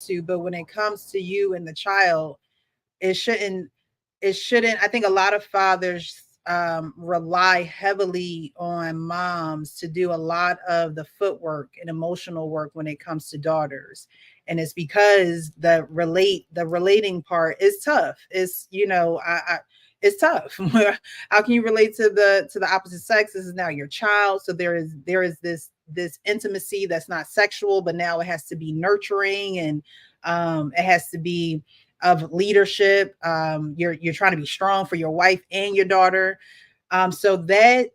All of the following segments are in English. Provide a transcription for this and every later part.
to, but when it comes to you and the child, it shouldn't I think a lot of fathers rely heavily on moms to do a lot of the footwork and emotional work when it comes to daughters, and it's because the relating part is tough. It's, it's tough. How can you relate to the opposite sex? This is now your child, so there is this intimacy that's not sexual, but now it has to be nurturing, and it has to be of leadership. You're trying to be strong for your wife and your daughter. So that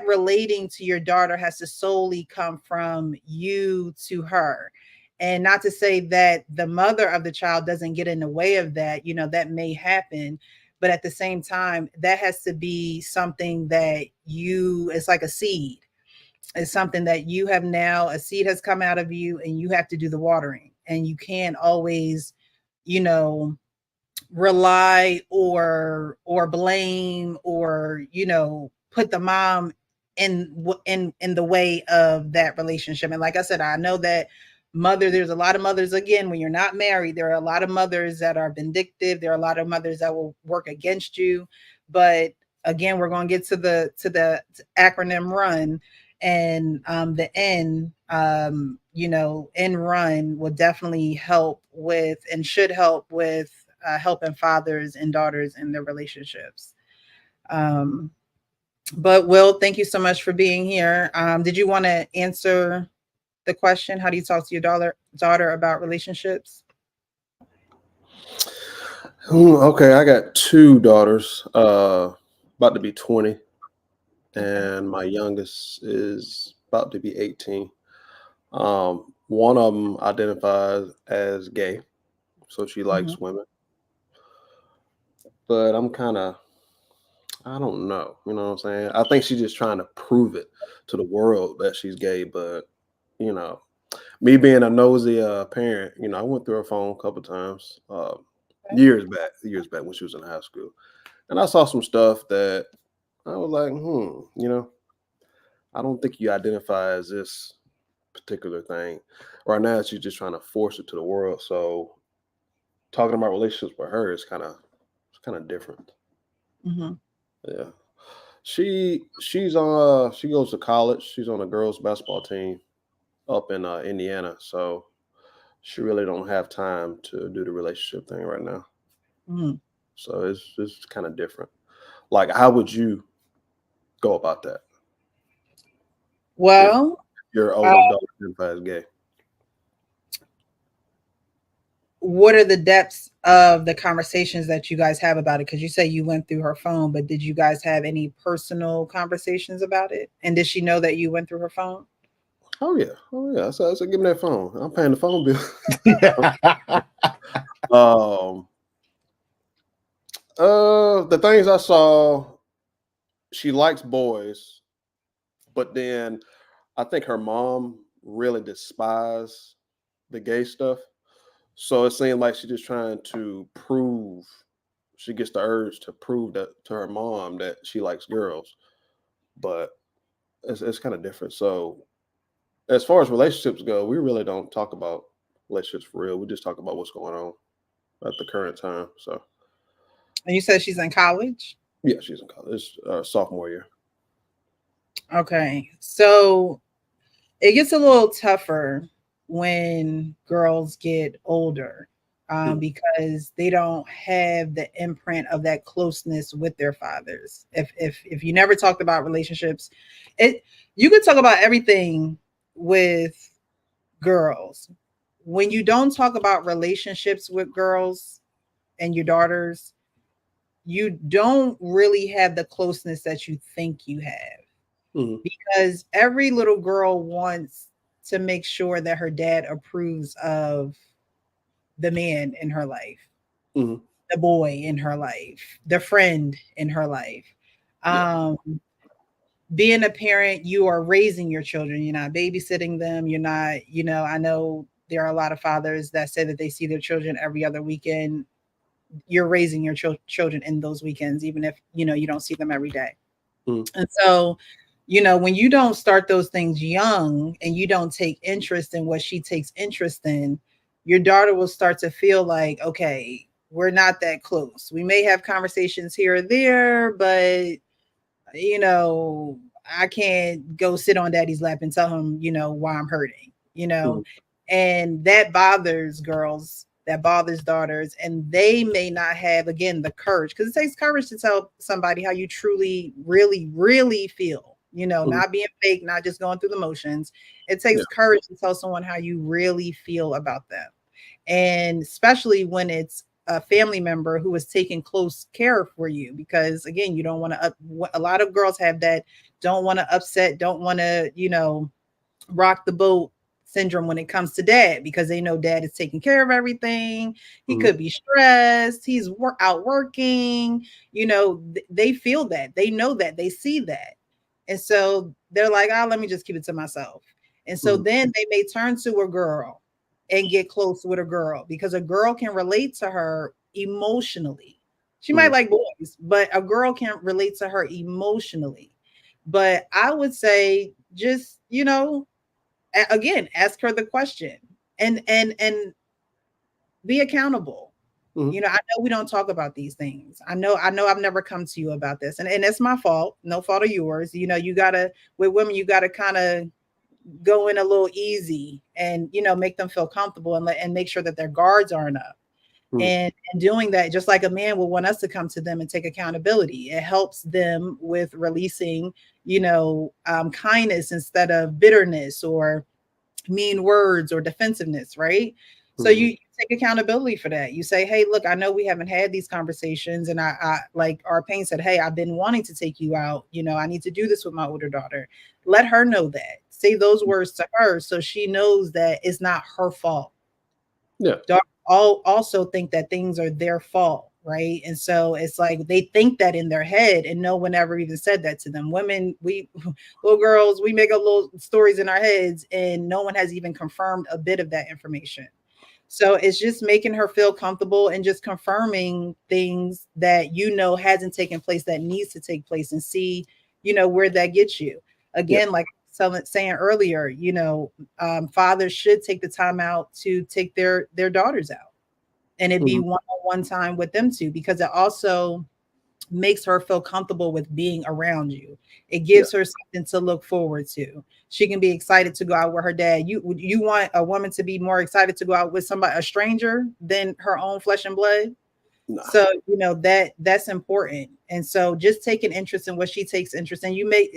relating to your daughter has to solely come from you to her. And not to say that the mother of the child doesn't get in the way of that, that may happen. But at the same time, that has to be something that it's like a seed. It's something that you have now, a seed has come out of you, and you have to do the watering. And you can't always, you know, rely or blame, or put the mom in the way of that relationship. And like I said, I know that there's a lot of mothers, again, when you're not married, there are a lot of mothers that are vindictive, there are a lot of mothers that will work against you. But again, we're going to get to the acronym RUN. And the N, N RUN will definitely help with, and should help with, helping fathers and daughters in their relationships. Um, but Will, thank you so much for being here. Did you want to answer the question? How do you talk to your daughter about relationships? Okay, I got two daughters, about to be 20, Okay. and my youngest is about to be 18. One of them identifies as gay, so she Hmm. likes women, but I'm kind of, I don't know, you know what I'm saying? I think she's just trying to prove it to the world that she's gay, but you know, me being a nosy parent, I went through her phone a couple times, years back when she was in high school, and I saw some stuff that I was like, I don't think you identify as this particular thing. Right now, she's just trying to force it to the world. So talking about relationships with her is kind of different. Hmm. Yeah. She goes to college. She's on a girls basketball team up in Indiana. So she really don't have time to do the relationship thing right now. Hmm. So it's kind of different. Like, how would you go about that if Well, your uh, oldest daughter identifies gay? what are the depths of the conversations that you guys have about it? Because you say you went through her phone, but did you guys have any personal conversations about it? And did she know that you went through her phone? Oh yeah, oh yeah. So give me that phone. I'm paying the phone bill. um, the things I saw, she likes boys, but then I think her mom really despised the gay stuff. So it seemed like she's just trying to prove. She gets the urge to prove that to her mom that she likes girls, but it's kind of different. So as far as relationships go, we really don't talk about relationships for real. We just talk about what's going on at the current time. So And you said she's in college? yeah, she's in college, sophomore year. Okay. So it gets a little tougher when girls get older, Mm. because they don't have the imprint of that closeness with their fathers. If you never talked about relationships, it you could talk about everything with girls. When you don't talk about relationships with girls and your daughters, you don't really have the closeness that you think you have, Mm. because every little girl wants to make sure that her dad approves of the man in her life, Mm. the boy in her life, the friend in her life. Yeah. Um, Being a parent, you are raising your children. You're not babysitting them. You're not, I know there are a lot of fathers that say that they see their children every other weekend. You're raising your children in those weekends, even if, you don't see them every day. Mm. And so, when you don't start those things young and you don't take interest in what she takes interest in, your daughter will start to feel like, okay, we're not that close. We may have conversations here or there, but you know, I can't go sit on daddy's lap and tell him, why I'm hurting, Mhm. and that bothers girls, that bothers daughters, and they may not have, again, the courage, because it takes courage to tell somebody how you truly, really, really feel, Mhm. not being fake, not just going through the motions. It Yeah. takes courage to tell someone how you really feel about them. And especially when it's a family member who is taking close care for you, because again, you don't want to a lot of girls have that, don't want to upset, don't want to rock the boat syndrome when it comes to dad, because they know dad is taking care of everything. He Mhm. could be stressed, he's out working, they feel that, they know that, they see that, and so they're like, oh, let me just keep it to myself. And so Mhm. then they may turn to a girl and get close with a girl, because a girl can relate to her emotionally. She might Mhm. like boys, but a girl can relate to her emotionally. But I would say, just, again, ask her the question, and be accountable. Mhm. I know we don't talk about these things. I know I've never come to you about this, and it's my fault, no fault of yours. You gotta, with women, you gotta kind of go in a little easy, and make them feel comfortable, and make sure that their guards aren't up. Mhm. And doing that, just like a man will want us to come to them and take accountability, it helps them with releasing, kindness instead of bitterness or mean words or defensiveness, right? So Mhm. you take accountability for that. You say, hey, look, I know we haven't had these conversations. And I like our pain said, hey, I've been wanting to take you out. I need to do this with my older daughter. Let her know that. Say those words to her so she knows that it's not her fault. Yeah. Daughters all also think that things are their fault, right? And so it's like they think that in their head, and no one ever even said that to them. Women, we little girls, we make up little stories in our heads, and no one has even confirmed a bit of that information. So it's just making her feel comfortable and just confirming things that hasn't taken place, that needs to take place, and see, where that gets you. Yeah. Again, like saying earlier, fathers should take the time out to take their daughters out, and it be Mhm. one-on-one time with them too, because it also makes her feel comfortable with being around you. It Yeah. gives her something to look forward to. She can be excited to go out with her dad. You want a woman to be more excited to go out with somebody, a stranger, than her own flesh and blood. Nah. So that's important. And so just take an interest in what she takes interest in. You may,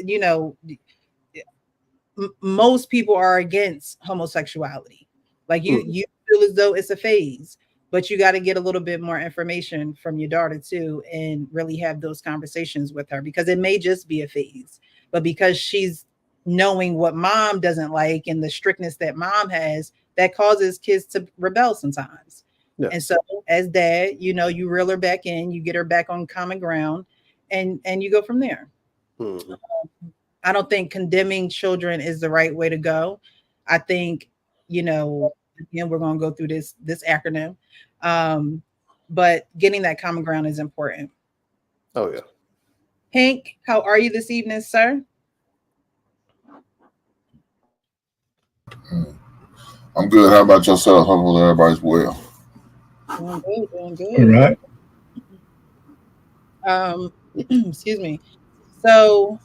most people are against homosexuality. Like Mhm. you feel as though it's a phase, but you got to get a little bit more information from your daughter too, and really have those conversations with her, because it may just be a phase, but because she's knowing what mom doesn't like and the strictness that mom has, that causes kids to rebel sometimes. Yeah. And so as dad, you reel her back in, you get her back on common ground, and you go from there. Mhm. I don't think condemning children is the right way to go. I think, again, we're going to go through this acronym, um, but getting that common ground is important. Oh yeah. Hank, how are you this evening, sir? I'm good. How about yourself? Hopefully everybody's well. Doing good, doing All good. right. Excuse me. So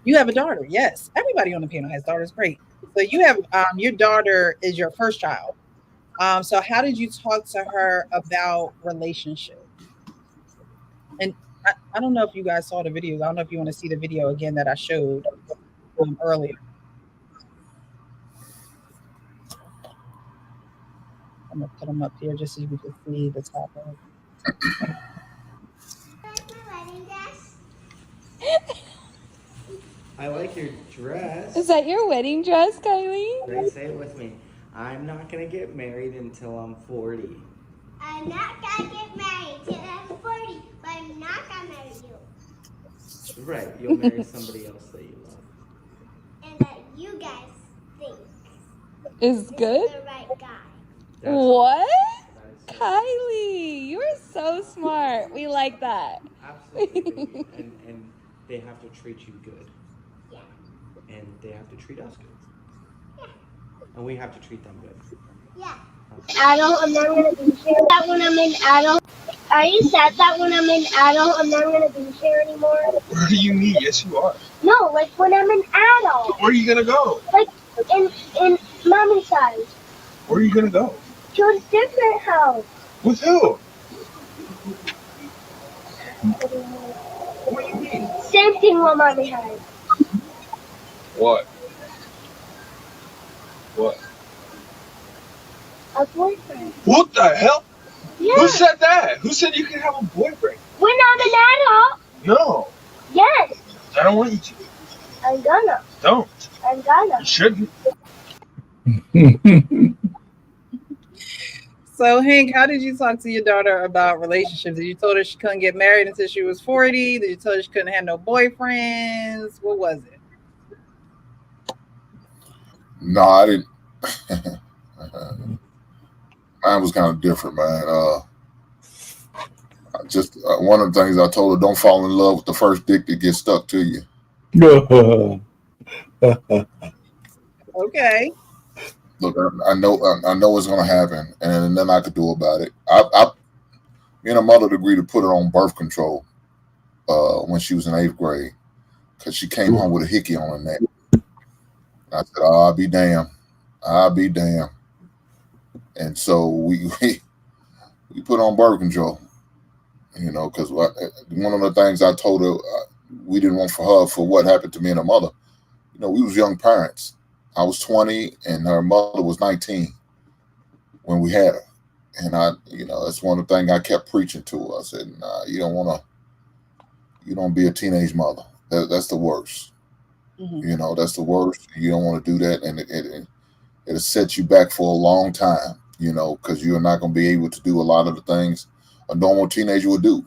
you have a daughter, yes. Everybody on the panel has daughters. Great. So you have your daughter is your first child. So how did you talk to her about relationships? And I don't know if you guys saw the videos. I don't know if you want to see the video again that I showed earlier. I'm gonna put them up here just so you can see the topic. I like your dress. Is that your wedding dress, Kylie? Ready? Say it with me. I'm not gonna get married until I'm 40. I'm not gonna get married till I'm 40, but I'm not gonna marry you. Right, you'll marry somebody else that you love. And that you guys think Is is good? the right guy. That's What? that is so Kylie, you are so smart. We like that. absolutely. And they have to treat you good. Yeah. And they have to treat us good. Yeah. And we have to treat them good. Yeah. Adult, I'm not gonna be here. That when I'm an adult. Are you sad that when I'm an adult, I'm not gonna be here anymore? What do you mean? Yes, you are. No, like when I'm an adult. Where are you gonna go? Like in mommy's house. Where are you gonna go? To a different house. With who? What do you mean? What do you mean? Same thing what mommy has. What? What? A boyfriend. What the hell? Yeah. Who said that? Who said you can have a boyfriend? When I'm an adult. No, Yes. I don't want you to. I'm gonna. Don't. I'm gonna. You shouldn't. So, Hank, how did you talk to your daughter about relationships? Did you told her she couldn't get married until she was 40? Did you tell her she couldn't have no boyfriends? What was it? No, I didn't. Mine was kind of different, man. Just one of the things I told her: don't fall in love with the first dick that gets stuck to you. Okay. Look, I know it's going to happen, and nothing I could do about it. Me and her mother agreed to put her on birth control when she was in 8th grade because she came home with a hickey on her neck. I said, "Oh, I'll be damned. I'll be damned." And so we put her on birth control, because one of the things I told her we didn't want for her for what happened to me and her mother. We was young parents. I was 20 and her mother was 19 when we had her. And that's one of the things I kept preaching to her. I said, nah, you don't be a teenage mother. That's the worst. Mm-hmm. That's the worst. You don't want to do that. And it'll set you back for a long time, because you're not going to be able to do a lot of the things a normal teenager would do,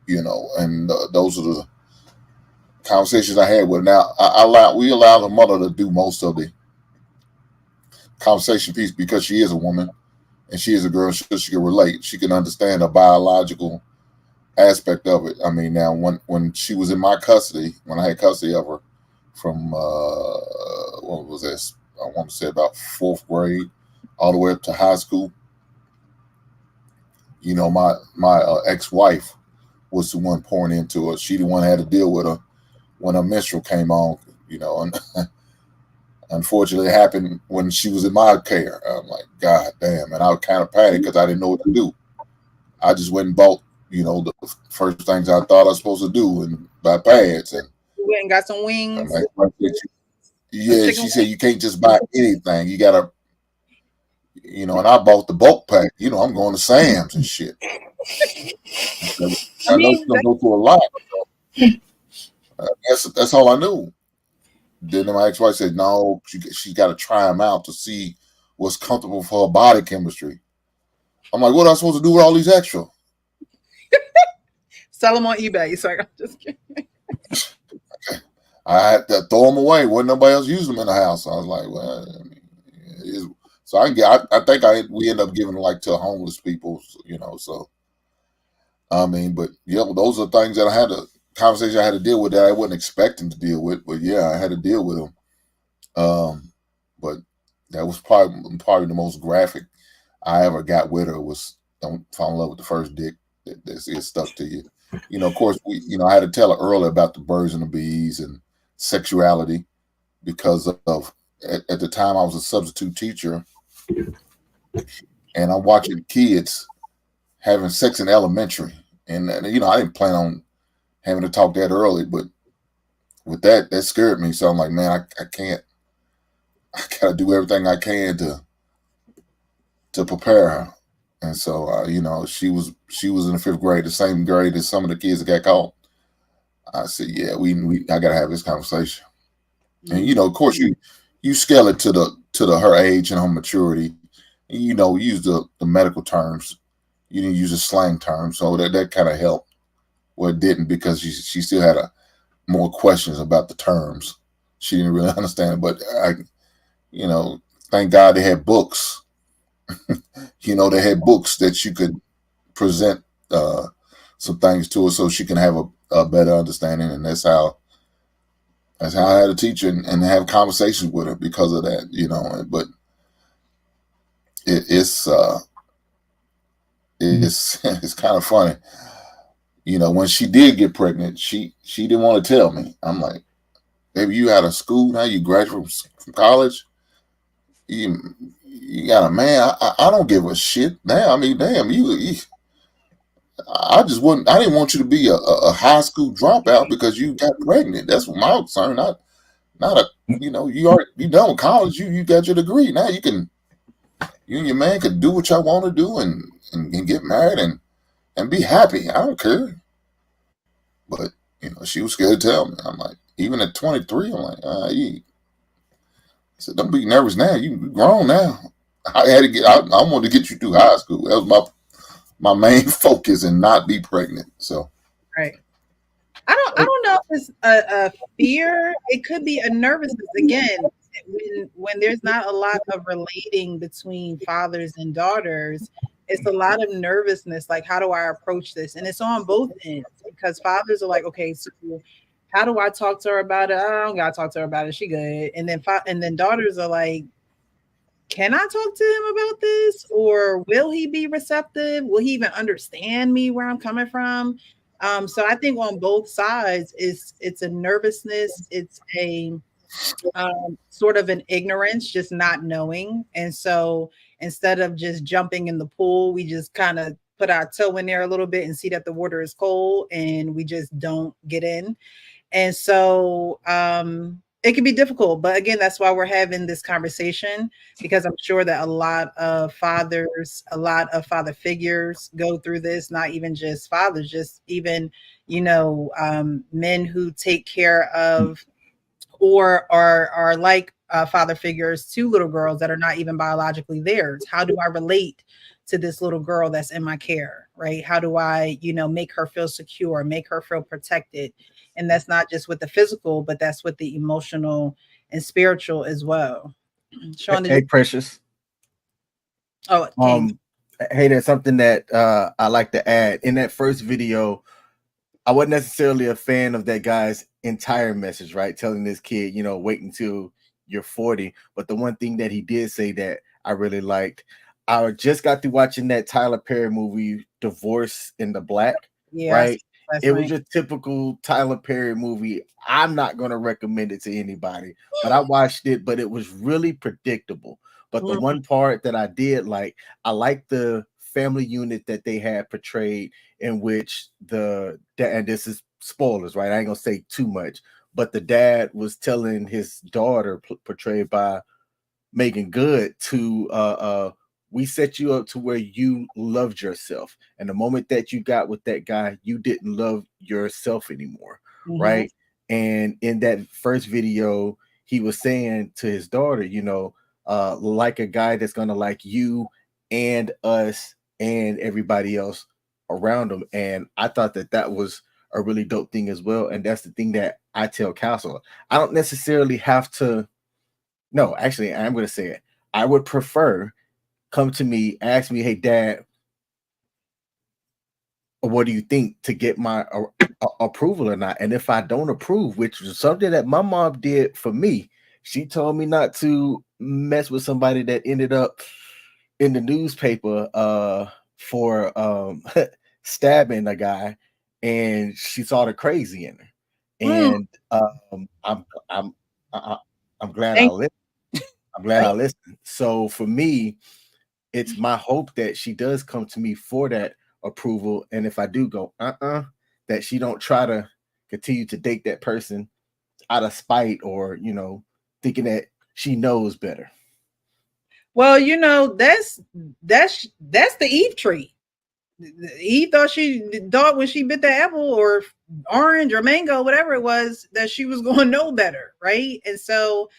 and those are the conversations I had with her. Now, we allow the mother to do most of the conversation piece because she is a woman and she is a girl, so she can relate. She can understand the biological aspect of it. I mean, now when she was in my custody, when I had custody of her from what was this? I want to say about 4th grade all the way up to high school. My ex-wife was the one pouring into her. She the one that had to deal with her when her menstrual came on, and unfortunately it happened when she was in my care. I'm like, God damn. And I was kind of panicked because I didn't know what to do. I just went and bought, the first things I thought I was supposed to do and buy pads. And You went and got some wings. Yeah, she said you can't just buy anything. You gotta, and I bought the bulk pack. I'm going to Sam's and shit. I know she's gonna go through a lot. That's all I knew. Then my ex-wife said, no, she got to try them out to see what's comfortable for her body chemistry. I'm like, what am I supposed to do with all these extra? Sell them on eBay. So I'm just kidding. I had to throw them away. Wasn't nobody else use them in the house. I was like, well, so I think we end up giving like to homeless people, so but yeah, those are things that I had to conversation I had to deal with that I wasn't expecting to deal with, but yeah, I had to deal with them. But that was probably the most graphic I ever got with her was don't fall in love with the first dick that stuck to you. Of course, I had to tell her earlier about the birds and the bees and sexuality because of at the time I was a substitute teacher and I'm watching kids having sex in elementary, and I didn't plan on having to talk that early, but with that scared me. So I'm like, man, I can't. I gotta do everything I can to prepare her. And so, she was in the 5th grade, the same grade as some of the kids that got caught. I said, yeah, I gotta have this conversation. And of course, you scale it to her age and her maturity. And, use the medical terms. You didn't use the slang terms, so that kind of helped. Well, it didn't because she still had more questions about the terms. She didn't really understand it, but thank God they had books. They had books that you could present some things to her so she can have a better understanding, and that's how I had to teach her and have conversations with her because of that. But it's it's kind of funny. You know, when she did get pregnant, she didn't want to tell me. I'm like, baby, you out of school now? You graduated from college? You got a man? I don't give a shit now. I mean, damn, you I just wouldn't. I didn't want you to be a high school dropout because you got pregnant. That's what my concern. Not a. You know, you done with college. You got your degree now. You and your man could do what y'all want to do and get married and be happy. I don't care. But you know, she was scared to tell me. I'm like, even at 23, I'm like, I said, don't be nervous now. You grown now. I had to get. I wanted to get you through high school. That was my main focus, and not be pregnant. So right. I don't know if it's a fear. It could be a nervousness. Again, when there's not a lot of relating between fathers and daughters, it's a lot of nervousness. Like, how do I approach this? And it's on both ends, because fathers are like, okay, so how do I talk to her about it? I don't gotta talk to her about it. She good. And then daughters are like, can I talk to him about this? Or will he be receptive? Will he even understand me, where I'm coming from? So I think on both sides, it's a nervousness. It's a sort of an ignorance, just not knowing. And so instead of just jumping in the pool, we just kind of put our toe in there a little bit and see that the water is cold, and we just don't get in. And so it can be difficult, but again, that's why we're having this conversation, because I'm sure that a lot of father figures go through this, not even just fathers, just even, men who take care of or are like father figures to little girls that are not even biologically theirs. How do I relate to this little girl that's in my care, right? How do I, make her feel secure, make her feel protected? And that's not just with the physical, but that's with the emotional and spiritual as well. Sean, hey, Precious. Oh, hey, there's something that I like to add. In that first video, I wasn't necessarily a fan of that guy's entire message, right? Telling this kid, wait until you're 40. But the one thing that he did say that I really liked, I just got through watching that Tyler Perry movie, Divorce in the Black, right? It was your typical Tyler Perry movie. I'm not going to recommend it to anybody, but I watched it, but it was really predictable. But the one part that I did like, I liked the family unit that they had portrayed, in which and this is spoilers, right? I ain't going to say too much, but the dad was telling his daughter, portrayed by Megan Good, to we set you up to where you loved yourself. And the moment that you got with that guy, you didn't love yourself anymore. Right. And in that first video, he was saying to his daughter, like a guy that's going to like you and us and everybody else around him. And I thought that was a really dope thing as well. And that's the thing that I tell Castle. I don't necessarily have to. No, actually, I'm going to say it. I would prefer come to me, ask me, hey, Dad, what do you think, to get my approval or not? And if I don't approve, which was something that my mom did for me, she told me not to mess with somebody that ended up in the newspaper for stabbing a guy, and she saw the crazy in her. And I'm glad I listened. I'm glad I listened. So for me, it's my hope that she does come to me for that approval. And if I do go, that she don't try to continue to date that person out of spite, or, thinking that she knows better. Well, that's the Eve tree. Eve thought when she bit the apple or orange or mango, whatever it was, that she was going to know better, right? And so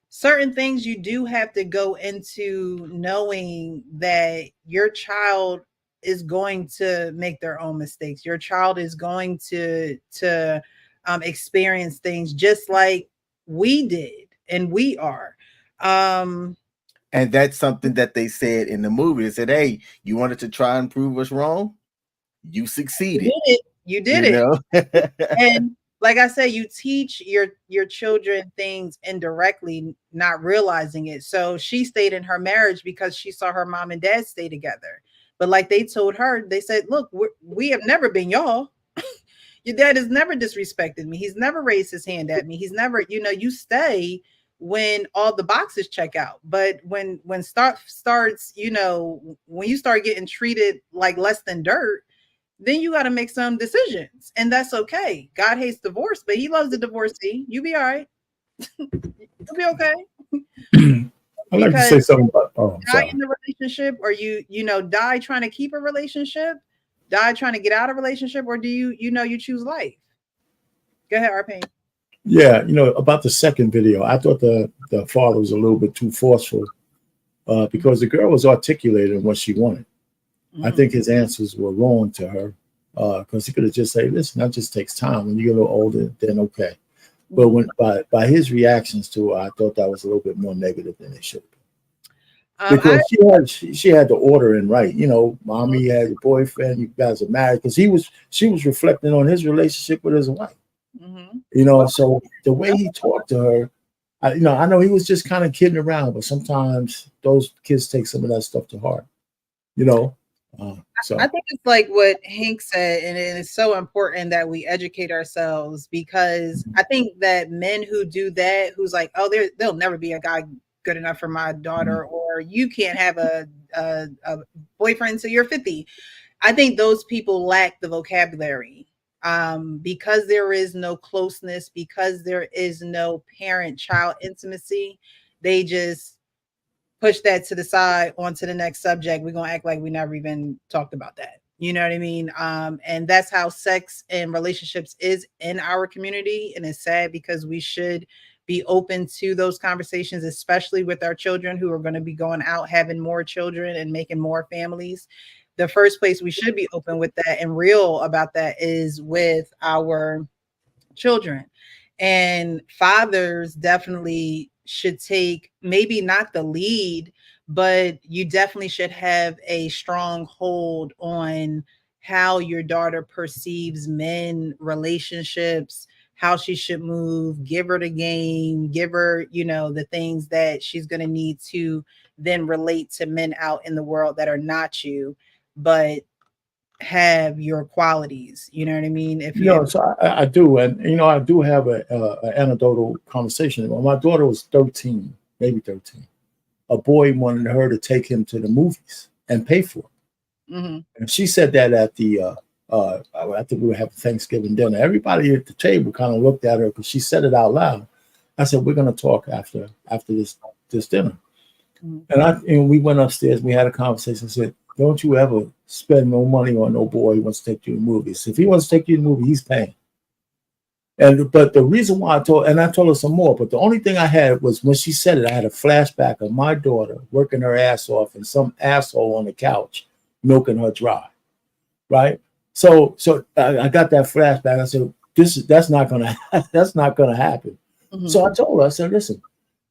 certain things you do have to go into knowing that your child is going to make their own mistakes. Your child is going to experience things just like we did and we are. And that's something that they said in the movie. They said, hey, you wanted to try and prove us wrong? You succeeded. You did it. And like I said, you teach your children things indirectly, not realizing it. So she stayed in her marriage because she saw her mom and dad stay together. But like they told her, they said, look, we have never been y'all. Your dad has never disrespected me. He's never raised his hand at me. He's never, you stay when all the boxes check out. But when starts, when you start getting treated like less than dirt, then you got to make some decisions, and that's okay. God hates divorce, but he loves the divorcee. You be all right. You'll be okay. I'd like to say something about die in the relationship, or you die trying to keep a relationship, die trying to get out of a relationship, or do you choose life? Go ahead, Arpain. Yeah, about the second video, I thought the father was a little bit too forceful because the girl was articulating what she wanted. I think his answers were wrong to her because he could have just said, listen, that just takes time. When you get a little older, then okay. But when by his reactions to her, I thought that was a little bit more negative than it should be. Because she had the order in right. Mommy had a boyfriend, you guys are married, because she was reflecting on his relationship with his wife. So the way he talked to her, I know he was just kind of kidding around, but sometimes those kids take some of that stuff to heart. So I think it's like what Hank said, and it is so important that we educate ourselves, because I think that men who do that, who's like, oh, there'll never be a guy good enough for my daughter, or you can't have a boyfriend until you're 50. I think those people lack the vocabulary because there is no closeness, because there is no parent-child intimacy. They just push that to the side onto the next subject. We're going to act like we never even talked about that. You know what I mean? And that's how sex and relationships is in our community. And it's sad because we should be open to those conversations, especially with our children who are going to be going out, having more children and making more families. The first place we should be open with that and real about that is with our children. And fathers definitely should take maybe not the lead, but you definitely should have a strong hold on how your daughter perceives men, relationships, how she should move. Give her the game, give her, the things that she's going to need to then relate to men out in the world that are not you, but have your qualities. You know what I mean? So I do, and I do have an anecdotal conversation. When my daughter was 13, maybe 13, a boy wanted her to take him to the movies and pay for it. And she said that at the I think we were having Thanksgiving dinner. Everybody at the table kind of looked at her because she said it out loud. I said, we're going to talk after this dinner. And we went upstairs. We had a conversation. I said, don't you ever spend no money on no boy who wants to take you to movies. If he wants to take you to the movie, he's paying. But the reason why I told her some more, but the only thing I had was when she said it, I had a flashback of my daughter working her ass off and some asshole on the couch milking her dry. Right? So I got that flashback. I said, that's not gonna happen. So I told her, I said, listen,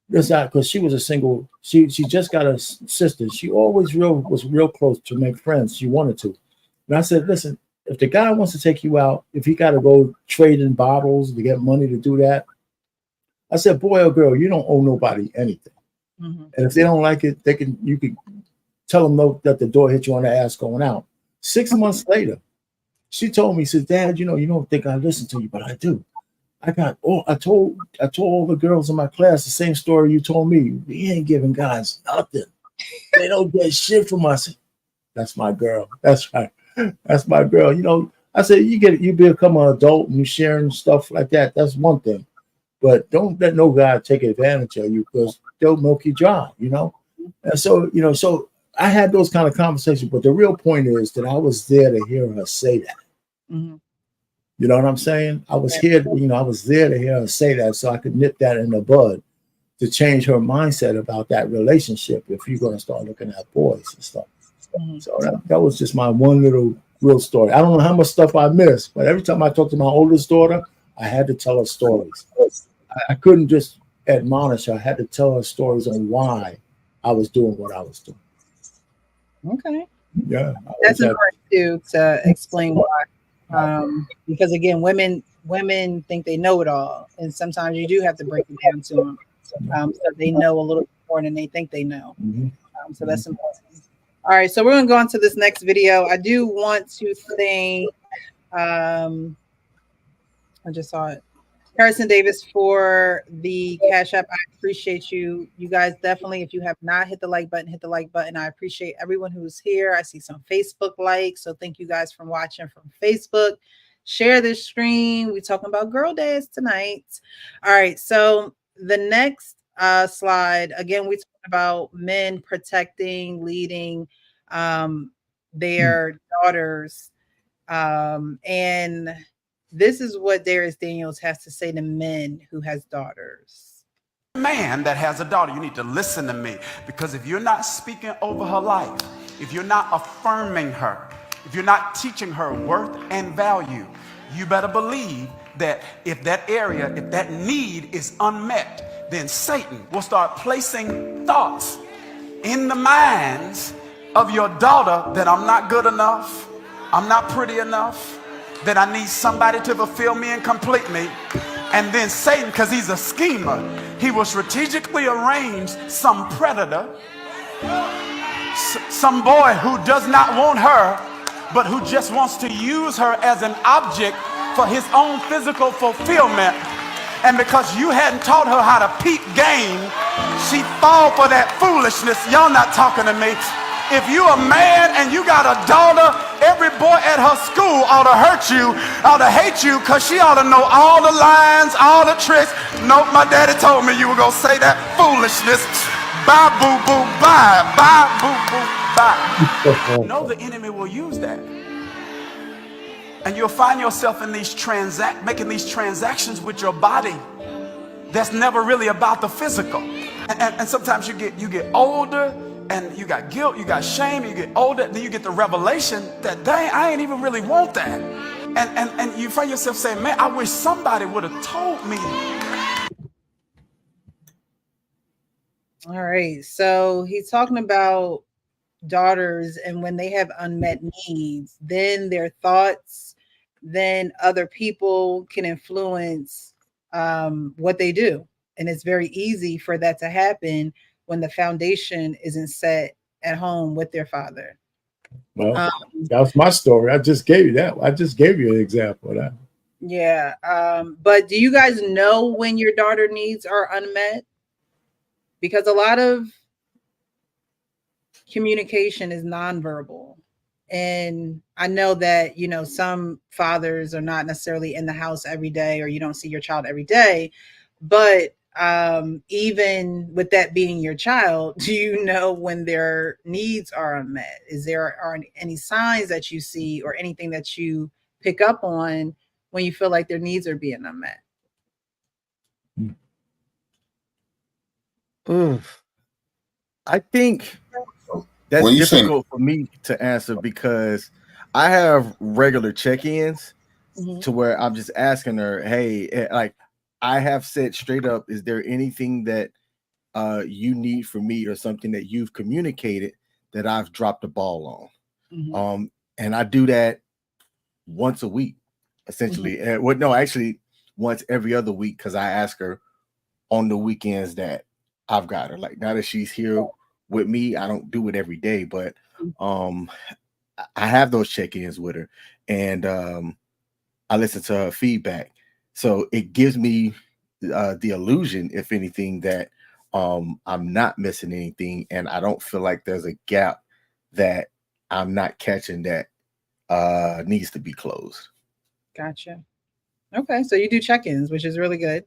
because she was a single, she just got a sister. She always was real close to make friends. She wanted to. And I said, listen, if the guy wants to take you out, if he got to go trade in bottles to get money to do that, I said, boy or girl, you don't owe nobody anything. And if they don't like it, you could tell them that the door hit you on the ass going out. 6 months later, she told me, says, Dad, you don't think I listen to you, but I do. I told all the girls in my class the same story you told me. We ain't giving guys nothing. They don't get shit from us. That's my girl. That's right. That's my girl. I said, you become an adult and you sharing stuff like that. That's one thing. But don't let no guy take advantage of you because they'll milk you dry, And so, so I had those kind of conversations. But the real point is that I was there to hear her say that. You know what I'm saying? I was here, I was there to hear her say that so I could nip that in the bud to change her mindset about that relationship if you're going to start looking at boys and stuff. So that was just my one little real story. I don't know how much stuff I missed, but every time I talked to my oldest daughter, I had to tell her stories. I couldn't just admonish her. I had to tell her stories on why I was doing what I was doing. Okay. Yeah. That's important too, to explain why. Because again, women women think they know it all, and sometimes you do have to break it down to them so they know a little bit more than they think they know. So that's important. All right, so we're gonna go on to this next video. I do want to thank I just saw it, Harrison Davis, for the Cash App. I appreciate you. You guys definitely, if you have not hit the like button, hit the like button. I appreciate everyone who's here. I see some Facebook likes, so thank you guys for watching from Facebook. Share this stream. We're talking about girl days tonight. All right, so the next slide, again, we talk about men protecting, leading their daughters, and this is what Darius Daniels has to say to men who has daughters. Man that has a daughter, you need to listen to me, because if you're not speaking over her life, if you're not affirming her, if you're not teaching her worth and value, you better believe that if that area, if that need is unmet, then Satan will start placing thoughts in the minds of your daughter that I'm not good enough, I'm not pretty enough, that I need somebody to fulfill me and complete me. And then Satan, because he's a schemer, he will strategically arrange some predator, some boy who does not want her, but who just wants to use her as an object for his own physical fulfillment. And because you hadn't taught her how to peep game, she fall for that foolishness. Y'all not talking to me. If you a man and you got a daughter, every boy at her school ought to hurt you, ought to hate you, because she ought to know all the lines, all the tricks. Nope, my daddy told me you were going to say that foolishness. Bye, boo-boo, bye. Bye, boo-boo, bye. No, the enemy will use that. And you'll find yourself in these making these transactions with your body that's never really about the physical. And sometimes you get older, and you got guilt, you got shame, you get older, then you get the revelation that, dang, I ain't even really want that. And you find yourself saying, man, I wish somebody would have told me. All right, so he's talking about daughters, and when they have unmet needs, then their thoughts, then other people can influence what they do. And it's very easy for that to happen when the foundation isn't set at home with their father. Well, that's my story. I just gave you that. I just gave you an example of that. Yeah. But do you guys know when your daughter needs are unmet? Because a lot of communication is nonverbal. And I know that, you know, some fathers are not necessarily in the house every day, or you don't see your child every day, but even with that being your child, do you know when their needs are unmet? Is there are any signs that you see or anything that you pick up on when you feel like their needs are being unmet? I think that's difficult for me to answer, because I have regular check-ins to where I'm just asking her, hey, like, I have said straight up, is there anything that you need from me, or something that you've communicated that I've dropped the ball on? And I do that once a week, essentially. Well, no, actually once every other week, because I ask her on the weekends that I've got her. Like, now that she's here with me, I don't do it every day, but I have those check-ins with her, and I listen to her feedback. So it gives me the illusion, if anything, that I'm not missing anything, and I don't feel like there's a gap that I'm not catching that needs to be closed. Gotcha. Okay, so you do check-ins, which is really good,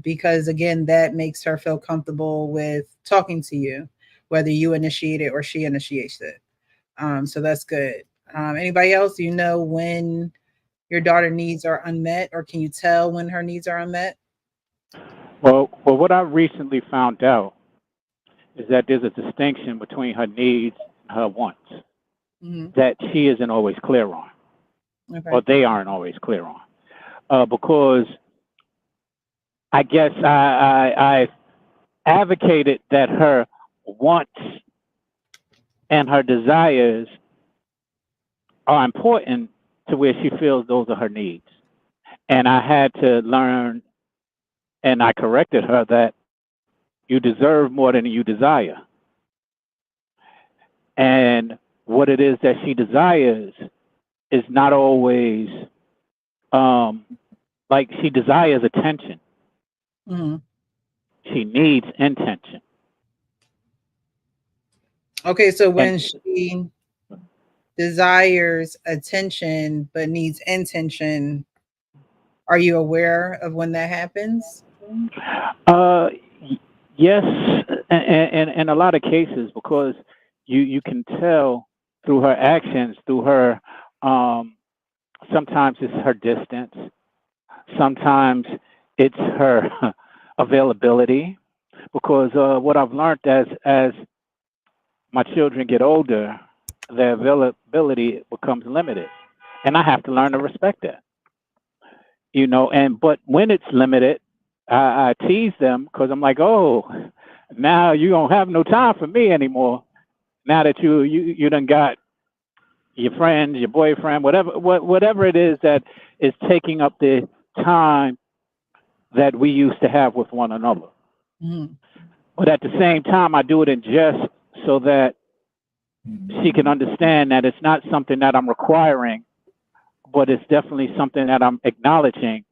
because again, that makes her feel comfortable with talking to you, whether you initiate it or she initiates it. So that's good. Anybody else? Do you know when your daughter needs are unmet, or can you tell when her needs are unmet? Well, what I recently found out is that there's a distinction between her needs and her wants that she isn't always clear on, or they aren't always clear on, because I guess I advocated that her wants and her desires are important to where she feels those are her needs. And I had to learn, and I corrected her that you deserve more than you desire. And what it is that she desires is not always like she desires attention. Mm-hmm. She needs intention. Okay, so when she desires attention but needs intention, are you aware of when that happens? Yes, and in a lot of cases, because you can tell through her actions, through her sometimes it's her distance, sometimes it's her availability. Because what I've learned as my children get older, their availability becomes limited, and I have to learn to respect that. You know, but when it's limited, I tease them because I'm like, oh, now you don't have no time for me anymore. Now that you done got your friends, your boyfriend, whatever it is that is taking up the time that we used to have with one another. Mm-hmm. But at the same time, I do it in jest so that she can understand that it's not something that I'm requiring, but it's definitely something that I'm acknowledging.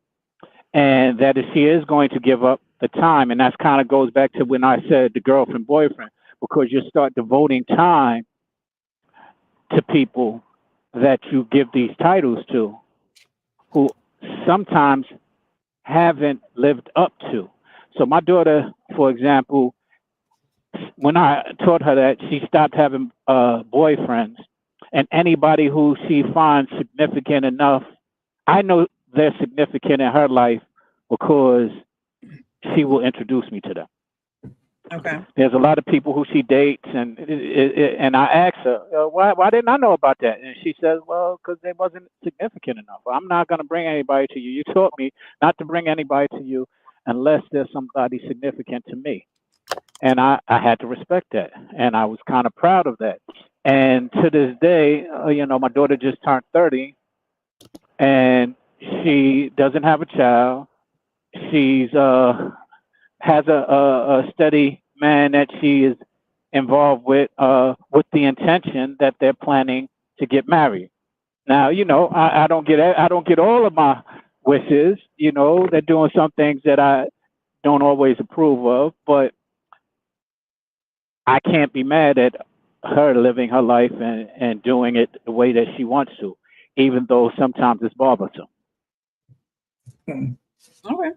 And that if she is going to give up the time, and that kind of goes back to when I said the girlfriend, boyfriend, because you start devoting time to people that you give these titles to, who sometimes haven't lived up to. So my daughter, for example, when I taught her that, she stopped having boyfriends, and anybody who she finds significant enough, I know they're significant in her life because she will introduce me to them. Okay. There's a lot of people who she dates, and I asked her, why didn't I know about that? And she says, well, because they wasn't significant enough. I'm not going to bring anybody to you. You taught me not to bring anybody to you unless there's somebody significant to me. And I had to respect that, and I was kind of proud of that. And to this day, you know, my daughter just turned 30, and she doesn't have a child. She's has a steady man that she is involved with the intention that they're planning to get married. Now, you know, I don't get all of my wishes. You know, they're doing some things that I don't always approve of, but I can't be mad at her living her life and doing it the way that she wants to, even though sometimes it's bothersome. Okay.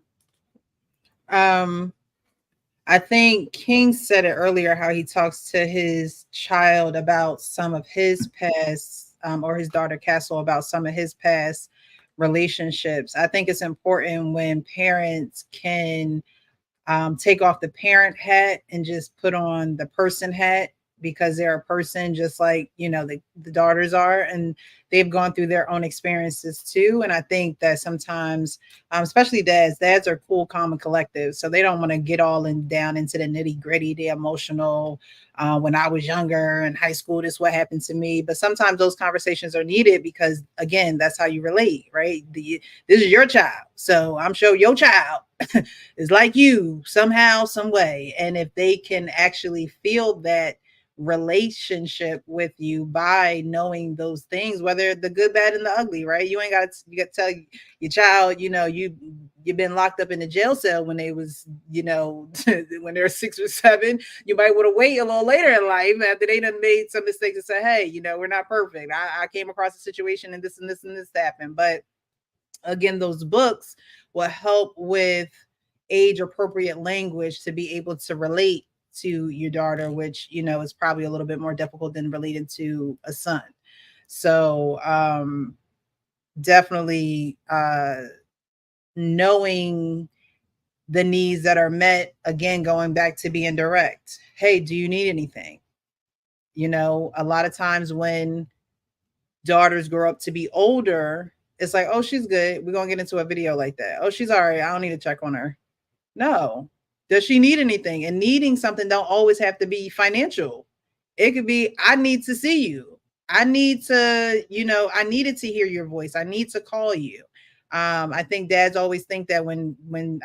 I think King said it earlier, how he talks to his child about some of his past, or his daughter Castle about some of his past relationships. I think it's important when parents can take off the parent hat and just put on the person hat, because they're a person just like, you know, the daughters are, and they've gone through their own experiences too. And I think that sometimes, especially dads are cool, calm, and collective. So they don't want to get all down into the nitty gritty, the emotional. When I was younger in high school, this is what happened to me. But sometimes those conversations are needed because, again, that's how you relate, right? This is your child. So I'm sure your child is like you somehow, some way. And if they can actually feel that relationship with you by knowing those things, whether the good, bad, and the ugly, right? You got to tell your child, you know, you've been locked up in a jail cell when they was, you know, when they're 6 or 7. You might want to wait a little later in life after they done made some mistakes and say, hey, you know, we're not perfect. I came across a situation and this and this and this happened. But again, those books will help with age appropriate language to be able to relate to your daughter, which, you know, is probably a little bit more difficult than related to a son. So definitely knowing the needs that are met, again, going back to being direct. Hey, do you need anything? You know, a lot of times when daughters grow up to be older, it's like, oh, she's good. We're going to get into a video like that. Oh, she's all right. I don't need to check on her. No. Does she need anything? And needing something don't always have to be financial. It could be, I need to see you. I need to, you know, I needed to hear your voice. I need to call you. I think dads always think that when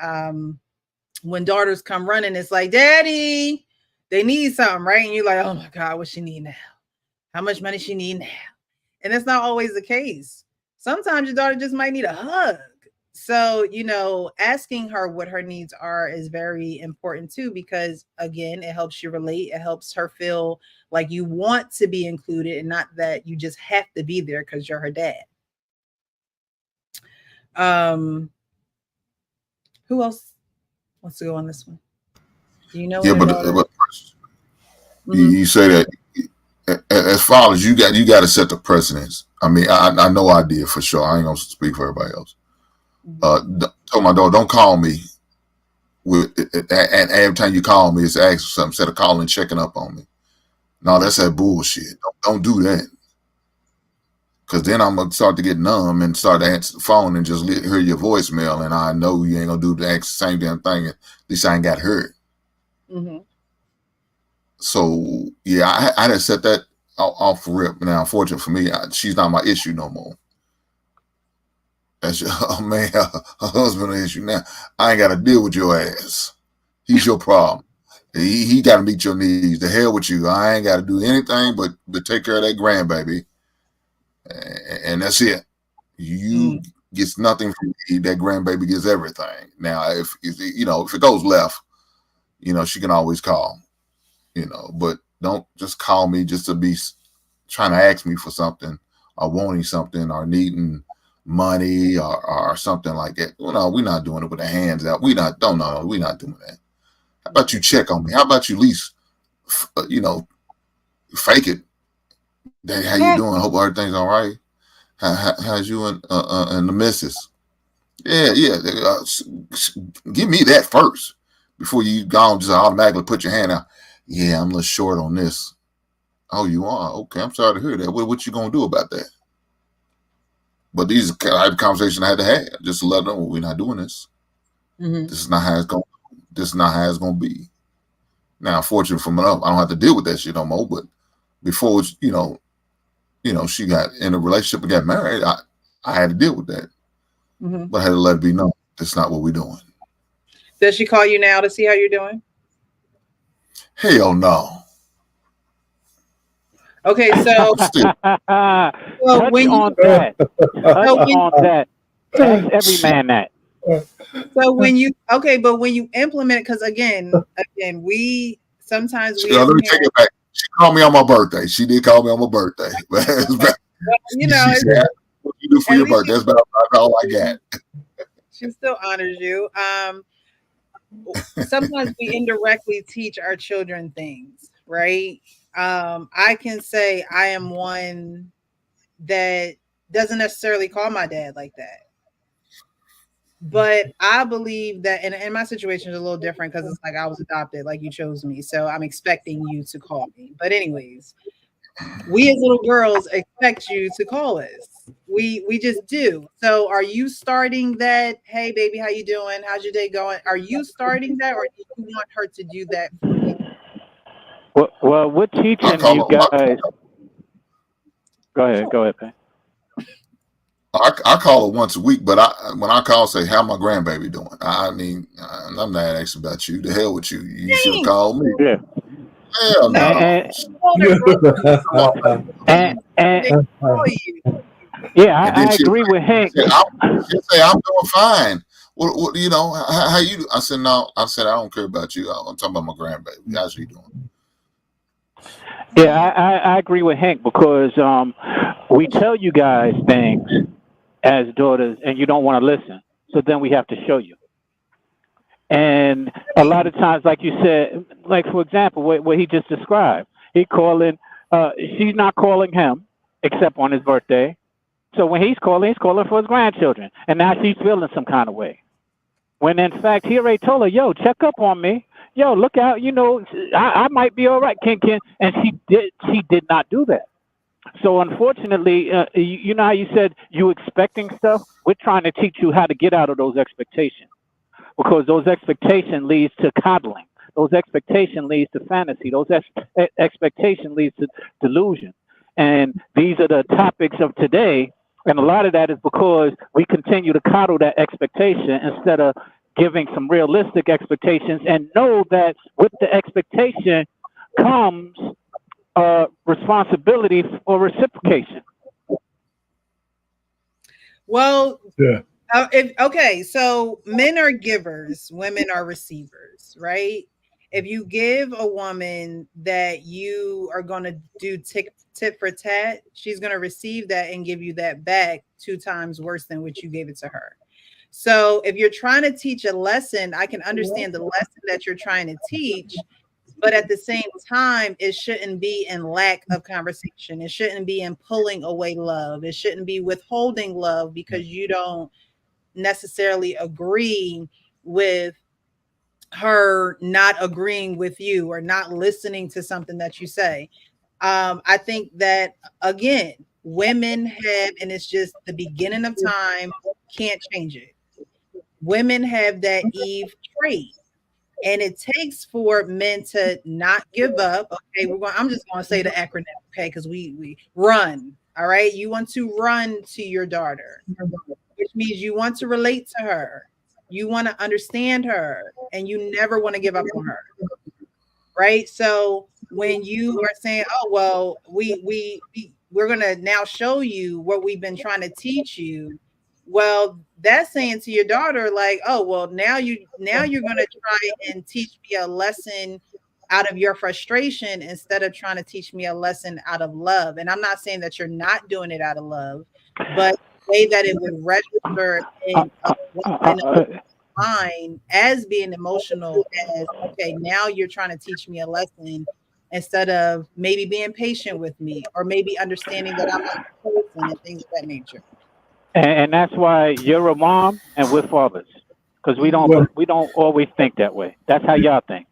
daughters come running, it's like, Daddy, they need something, right? And you're like, oh my God, what she need now? How much money she need now? And that's not always the case. Sometimes your daughter just might need a hug. So, asking her what her needs are is very important too, because again, it helps you relate. It helps her feel like you want to be included and not that you just have to be there because you're her dad. Who else wants to go on this one? Do you know? Yeah, but you say that as far as you got to set the precedence. I mean, I know I did for sure. I ain't gonna speak for everybody else. Told my daughter, don't call me and every time you call me, it's asking for something instead of calling and checking up on me. No, that's that bullshit. Don't do that. Because then I'm going to start to get numb and start to answer the phone and just hear your voicemail. And I know you ain't going to do the same damn thing. At least I ain't got hurt. Mm-hmm. So, yeah, I didn't set that off the rip. Now, unfortunately for me, she's not my issue no more. That's her husband an issue now. I ain't got to deal with your ass. He's your problem. He got to meet your needs. The hell with you. I ain't got to do anything but take care of that grandbaby. And that's it. You gets nothing from me. That grandbaby gets everything. Now, if it goes left, she can always call. But don't just call me just to be trying to ask me for something or wanting something or needing money or something like that. Well, no, we're not doing it with the hands out. We're not doing that. How about you check on me? How about you at least, fake it? How you doing? Hope everything's all right. How's you and the missus? Yeah. Give me that first before you go and just automatically put your hand out. Yeah, I'm a little short on this. Oh, you are? Okay, I'm sorry to hear that. What you gonna do about that? But these are the conversation I had to have just to let them know we're not doing this. Mm-hmm. This is not how it's going. This is not how it's going to be. Now, fortunately for me, I don't have to deal with that shit no more. But before, she got in a relationship and got married, I had to deal with that. Mm-hmm. But I had to let it be known that's not what we're doing. Does she call you now to see how you're doing? Hell no. Okay, so when on that, ask every man that. So when you implement, because again, we sometimes we. Let me take it back. She called me on my birthday. She did call me on my birthday. Well, what you do for your birthday? That's about all I got. She still honors you. Sometimes we indirectly teach our children things, right? I can say I am one that doesn't necessarily call my dad like that. But I believe that, and my situation is a little different because it's like I was adopted, like you chose me. So I'm expecting you to call me. But anyways, we as little girls expect you to call us. We just do. So are you starting that? Hey, baby, how you doing? How's your day going? Are you starting that, or do you want her to do that for you? Well, we're teaching you guys. Go ahead, Pat. I call her once a week, but when I call, say, how my grandbaby doing? I mean, I'm not asking about you. The hell with you. You should have called me. Yeah. Hell no. Yeah, I agree with Hank. She'll say, I'm doing fine. What how you do? I said, no. I said, I don't care about you. I'm talking about my grandbaby. How's she doing? Yeah, I agree with Hank because we tell you guys things as daughters and you don't want to listen. So then we have to show you. And a lot of times, like you said, like for example, what he just described, she's not calling him except on his birthday. So when he's calling for his grandchildren. And now she's feeling some kind of way. When in fact, he already told her, yo, check up on me. Yo, look out, I might be all right, Ken. And she did not do that. So unfortunately, you know how you said you expecting stuff? We're trying to teach you how to get out of those expectations. Because those expectations leads to coddling. Those expectations leads to fantasy. Those expectations leads to delusion. And these are the topics of today And a lot of that is because we continue to coddle that expectation instead of giving some realistic expectations and know that with the expectation comes responsibility for reciprocation. Well, Yeah. Okay, so men are givers, women are receivers, right? If you give a woman that you are going to do tit for tat, she's going to receive that and give you that back 2 times worse than what you gave it to her. So if you're trying to teach a lesson, I can understand the lesson that you're trying to teach, but at the same time, it shouldn't be in lack of conversation. It shouldn't be in pulling away love. It shouldn't be withholding love because you don't necessarily agree with her not agreeing with you or not listening to something that you say. I think that, again, women have, and it's just the beginning of time, can't change it. Women have that Eve trait. And it takes for men to not give up. Okay, I'm just going to say the acronym, okay, because we run. All right, you want to run to your daughter, which means you want to relate to her, you want to understand her, and you never want to give up on her. Right? So when you are saying, "Oh well, we're going to now show you what we've been trying to teach you," well, that's saying to your daughter, like, "Oh well, now you're going to try and teach me a lesson out of your frustration instead of trying to teach me a lesson out of love." And I'm not saying that you're not doing it out of love, but the way that it would register in a mind as being emotional as, okay, now you're trying to teach me a lesson instead of maybe being patient with me or maybe understanding that I'm not a person and things of that nature. And that's why you're a mom and we're fathers, because we don't always think that way. That's how y'all think,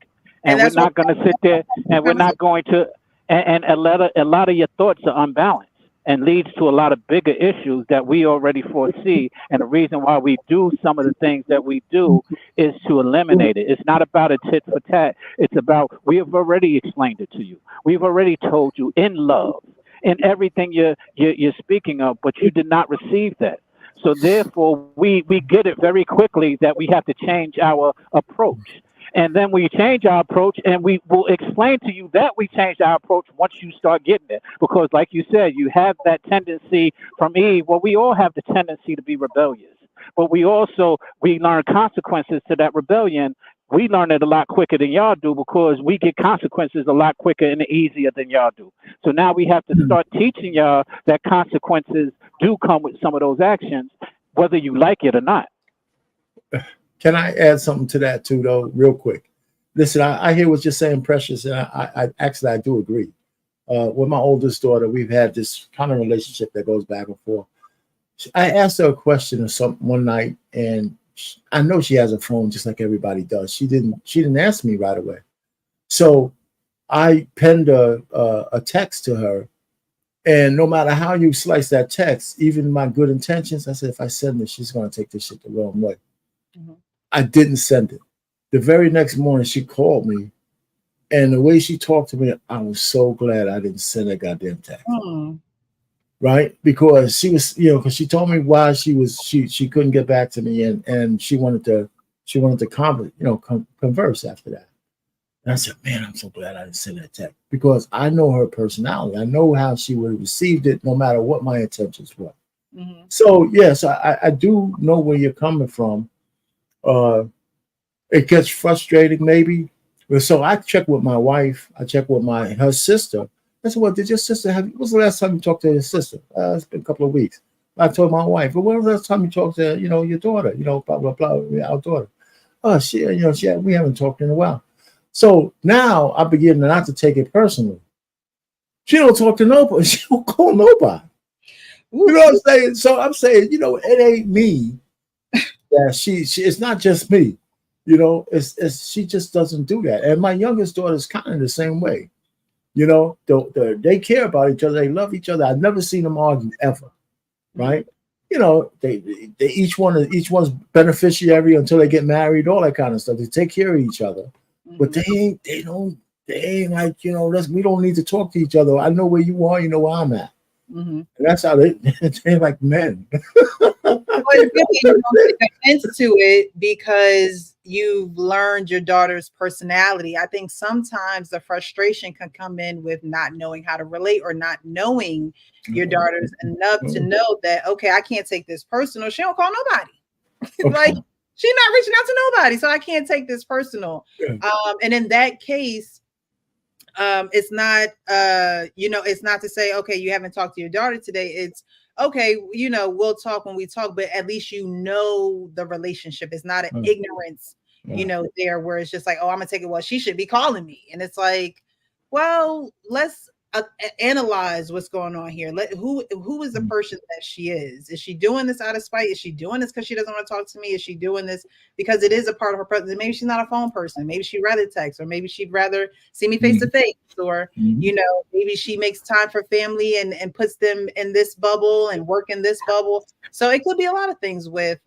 and we're not going to sit there and we're not going to. And a lot of your thoughts are unbalanced and leads to a lot of bigger issues that we already foresee. And the reason why we do some of the things that we do is to eliminate it. It's not about a tit for tat. It's about, we have already explained it to you. We've already told you in love, in everything you're speaking of, but you did not receive that. So therefore, we get it very quickly that we have to change our approach. And then we change our approach, and we will explain to you that we changed our approach once you start getting it. Because like you said, you have that tendency from Eve. Well, we all have the tendency to be rebellious. But we learn consequences to that rebellion. We learn it a lot quicker than y'all do because we get consequences a lot quicker and easier than y'all do. So now we have to start teaching y'all that consequences do come with some of those actions, whether you like it or not. Can I add something to that too, though, real quick? Listen, I hear what you're saying, Precious, and I do agree. With my oldest daughter, we've had this kind of relationship that goes back and forth. I asked her a question one night, and I know she has a phone just like everybody does. She didn't answer me right away, so I penned a text to her, and no matter how you slice that text, even my good intentions, I said if I send it, she's going to take this shit the wrong way. Mm-hmm. I didn't send it. The very next morning, she called me, and the way she talked to me, I was so glad I didn't send a goddamn text. Mm. Right? Because she was, because she told me why she couldn't get back to me, and she wanted to converse after that. And I said, man, I'm so glad I didn't send that text because I know her personality. I know how she would have received it, no matter what my intentions were. Mm-hmm. So yes, I do know where you're coming from. It gets frustrating, maybe. So I check with my wife. I check with her sister. I said, well, did your sister what's the last time you talked to your sister? It's been a couple of weeks. I told my wife, well, when was the last time you talked to, your daughter, blah, blah, blah, our daughter? Oh, we haven't talked in a while. So now I begin not to take it personally. She don't talk to nobody. She don't call nobody. You know what I'm saying? So I'm saying, it ain't me. Yeah, it's not just me. She just doesn't do that. And my youngest daughter is kind of the same way. They care about each other. They love each other. I've never seen them argue ever, right? They each one's beneficiary until they get married, all that kind of stuff. They take care of each other, but they ain't like we don't need to talk to each other. I know where you are, you know where I'm at. And that's how they're like men. But really, you don't take offense to it because you've learned your daughter's personality. I think sometimes the frustration can come in with not knowing how to relate or not knowing your daughters enough to know that, okay, I can't take this personal. She don't call nobody. Like, she's not reaching out to nobody, so I can't take this personal. And in that case, it's not it's not to say, okay, you haven't talked to your daughter today. It's okay, we'll talk when we talk, but at least the relationship. It's not an ignorance, there where it's just like, oh, I'm gonna take it. Well, she should be calling me, and it's like, well, let's analyze what's going on here. Who is the person that she is? Is she doing this out of spite? Is she doing this because she doesn't want to talk to me? Is she doing this because it is a part of her presence? Maybe she's not a phone person. Maybe she'd rather text, or maybe she'd rather see me face to face, or maybe she makes time for family and puts them in this bubble and work in this bubble. So it could be a lot of things with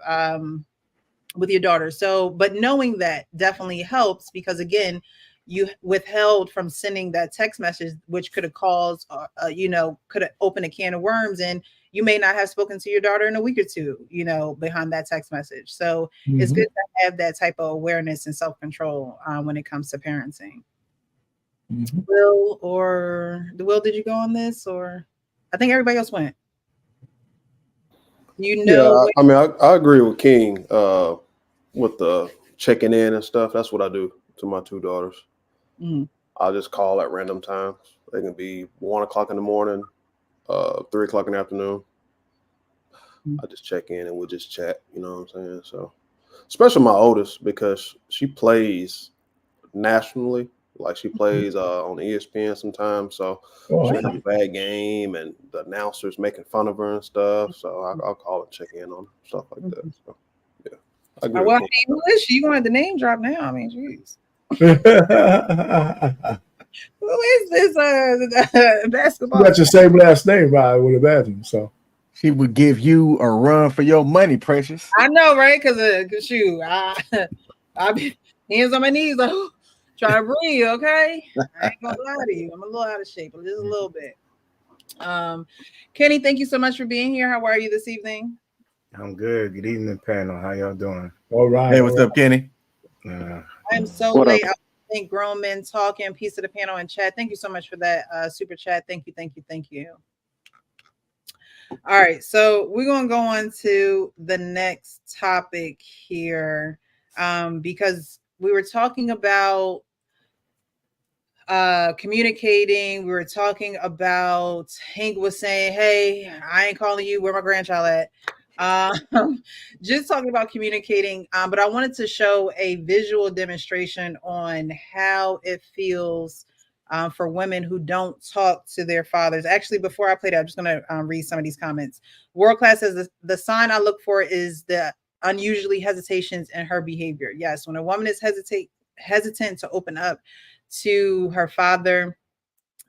your daughter. So, but knowing that definitely helps, because again, you withheld from sending that text message, which could have caused, could have opened a can of worms, and you may not have spoken to your daughter in a week or two, behind that text message. So it's good to have that type of awareness and self-control when it comes to parenting. Will, did you go on this, or I think everybody else went? Yeah, I mean, I agree with King with the checking in and stuff. That's what I do to my two daughters. I'll just call at random times. They can be 1 o'clock in the morning, 3 o'clock in the afternoon. I just check in and we'll just chat. You know what I'm saying? So, especially my oldest, because she plays nationally. Like, she plays on ESPN sometimes. So she has a bad game, and the announcers making fun of her and stuff. So I'll call and check in on her, stuff like that. So, yeah. I agree with you. Who is she? You wanted the name drop now? I mean, jeez. Who is this basketball? You got your same last name, I would imagine. So she would give you a run for your money, Precious. I know, right? Because shoot, I be hands on my knees, like, try to breathe, okay? I ain't gonna lie to you. I'm a little out of shape, but just a little bit. Kenny, thank you so much for being here. How are you this evening? I'm good. Good evening, panel. How y'all doing? All right. Hey, what's up, Kenny? I'm so late. I think Grown Men Talking, piece of the panel in chat. Thank you so much for that super chat. Thank you. All right, so we're gonna go on to the next topic here, because we were talking about communicating. We were talking about Hank was saying, hey, I ain't calling you, where my grandchild at? Just talking about communicating, but I wanted to show a visual demonstration on how it feels for women who don't talk to their fathers. Actually, before I play that, I'm just going to read some of these comments. World Class says the sign I look for is the unusually hesitations in her behavior. Yes, when a woman is hesitant to open up to her father,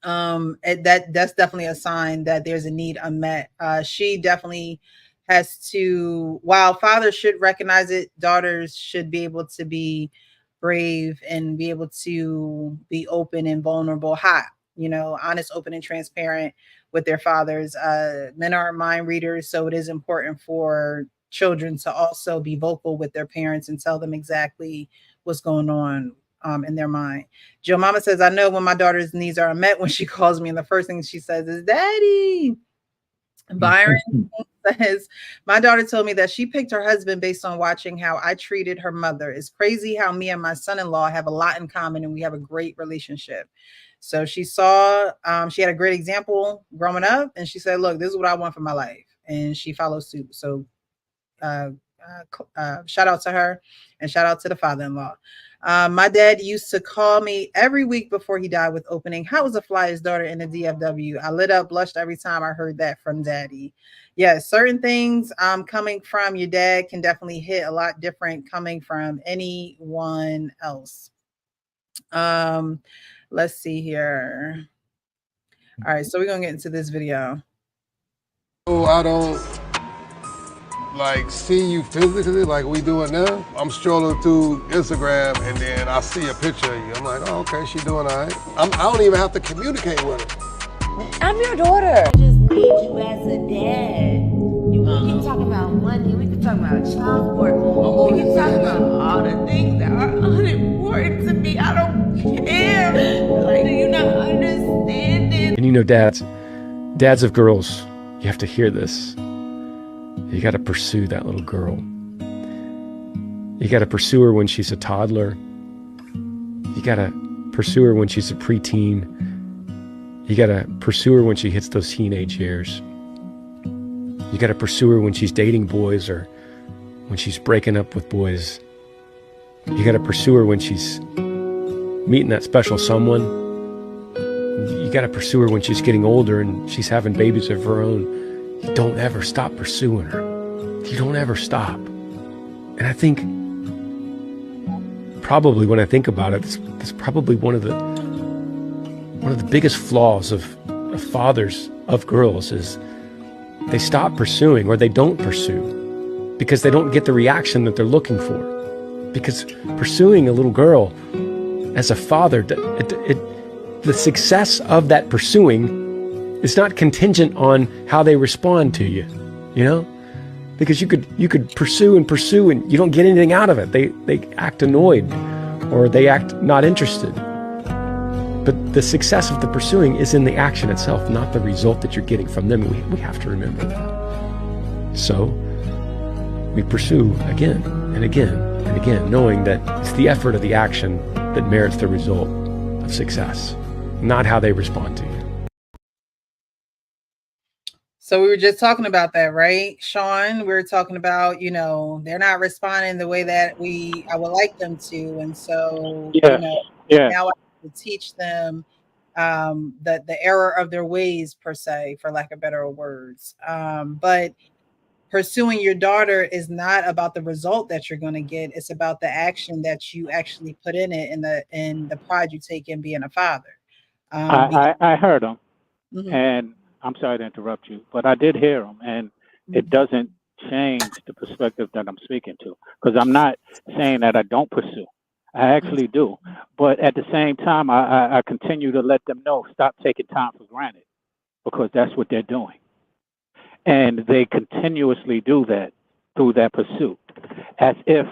that's definitely a sign that there's a need unmet. She definitely has to, while fathers should recognize it, daughters should be able to be brave and be able to be open and vulnerable, honest, open, and transparent with their fathers. Men aren't mind readers, so it is important for children to also be vocal with their parents and tell them exactly what's going on in their mind. Joe Mama says, I know when my daughter's needs are met when she calls me, and the first thing she says is, Daddy. Byron says, my daughter told me that she picked her husband based on watching how I treated her mother. It's crazy how me and my son-in-law have a lot in common, and we have a great relationship. So she saw, she had a great example growing up, and she said, look, this is what I want for my life. And she followed suit. So shout out to her, and shout out to the father-in-law. My dad used to call me every week before he died with opening, how was the flyest daughter in the DFW? I lit up, blushed every time I heard that from Daddy. Yeah, certain things coming from your dad can definitely hit a lot different coming from anyone else. Let's see here. All right, so we're gonna get into this video. Oh, I don't see you physically like we doing now. I'm strolling through Instagram and then I see a picture of you. I'm like, oh, okay, she doing all right. I don't even have to communicate with her. I'm your daughter. need you as a dad. We can talk about money, we can talk about child support, we can talk about all the things that are unimportant to me. I don't care. Like, do you not understand it? And you know, dads of girls, you have to hear this. You got to pursue that little girl. You got to pursue her when she's a toddler. You got to pursue her when she's a preteen. You got to pursue her when she hits those teenage years. You got to pursue her when she's dating boys or when she's breaking up with boys. You got to pursue her when she's meeting that special someone. You got to pursue her when she's getting older and she's having babies of her own. You don't ever stop pursuing her. You don't ever stop. And I think, probably when I think about it, it's probably one of the biggest flaws of fathers of girls is they stop pursuing or they don't pursue because they don't get the reaction that they're looking for. Because pursuing a little girl as a father, the success of that pursuing is not contingent on how they respond to you, you know? Because you could pursue and pursue and you don't get anything out of it. They act annoyed or they act not interested. But the success of the pursuing is in the action itself, not the result that you're getting from them. We have to remember that. So we pursue again and again and again, knowing that it's the effort of the action that merits the result of success, not how they respond to you. So we were just talking about that, right, Sean? We were talking about, you know, they're not responding the way that I would like them to. And so, you know, now I have to teach them the error of their ways, per se, for lack of better words. But pursuing your daughter is not about the result that you're going to get. It's about the action that you actually put in it and the pride you take in being a father. I heard him, Mhm. and I'm sorry to interrupt you, but I did hear him, and it doesn't change the perspective that I'm speaking to, because I'm not saying that I don't pursue. I actually do. But at the same time, I continue to let them know, stop taking time for granted, because that's what they're doing. And they continuously do that through that pursuit, as if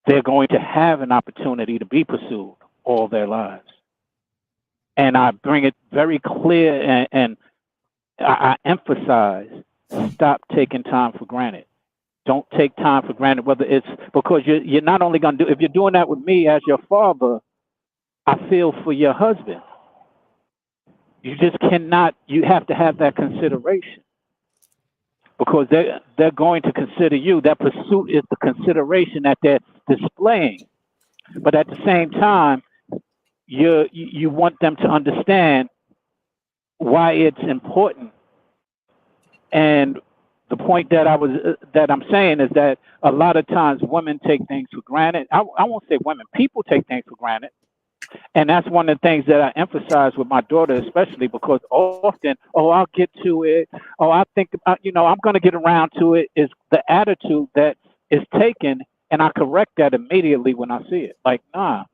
they're going to have an opportunity to be pursued all their lives. And I bring it very clear and I emphasize, stop taking time for granted. Don't take time for granted, whether it's because you're not only going to do, if you're doing that with me as your father, I feel for your husband. You just cannot, you have to have that consideration. Because they're going to consider you. That pursuit is the consideration that they're displaying. But at the same time, you want them to understand why it's important. And the point that I'm saying is that a lot of times women take things for granted. I won't say women, people take things for granted. And that's one of the things that I emphasize with my daughter, especially because often, I'll get to it. I think, I'm going to get around to it, is the attitude that is taken. And I correct that immediately when I see it. Like, nah.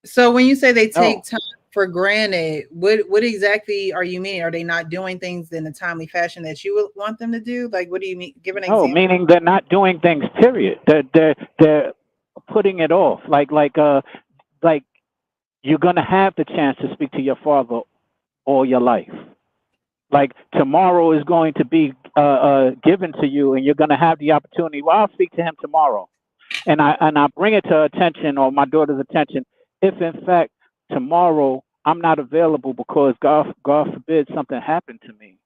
So when you say they take time for granted, what exactly are you meaning? Are they not doing things in a timely fashion that you would want them to do? Like, what do you mean? Give an example. No, meaning they're not doing things, period. They're putting it off. Like you're going to have the chance to speak to your father all your life. Like tomorrow is going to be given to you and you're going to have the opportunity. Well, I'll speak to him tomorrow. And I bring it to her attention, or my daughter's attention, if in fact tomorrow I'm not available because God forbid something happened to me.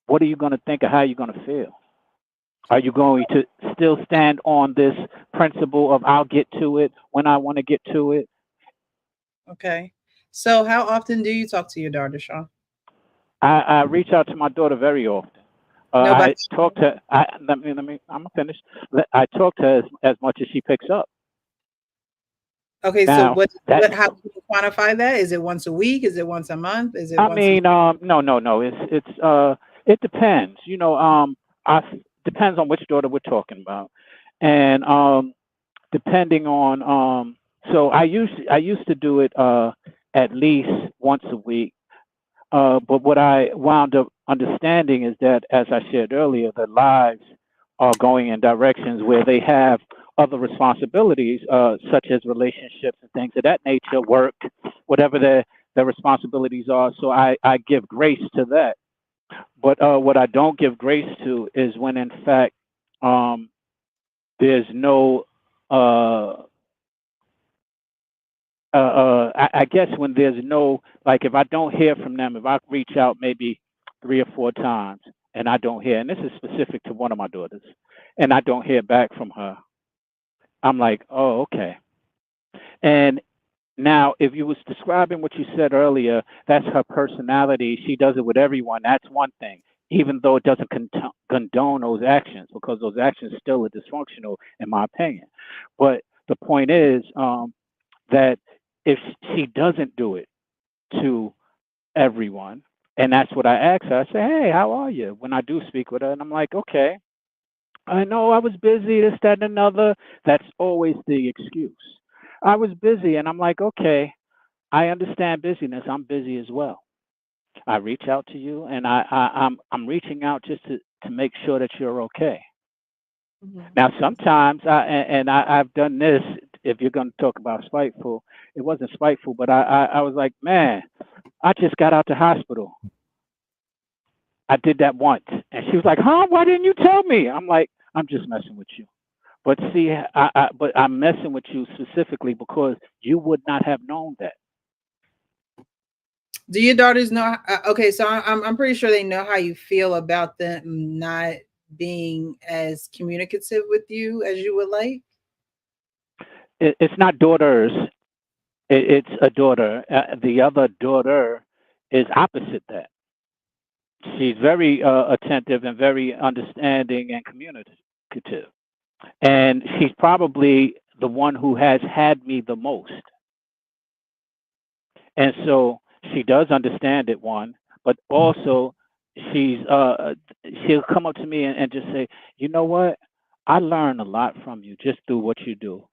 What are you going to think, or how are you going to feel? Are you going to still stand on this principle of I'll get to it when I want to get to it? Okay. So how often do you talk to your daughter, Sean? I reach out to my daughter very often. I talk to let me I'm finished. I talk to her as much as she picks up. Okay, Now, so how do you quantify that? Is it once a week? Is it once a month? Is it no. It depends. Depends on which daughter we're talking about, and depending on so I used to do it at least once a week, But what I wound up understanding is that, as I shared earlier, their lives are going in directions where they have other responsibilities, such as relationships and things of that nature, work, whatever their responsibilities are. So I give grace to that. But what I don't give grace to is when, in fact, there's no, I guess when there's no, like if I don't hear from them, if I reach out maybe 3 or 4 times and I don't hear, and this is specific to one of my daughters, and I don't hear back from her, I'm like, oh, okay. And now, if you was describing what you said earlier, that's her personality. She does it with everyone. That's one thing, even though it doesn't condone those actions, because those actions still are dysfunctional, in my opinion. But the point is that if she doesn't do it to everyone, and that's what I ask her, I say, hey, how are you? When I do speak with her, and I'm like, okay, I know I was busy, this, that, and another. That's always the excuse. I was busy, and I'm like, okay, I understand busyness. I'm busy as well. I reach out to you, and I'm reaching out just to make sure that you're okay. Mm-hmm. Now, sometimes I've done this. If you're going to talk about spiteful, it wasn't spiteful, but I was like, man, I just got out the hospital. I did that once, and she was like, huh? Why didn't you tell me? I'm like, I'm just messing with you. But see, but I'm messing with you specifically because you would not have known that. Do your daughters know? Okay, so I'm pretty sure they know how you feel about them not being as communicative with you as you would like. It's not daughters. It's a daughter. The other daughter is opposite that. She's very attentive and very understanding and communicative. And she's probably the one who has had me the most. And so she does understand it, one, but also she'll come up to me and just say, you know what? I learn a lot from you just through what you do.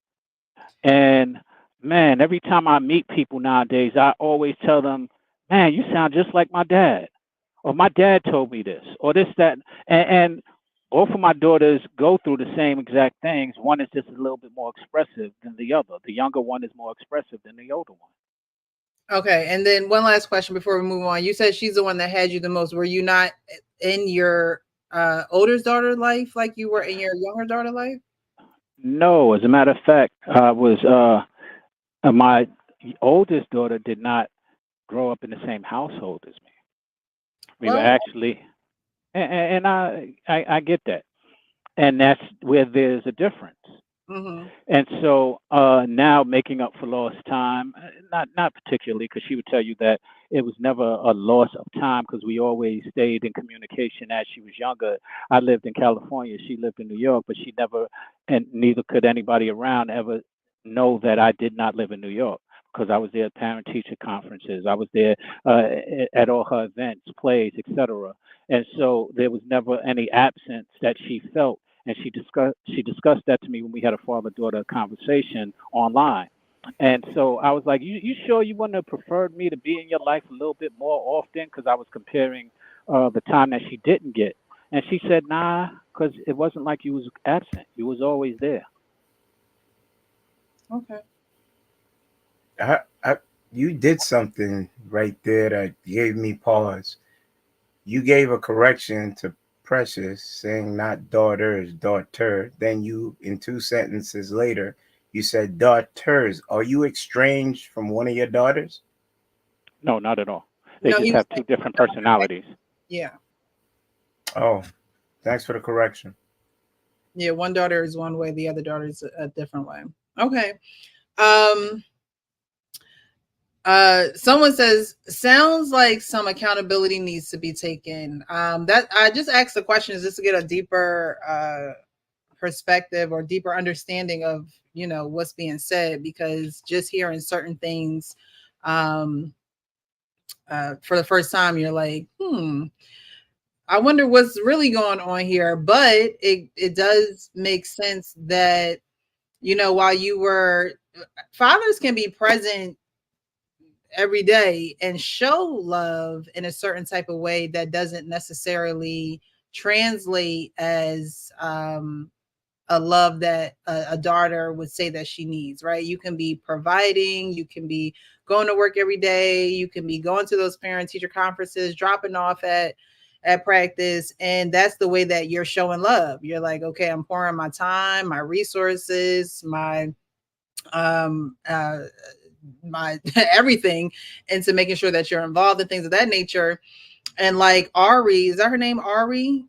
And man, every time I meet people nowadays, I always tell them, man, you sound just like my dad. Or my dad told me this, or this, that. And both of my daughters go through the same exact things. One is just a little bit more expressive than the other. The younger one is more expressive than the older one. Okay, and then one last question before we move on. You said she's the one that had you the most. Were you not in your older daughter life like you were in your younger daughter life? No, as a matter of fact, I was my oldest daughter did not grow up in the same household as me. We were actually, and I get that, and that's where there's a difference. Mm-hmm. And so now making up for lost time, not particularly, because she would tell you that it was never a loss of time because we always stayed in communication as she was younger. I lived in California, she lived in New York, but she never, and neither could anybody around ever know that I did not live in New York, because I was there at parent-teacher conferences. I was there at all her events, plays, etc. And so there was never any absence that she felt. And she discussed that to me when we had a father-daughter conversation online. And so I was like, you sure you wouldn't have preferred me to be in your life a little bit more often? Because I was comparing the time that she didn't get. And she said, nah, because it wasn't like you was absent. You was always there. Okay. You did something right there that gave me pause. You gave a correction to Precious, saying not daughters, daughter. Then you, in 2 sentences later, you said daughters. Are you estranged from one of your daughters? No, not at all. They just have 2 different personalities. Yeah. Oh, thanks for the correction. Yeah, one daughter is one way, the other daughter is a different way. Okay. Someone says, sounds like some accountability needs to be taken. That I just asked the question is just to get a deeper perspective or deeper understanding of, you know, what's being said, because just hearing certain things for the first time, you're like, I wonder what's really going on here. But it does make sense that, you know, while you were, fathers can be present every day and show love in a certain type of way that doesn't necessarily translate as a love that a daughter would say that she needs, right? You can be providing, you can be going to work every day, you can be going to those parent teacher conferences, dropping off at practice, and that's the way that you're showing love. You're like, okay, I'm pouring my time, my resources, my my everything into making sure that you're involved in things of that nature. And like Ari, is that her name, Ari?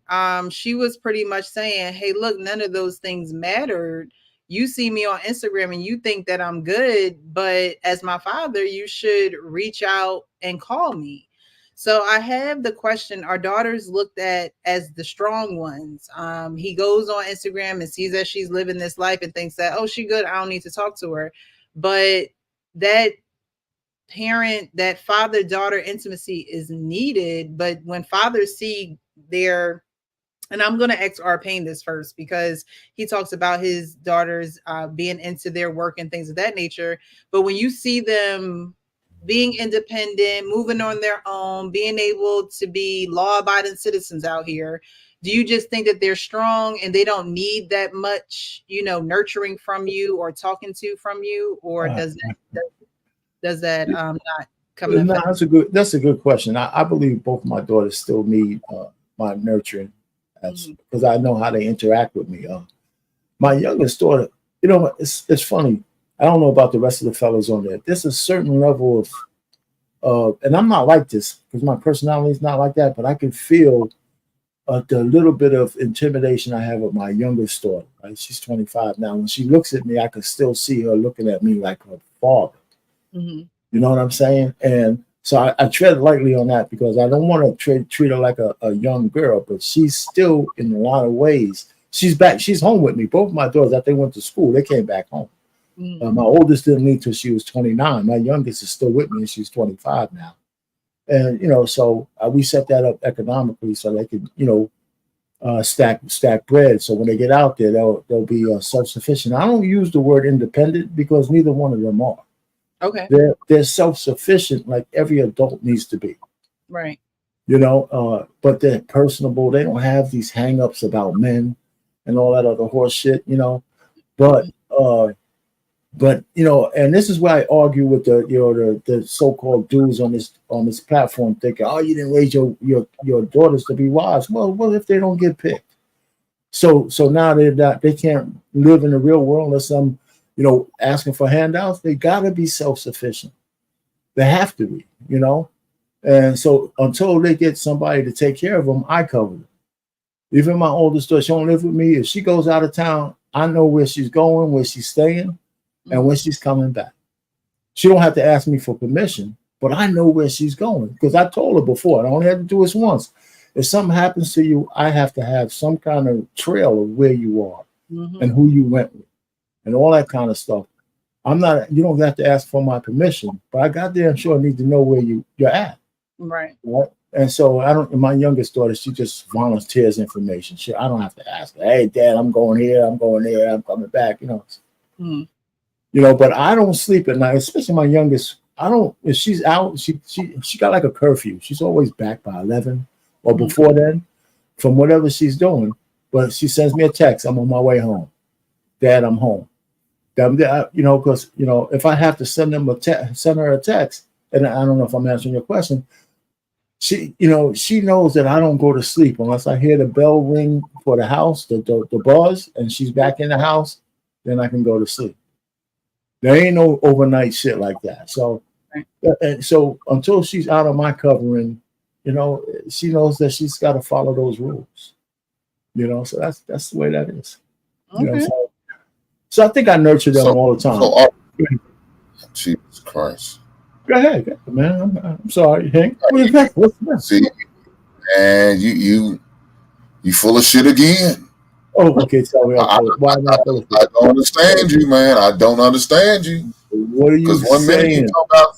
She was pretty much saying, hey, look, none of those things mattered. You see me on Instagram and you think that I'm good, but as my father, you should reach out and call me. So I have the question, are daughters looked at as the strong ones? He goes on Instagram and sees that she's living this life and thinks that, oh, she good, I don't need to talk to her. But that parent, that father-daughter intimacy is needed. But when fathers see their, and I'm going to ask R. Payne this first, because he talks about his daughters being into their work and things of that nature. But when you see them being independent, moving on their own, being able to be law-abiding citizens out here, do you just think that they're strong and they don't need that much, nurturing from you or talking to from you? Or does that not come in? No, that's a good question. I believe both my daughters still need my nurturing, because I know how they interact with me. My youngest daughter, it's funny. I don't know about the rest of the fellows on there. There's a certain level of, and I'm not like this because my personality is not like that, but I can feel the little bit of intimidation I have with my youngest daughter. Right? She's 25 now. When she looks at me, I can still see her looking at me like her father. Mm-hmm. You know what I'm saying? And so I tread lightly on that because I don't want to treat her like a young girl, but she's still, in a lot of ways, she's back. She's home with me. Both of my daughters, after they went to school, they came back home. Mm-hmm. My oldest didn't leave till she was 29. My youngest is still with me, and she's 25 now. And, so we set that up economically so they can, stack bread. So when they get out there, they'll be self-sufficient. I don't use the word independent because neither one of them are. Okay. They're self-sufficient like every adult needs to be. Right. But they're personable. They don't have these hang-ups about men and all that other horse shit, But and this is why I argue with the so-called dudes on this platform, thinking, oh, you didn't raise your daughters to be wives. Well, what if they don't get picked? So now they can't live in the real world unless I'm asking for handouts. They gotta be self-sufficient. They have to be, And so until they get somebody to take care of them, I cover them. Even my oldest daughter, she don't live with me. If she goes out of town, I know where she's going, where she's staying, and when she's coming back. She don't have to ask me for permission, but I know where she's going because I told her before. I only had to do this once. If something happens to you, I have to have some kind of trail of where you are and who you went with and all that kind of stuff. You don't have to ask for my permission, but I goddamn sure need to know where you're at. Right. And so my youngest daughter, she just volunteers information. I don't have to ask her, hey, Dad, I'm going here, I'm going there, I'm coming back, But I don't sleep at night, especially my youngest. If she's out, she got like a curfew. She's always back by 11 or before then from whatever she's doing. But she sends me a text. I'm on my way home. Dad, I'm home. Because, if I have to send her a text, and I don't know if I'm answering your question, she knows that I don't go to sleep unless I hear the bell ring for the house, the buzz, and she's back in the house, then I can go to sleep. There ain't no overnight shit like that. So, and so until she's out of my covering, she knows that she's got to follow those rules. So that's the way that is. Okay. So I think I nurture them all the time. Jesus Christ. Go ahead, man. I'm sorry, Hank. What's that? See, and you full of shit again. Oh, okay. Tell me. Why not? I don't understand you, man. I don't understand you. What are you saying? Because 1 minute you talk about.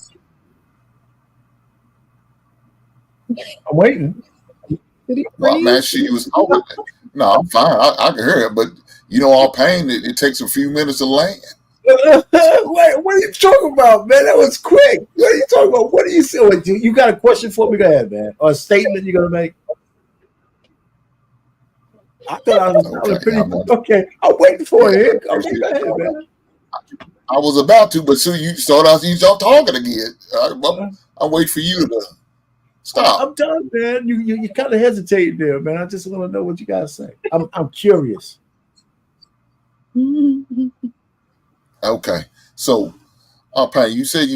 I'm waiting. Well, man, she was talking. No, I'm fine. I can hear it, but all pain, it takes a few minutes to land. What are you talking about, man? That was quick. What are you talking about? What are you saying? Wait, you got a question for me? Go ahead, man. Or a statement you're gonna make? I thought I was pretty okay. I'm waiting for it. Okay, go ahead, man. I was about to, but soon you started talking again. I'm waiting for you to stop. I'm done, man. You kind of hesitated there, man. I just want to know what you guys say. I'm curious. Okay, so Payne, you said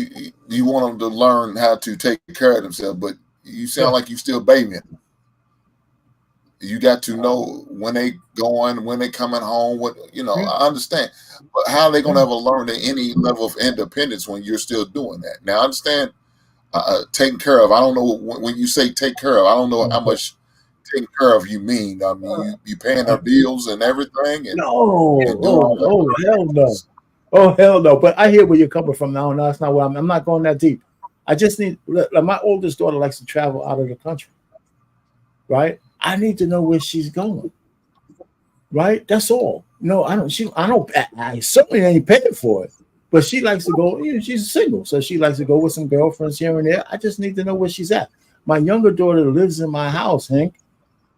you want them to learn how to take care of themselves, but you sound like you still babying. You got to know when they going, when they coming home. What I understand, but how are they going to ever learn to any level of independence when you're still doing that? Now, I understand taking care of. I don't know when you say take care of. I don't know how much taking care of you mean. I mean, you paying her bills and everything. And, hell no. Oh hell no! But I hear where you're coming from now. No, that's not what I'm not going that deep. I just need. Like my oldest daughter likes to travel out of the country, right? I need to know where she's going, right? That's all. No, I don't. I certainly ain't paying for it, but she likes to go. She's single, so she likes to go with some girlfriends here and there. I just need to know where she's at. My younger daughter lives in my house, Hank.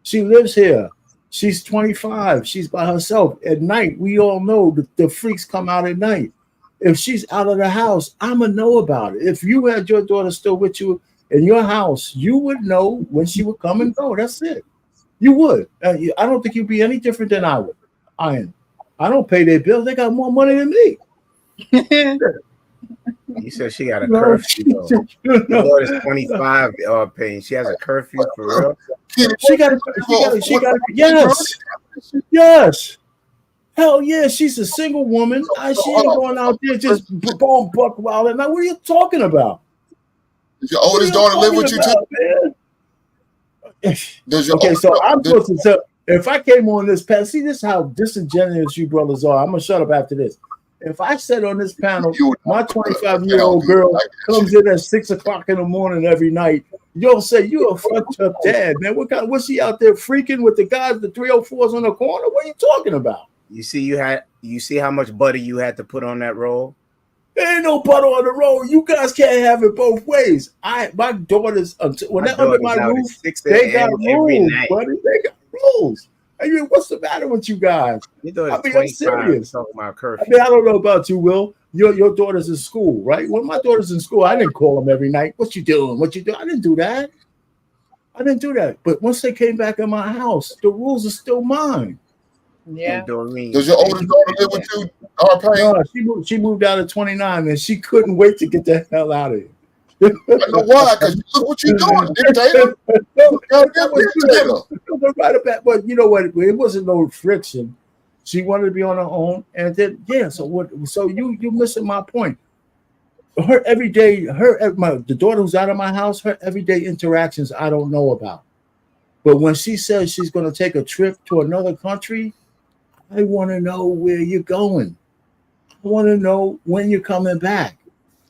She lives here. She's 25. She's by herself. At night, we all know the freaks come out at night. If she's out of the house, I'm going to know about it. If you had your daughter still with you in your house, you would know when she would come and go. That's it. You would. I don't think you'd be any different than I would. I don't pay their bills. They got more money than me. You said she got a curfew. Your daughter's 25, Payne. She has a curfew for real? She got yes. Hell yeah, she's a single woman. She ain't going out there just going buck wild at night. What are you talking about? Does your oldest daughter live with you too? Okay, so I'm supposed to tell. If I came on this panel, see, this is how disingenuous you brothers are. I'm gonna shut up after this. If I said on this panel, my 25-year-old girl comes in at 6 o'clock in the morning every night, you'll say you're a fucked up dad, man. What's she out there freaking with the guys, the 304s on the corner? What are you talking about? You see how much butter you had to put on that roll? There ain't no butter on the roll. You guys can't have it both ways. My daughters, when they're under my roof, they got rules, buddy. They got rules. I mean, what's the matter with you guys? I'm serious. About curfew. I don't know about you, Will. Your daughter's in school, right? When my daughter's in school, I didn't call them every night. What you doing? What you doing? I didn't do that. But once they came back in my house, the rules are still mine. Yeah. Does your oldest daughter live with you? No, she moved out at 29 and she couldn't wait to get the hell out of here. I know why, because look what you're doing, dictator. But you know what? It wasn't no friction. She wanted to be on her own, and then So what? So you missing my point. Her everyday, the daughter who's out of my house, her everyday interactions I don't know about. But when she says she's going to take a trip to another country, I want to know where you're going. I want to know when you're coming back.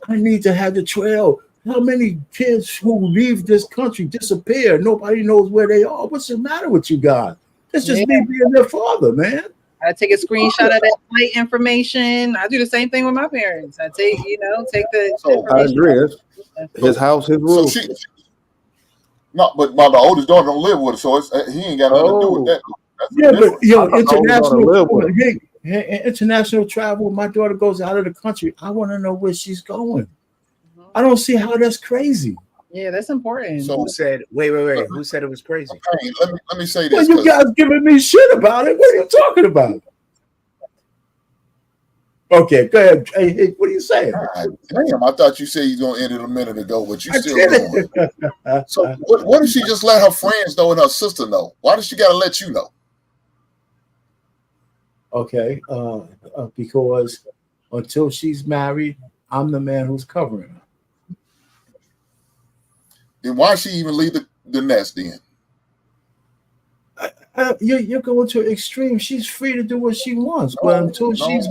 I need to have the trail. How many kids who leave this country disappear? Nobody knows where they are. What's the matter with you guys? It's just me being their father, man. I take a screenshot of that flight information. I do the same thing with my parents. I take the. I agree. His house, his rules. So but my oldest daughter don't live with her, so he ain't got nothing to do with that. But international travel. My daughter goes out of the country. I want to know where she's going. I don't see how that's crazy. Yeah, that's important. So who said? Wait. Who said it was crazy? Hey, let me say this. Well, you guys giving me shit about it. What are you talking about? Okay, go ahead. Hey, what are you saying? Damn, I thought you said you were gonna end it a minute ago, but you still going. So what if she just let her friends know and her sister know? Why does she gotta let you know? Okay, because until she's married, I'm the man who's covering her. Then why she even leave the nest then? You're going to extreme. She's free to do what she wants, but until she's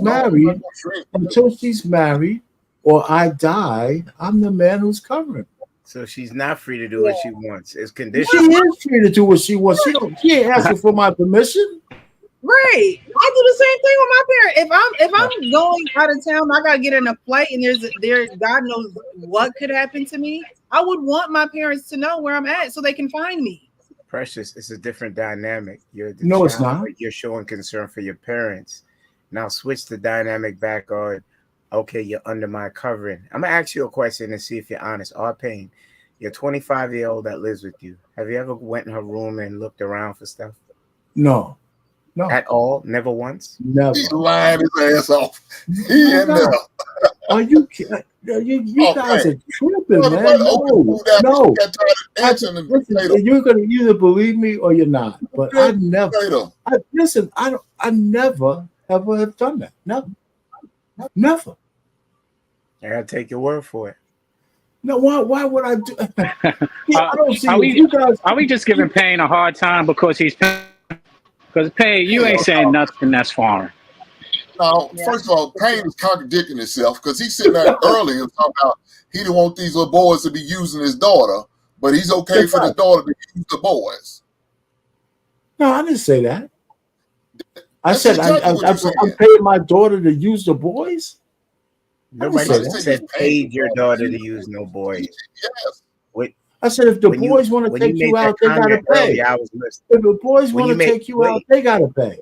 married, or I die, I'm the man who's covering. So she's not free to do what she wants. It's She conditional. is free to do what she wants. She ain't asking for my permission. Right. I do the same thing with my parents. If I'm going out of town, I gotta get in a flight, and there's God knows what could happen to me. I would want my parents to know where I'm at so they can find me. Precious, it's a different dynamic. You're the No, it's child, not. but you're showing concern for your parents. Now switch the dynamic back on. Okay, you're under my covering. I'm gonna ask you a question and see if you're honest. Pain, your 25-year-old that lives with you. Have you ever went in her room and looked around for stuff? No. At all? Never once? Never. He's lying his ass off. He in there. Are you kidding? You guys are tripping, Brother, man. open that. No. You got tired of answering the Listen, you're gonna either believe me or you're not. But I never. Listen, I never ever have done that. Never. I gotta take your word for it. No, why would I do? I don't see Are we, you guys. are we just giving Payne a hard time because he's because Payne, you ain't saying nothing that's foreign. Now, first of all, Payne is contradicting himself because he's sitting there earlier talking about he didn't want these little boys to be using his daughter, but he's okay for the daughter to use the boys. No, I didn't say that. I That's said exactly what you're saying. I'm paying my daughter to use the boys. Nobody said paid your daughter to use no boys. Yes. Wait, I said if the boys want to take you out, they gotta pay. I was listening. If the boys want to take you out, they gotta pay.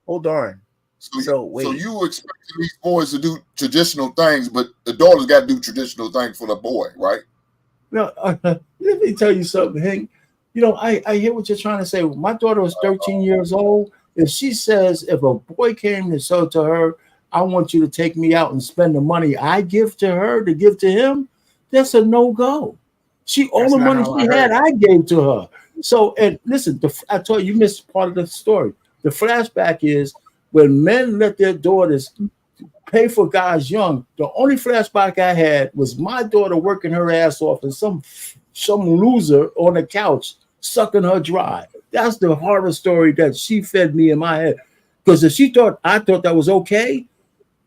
Hold on. So you were expecting these boys to do traditional things, but the daughter's got to do traditional things for the boy, right? No, let me tell you something, Hank. You know, I hear what you're trying to say. My daughter was 13 years old. If she says if a boy came to show to her, I want you to take me out and spend the money I give to her to give to him, that's a no-go. All the money she had, I gave to her. So, and listen, I told you missed part of the story. The flashback is when men let their daughters pay for guys young, the only flashback I had was my daughter working her ass off and some loser on the couch sucking her dry. That's the horror story that she fed me in my head. Because if I thought that was okay,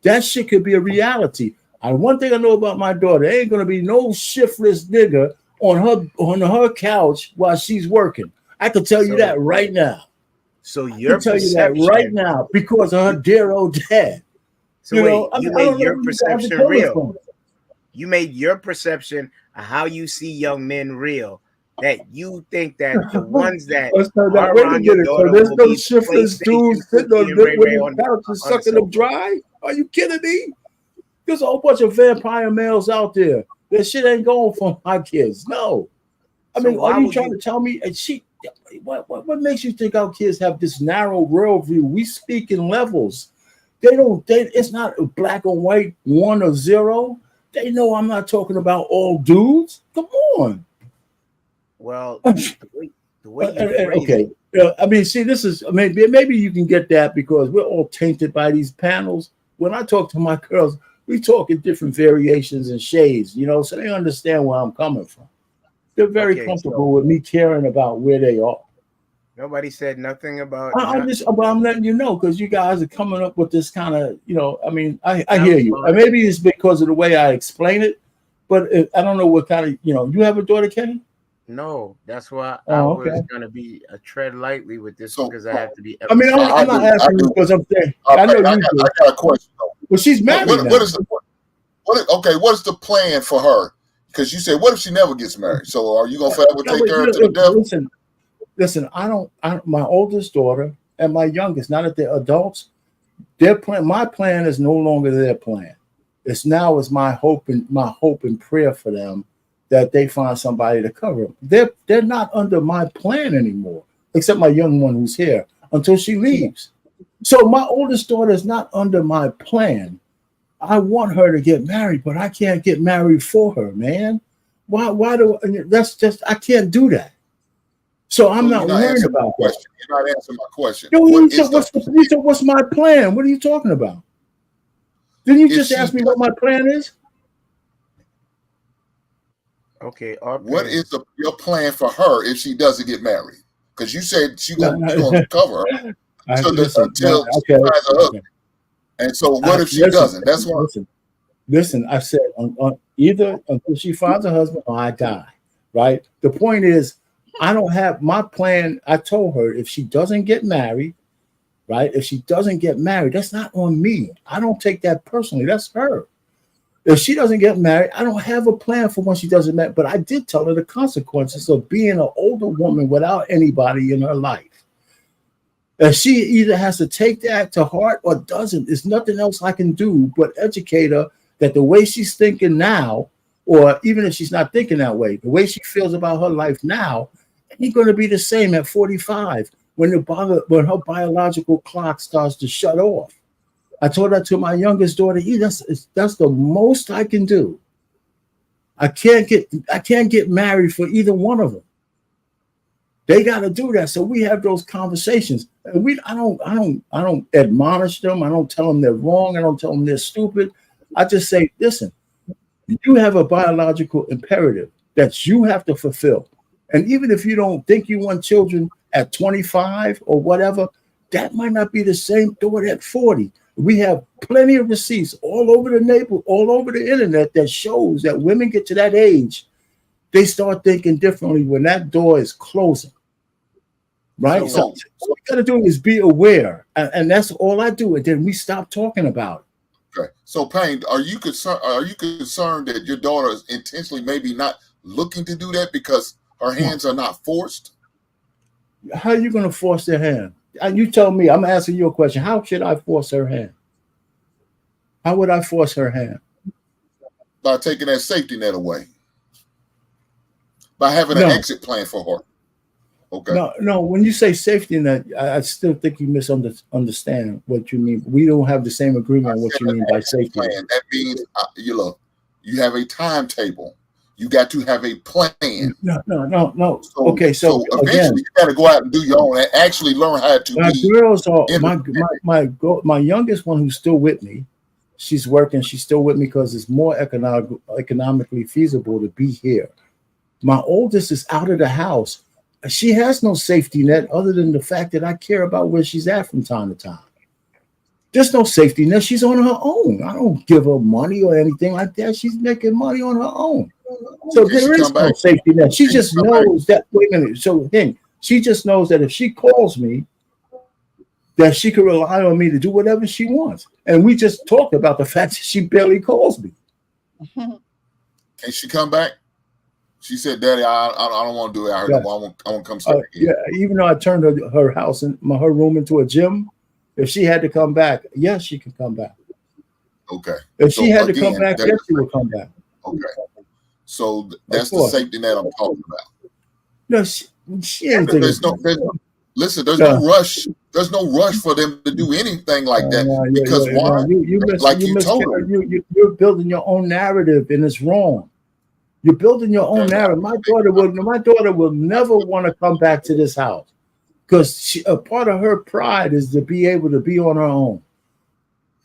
that shit could be a reality. And one thing I know about my daughter, there ain't gonna be no shiftless nigga on her couch while she's working. I can tell you that right now. So your perception, I can tell you that right now because of her dear old dad. So you made your perception real. You made your perception of how you see young men real. That you think that the ones that are around your daughter there's will no be shiftless dudes sitting on the couch and sucking them dry. Are you kidding me? There's a whole bunch of vampire males out there. That shit ain't going for my kids. No. I mean, are you trying to tell me? And what makes you think our kids have this narrow worldview? We speak in levels. It's not black or white, 1 or 0. They know I'm not talking about all dudes. Come on. Well, the way you okay. I mean, see, this is maybe you can get that because we're all tainted by these panels. When I talk to my girls, we talk in different variations and shades, so they understand where I'm coming from. They're very comfortable with me caring about where they are. Nobody said nothing about. I'm letting you know because you guys are coming up with this kind of, I hear you. Maybe it's because of the way I explain it, but I don't know what kind of, you have a daughter, Kenny? No, that's why I was going to be a tread lightly with this because I have to be. I'm not asking you because I'm saying I know you do. I got a question. Well, she's married now. What is the plan for her? Because you said, what if she never gets married? So are you going to forever take her to the devil? Listen, my oldest daughter and my youngest, now that they're adults, their plan, my plan is no longer their plan. It's my hope and prayer for them that they find somebody to cover them. They're not under my plan anymore, except my young one who's here until she leaves. So my oldest daughter is not under my plan. I want her to get married, but I can't get married for her, man. Why I can't do that. So I'm not worried about that. You're not answering my question. You said, what's my plan? What are you talking about? Didn't you just ask me what my plan is? Okay. What is your plan for her if she doesn't get married? Because you said you're going to cover her until she finds a husband. And so what if she doesn't? That's what. Listen, I said either until she finds a husband or I die, right? The point is, I don't have my plan. I told her if she doesn't get married, right? If she doesn't get married, that's not on me. I don't take that personally. That's her. If she doesn't get married, I don't have a plan for when she doesn't marry. But I did tell her the consequences of being an older woman without anybody in her life. And she either has to take that to heart or doesn't. There's nothing else I can do but educate her that the way she's thinking now, or even if she's not thinking that way, the way she feels about her life now ain't going to be the same at 45 when her biological clock starts to shut off. I told that to my youngest daughter. That's the most I can do. I can't get married for either one of them. They got to do that. So we have those conversations, and I don't admonish them. I don't tell them they're wrong. I don't tell them they're stupid. I just say, listen, you have a biological imperative that you have to fulfill, and even if you don't think you want children at 25 or whatever, that might not be the same thought at 40. We have plenty of receipts all over the neighborhood, all over the internet that shows that women get to that age, they start thinking differently when that door is closing. Right? So what you got to do is be aware. And that's all I do. And then we stop talking about it. Okay. So Payne, are you concerned that your daughter is intentionally maybe not looking to do that because her hands are not forced? How are you going to force their hand? And you tell me, I'm asking you a question. How should I force her hand? How would I force her hand? By taking that safety net away. By having an exit plan for her. Okay. No. When you say safety net, I still think you misunderstand what you mean. We don't have the same agreement on what you mean by safety net. That means you have a timetable. You got to have a plan. No. So, okay, so eventually again, you got to go out and do your own and actually learn how to my be. girls are my youngest one who's still with me. She's working. She's still with me because it's more economically feasible to be here. My oldest is out of the house. She has no safety net other than the fact that I care about where she's at from time to time. There's no safety net. She's on her own. I don't give her money or anything like that. She's making money on her own. So there is no safety net. She just knows that. Wait a minute. So again, she just knows that if she calls me, that she can rely on me to do whatever she wants. And we just talked about the fact that she barely calls me. Can she come back? She said, "Daddy, I don't want to do it. I want to come stay again." Yeah, even though I turned her house and her room into a gym, if she had to come back, yes, she can come back. Okay. If she had to come back, yes, she would come back. Okay. So that's the safety net I'm talking about. No, she ain't. There's no rush. There's no rush for them to do anything like that because you're building your own narrative and it's wrong. You're building your own narrative. My daughter will never want to come back to this house because a part of her pride is to be able to be on her own.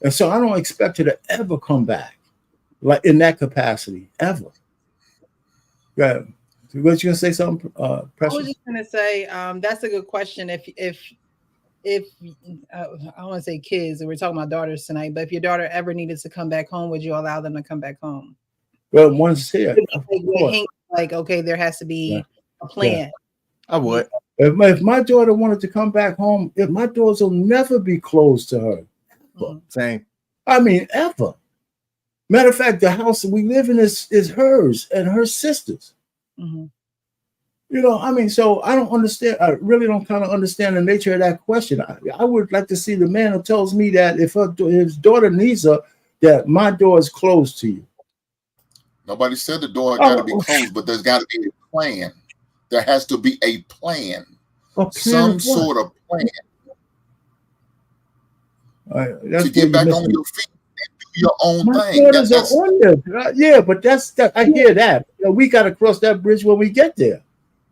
And so I don't expect her to ever come back like in that capacity, ever. Right. Was you gonna say something, Precious? I was just gonna say that's a good question. If I don't want to say kids, we're talking about daughters tonight, but if your daughter ever needed to come back home, would you allow them to come back home? Well, once here, like okay, there has to be a plan. Yeah. I would. If my daughter wanted to come back home, if my doors will never be closed to her. Same. I mean, ever. Matter of fact, the house that we live in is hers and her sister's. Mm-hmm. You know, I mean, so I don't understand. I really don't kind of understand the nature of that question. I would like to see the man who tells me that if his daughter needs her, that my door is closed to you. Nobody said the door got to be closed, but there's got to be a plan. There has to be a plan. Some sort of plan. To get back on your feet and do your own thing. Daughters are on there. Yeah, but that's that. I hear that. You know, we got to cross that bridge when we get there.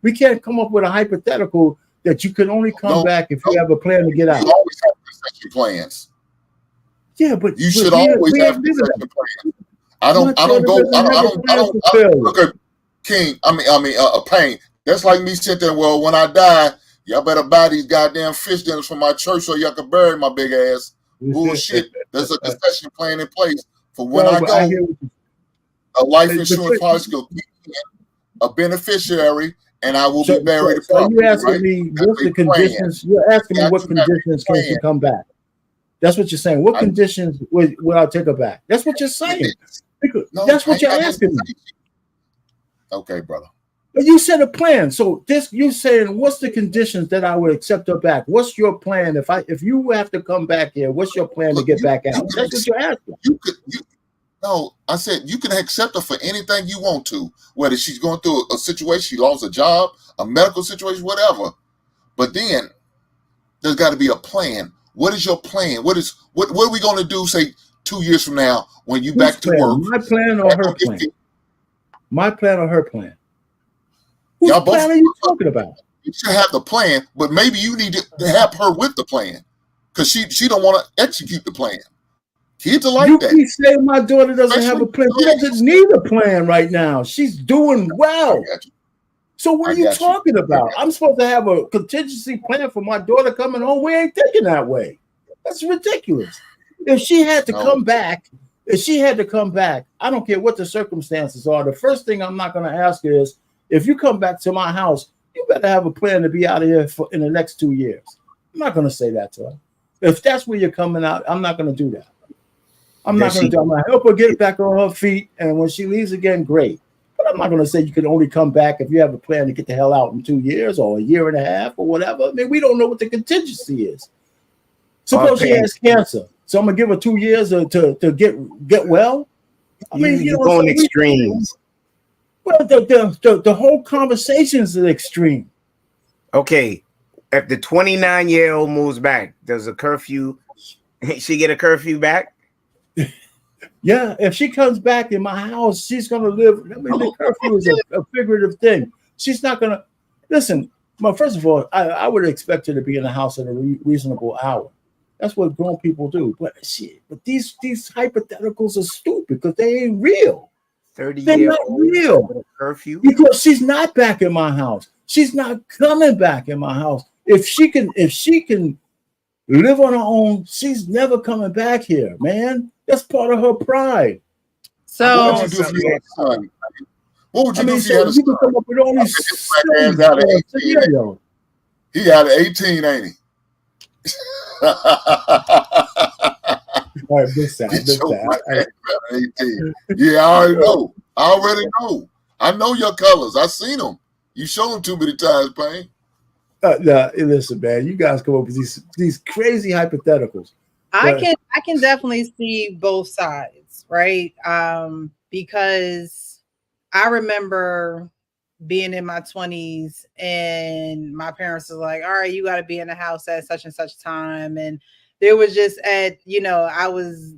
We can't come up with a hypothetical that you can only come back if you have a plan to get out. You always have concession plans. Yeah, but you should always have concession plans. I don't look at King. Payne. That's like me sitting there. Well, when I die, y'all better buy these goddamn fish dinners from my church so y'all can bury my big ass. Bullshit. There's a concession plan in place for when I go. A life insurance policy will kick in, a beneficiary, and I will be married to So property. you asking Right? me That's what's a the plan. conditions? You're asking me Got what to have a conditions can she plan. come back? That's what you're saying. What conditions would I take her back? That's what you're saying. No, That's what you're I didn't asking me. Okay, brother. But you said a plan. So this you saying what's the conditions that I would accept her back? What's your plan if you have to come back here? What's your plan to get back out? That's what you're asking. No, I said you can accept her for anything you want to, whether she's going through a situation, she lost a job, a medical situation, whatever. But then there's got to be a plan. What is your plan? What are we going to do, say, 2 years from now when you back to work? My plan or her plan? My plan or her plan? Whose Y'all both plan are you talking about? You should have the plan, but maybe you need to help her with the plan because she don't want to execute the plan. Kids are like that. You keep saying my daughter doesn't have a plan. She doesn't need a plan right now. She's doing well. So what are you talking about? I'm supposed to have a contingency plan for my daughter coming home. We ain't thinking that way. That's ridiculous. If she had to come back, I don't care what the circumstances are. The first thing I'm not going to ask her is, if you come back to my house, you better have a plan to be out of here in the next 2 years. I'm not going to say that to her. If that's where you're coming out, I'm not going to do that. I'm going to help her get back on her feet. And when she leaves again, great. But I'm not going to say you can only come back if you have a plan to get the hell out in 2 years or a year and a half or whatever. I mean, we don't know what the contingency is. Suppose she has cancer. So I'm going to give her 2 years to get well. I mean, you're going extremes. Well, the whole conversation is an extreme. Okay. If the 29-year-old moves back, does a curfew, she get a curfew back? Yeah, if she comes back in my house, she's going to live. I mean, the curfew is a figurative thing. She's not going to listen. Well, first of all, I would expect her to be in the house at a reasonable hour. That's what grown people do. But these hypotheticals are stupid because they ain't real. 30 They're years not real. Curfew because she's not back in my house. She's not coming back in my house. If she can live on her own, she's never coming back here, man. That's part of her pride. So what would you do if you had a son? What would you do if you so had a you can son? come up with all these scenarios. He out of 18, ain't he? All right, this side. Yeah, I already know. I know your colors. I seen them. You showed them too many times, Payne. Listen, man, you guys come up with these crazy hypotheticals. I can definitely see both sides, right? Because I remember being in my 20s and my parents was like, all right, you got to be in the house at such and such time. And there was just I was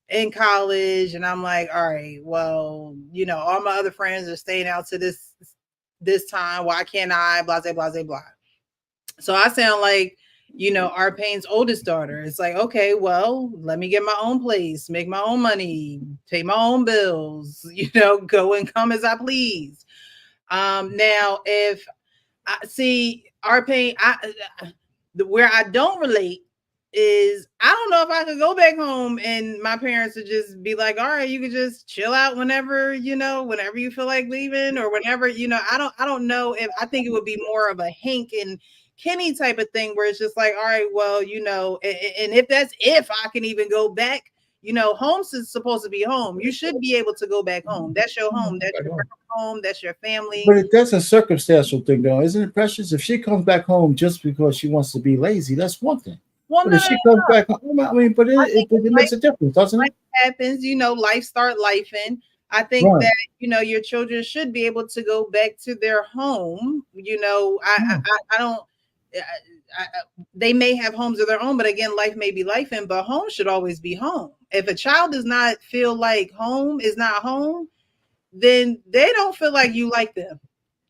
in college and I'm like, all right, well, all my other friends are staying out to this time. Why can't I? Blah, blah, blah, blah, blah. So I sound like, our Payne's oldest daughter. It's like, okay, well, let me get my own place, make my own money, pay my own bills, go and come as I please. Now, if I see our Payne, where I don't relate is I don't know if I could go back home and my parents would just be like, all right, you could just chill out whenever, whenever you feel like leaving or whenever, I don't know if I think it would be more of a Hank and Kenny type of thing where it's just like, all right, well, and if I can even go back, home's is supposed to be home. You should be able to go back home. That's your home. That's your home. That's your family. But that's a circumstantial thing, though, isn't it, Precious? If she comes back home just because she wants to be lazy, that's one thing. Well, but if she comes back home, I mean, but it makes a difference, doesn't it? Happens, life start lifing. I think that your children should be able to go back to their home. I don't. They may have homes of their own, but again, life may be lifing. But home should always be home. If a child does not feel like home is not home, then they don't feel like you like them.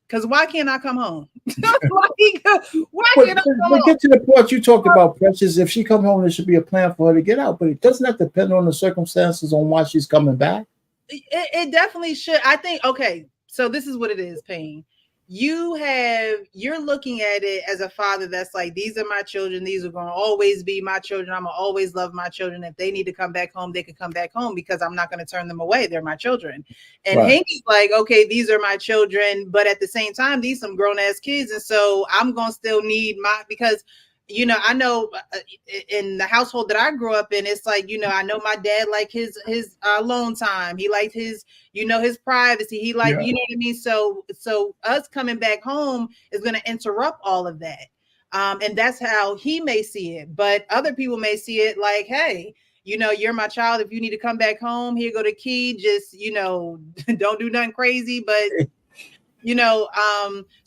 Because why can't I come home? Why can't I come home? Get to the point you talked about, Precious. If she comes home, there should be a plan for her to get out. But it doesn't that depend on the circumstances on why she's coming back? It definitely should. I think, okay, so this is what it is, Payne. you're looking at it as a father that's like, these are my children, these are going to always be my children, I'm gonna always love my children. If they need to come back home, they can come back home because I'm not going to turn them away. They're my children. And Right. Hanky's like, okay, these are my children, but at the same time, these some grown-ass kids, and so I'm gonna still need because I know in the household that I grew up in, it's like, I know my dad liked his alone time. He liked his, his privacy. He liked, Yeah. you know what I mean? So us coming back home is going to interrupt all of that. And that's how he may see it. But other people may see it like, hey, you're my child. If you need to come back home, here go the key. Just, don't do nothing crazy. But, so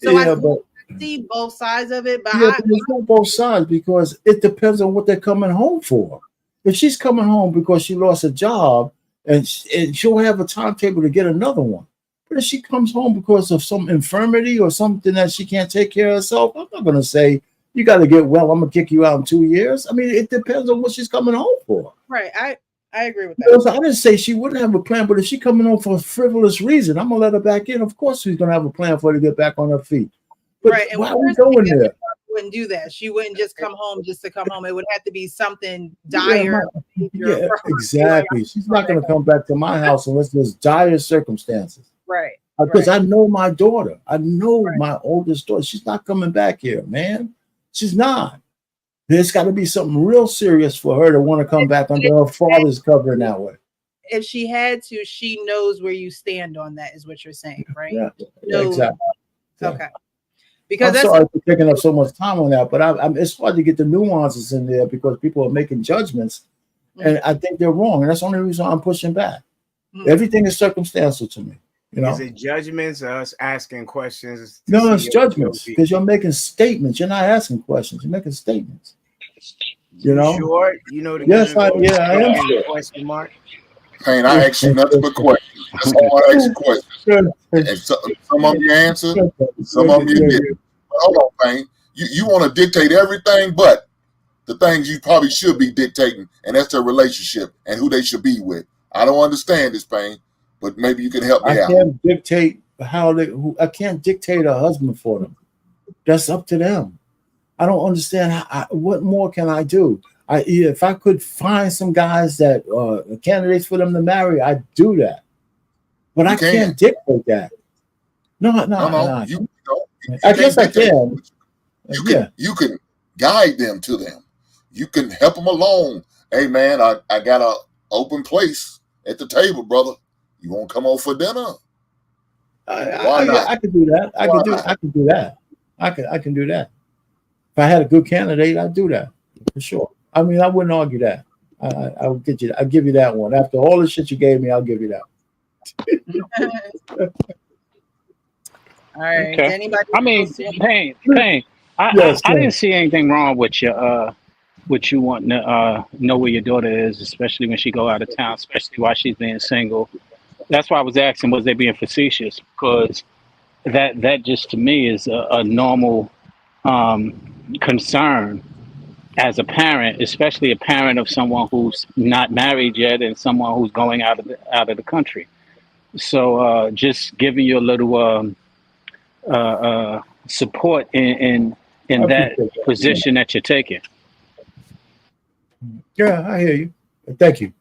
Yeah, I but see both sides of it. But yeah, but it's not both sides because it depends on what they're coming home for. If she's coming home because she lost a job and she'll have a timetable to get another one. But if she comes home because of some infirmity or something that she can't take care of herself, I'm not going to say, you got to get well, I'm going to kick you out in 2 years. I mean, it depends on what she's coming home for. right. I agree with that. Because I didn't say she wouldn't have a plan, but if she's coming home for a frivolous reason, I'm going to let her back in. Of course, she's going to have a plan for her to get back on her feet. But Right. And why are we going there? She wouldn't do that. She wouldn't just come home just to come home. It would have to be something dire. Yeah, exactly. She's not going to come back to my house unless there's dire circumstances. Right. Because I know my daughter. I know my oldest daughter. She's not coming back here, man. She's not. There's got to be something real serious for her to want to come back under her father's cover in that way. If she had to, she knows where you stand on that, is what you're saying, right? Yeah, No. exactly. Okay. Because I'm that's sorry for taking up so much time on that, but it's hard to get the nuances in there because people are making judgments, and I think they're wrong, and that's the only reason I'm pushing back. Everything is circumstantial to me. Is it judgments or us asking questions? No, it's judgments because you're making statements. You're not asking questions. You're making statements. Sure, Yes, I am sure. Question mark. Payne, I asked you nothing but questions. That's all I asked you questions. And some of them you answer, some of them you didn't. But hold on, Payne. You want to dictate everything but the things you probably should be dictating, and that's their relationship and who they should be with. I don't understand this, Payne, but maybe you can help me out. I can't dictate I can't dictate a husband for them. That's up to them. I don't understand what more can I do? If I could find some guys that are candidates for them to marry, I'd do that. But I can't dictate that. No. I guess I can. You can guide them to them. You can help them along. Hey man, I got a open place at the table, brother. You want to come over for dinner? Why not? I could do that. I can do that. I can do that. If I had a good candidate, I'd do that for sure. I mean, I wouldn't argue that. I'll get you. I'll give you that one. After all the shit you gave me, I'll give you that. All right. Okay. Anybody? I mean, Payne. I didn't see anything wrong with you wanting to know where your daughter is, especially when she go out of town, especially while she's being single. That's why I was asking, was they being facetious? Because that just to me is a normal concern as a parent, especially a parent of someone who's not married yet and someone who's going out of the country. So just giving you a little support in that position that you're taking. Yeah, I hear you. Thank you.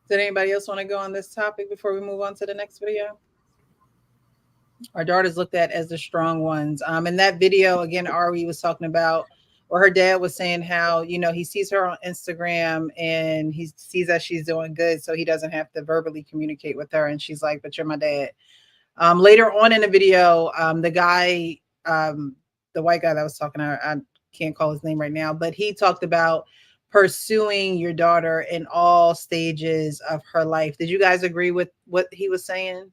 Did anybody else want to go on this topic before we move on to the next video? Our daughters looked at as the strong ones. In that video, again, Ari was talking about, or her dad was saying how, he sees her on Instagram and he sees that she's doing good, so he doesn't have to verbally communicate with her. And she's like, but you're my dad. Later on in the video, the guy, the white guy that was talking, I can't call his name right now, but he talked about pursuing your daughter in all stages of her life. Did you guys agree with what he was saying?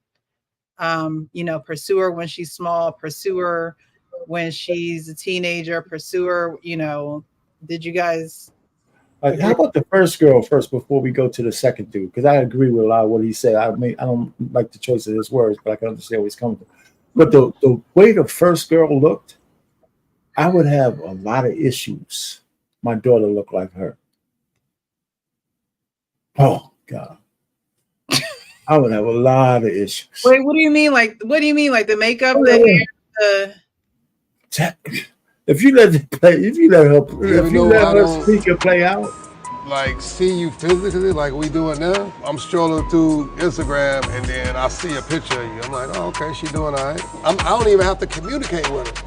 Pursue her when she's small, pursue her when she's a teenager, pursue her, did you guys? How about the first girl first before we go to the second dude? Because I agree with a lot of what he said. I don't like the choice of his words, but I can understand where he's coming from. But the way the first girl looked, I would have a lot of issues. My daughter looked like her. Oh God. I would have a lot of issues. Wait, what do you mean? Like, what do you mean? Like the makeup, Oh, the yeah. hair, If you let it play, if you let her I speak and play out, like see you physically like we doing now. I'm strolling through Instagram and then I see a picture of you. I'm like, oh, okay, she doing all right. I don't even have to communicate with her.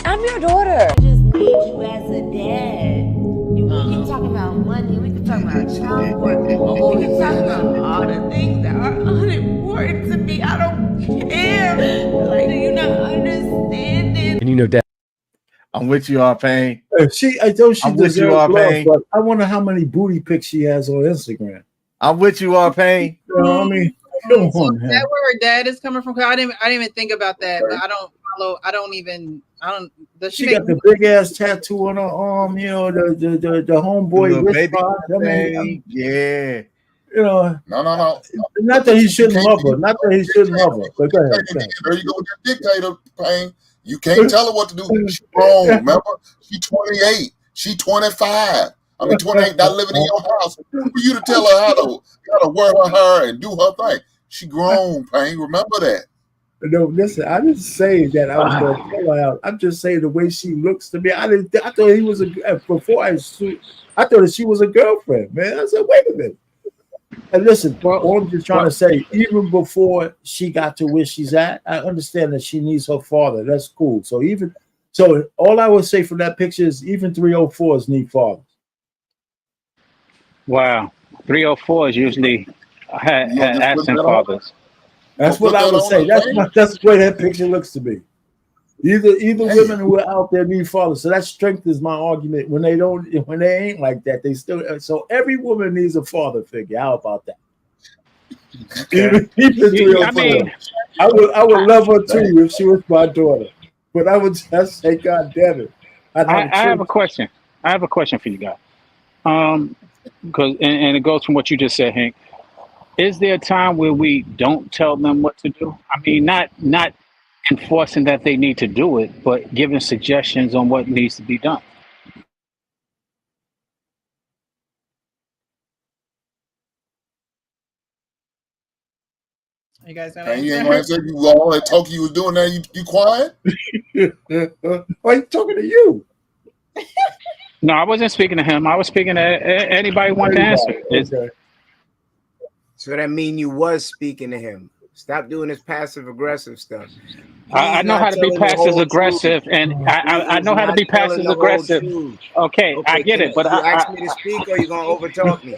I'm your daughter. I just need you as a dad. We can talk about money, we can talk about child support, or we can talk about all the things that are unimportant to me. I don't care. Like, do you not understand this? And you know, Dad, I'm with you, R-Pain. I know she I'm with you, deserves love, R-Pain. but I wonder how many booty pics she has on Instagram. I'm with you, R-Pain. You know, I mean, come so on, is man. that where her dad is coming from? 'Cause I didn't even think about that. But I don't follow. I don't. Does She make got the big ass tattoo on her arm, you know, the homeboy Little wrist baby guard. I thing. mean, Yeah. you know, No. not that he shouldn't love her, not that he shouldn't love her, but go ahead. There you go with that dictator, Pain. You can't tell her what to do. She's grown, remember? She 28. She 25. I mean, 28, not living in your house. For you to tell her how to wear her hair and do her thing. She grown, Pain. Remember that. No, listen, I didn't say that I was going to tell her out. I'm just saying the way she looks to me. I thought he was before I thought that she was a girlfriend, man. I said, wait a minute. And listen, all I'm just trying to say, even before she got to where she's at, I understand that she needs her father. That's cool. So all I would say from that picture is even 304s need fathers. Wow. 304s usually had absent fathers. That's what I would say. That's the way that picture looks to me. Either women who are out there need fathers. So that strengthens my argument. When they ain't like that, they still. So every woman needs a father figure. How about that? Even 304. I mean, I would love her too if she was my daughter. But I would just say, God damn it. I have a question. I have a question for you guys. Because and it goes from what you just said, Hank. Is there a time where we don't tell them what to do? I mean, not enforcing that they need to do it, but giving suggestions on what needs to be done. You guys know. And you ain't gonna say you all that talk you was doing there. You quiet? Why are you talking to you? No, I wasn't speaking to him. I was speaking to anybody who wanted to answer. Okay. So that mean you was speaking to him. Stop doing this passive aggressive stuff. I know how to be passive aggressive, and I know how to be passive aggressive. Okay, I get it, but you asked me to speak, or you gonna overtalk me?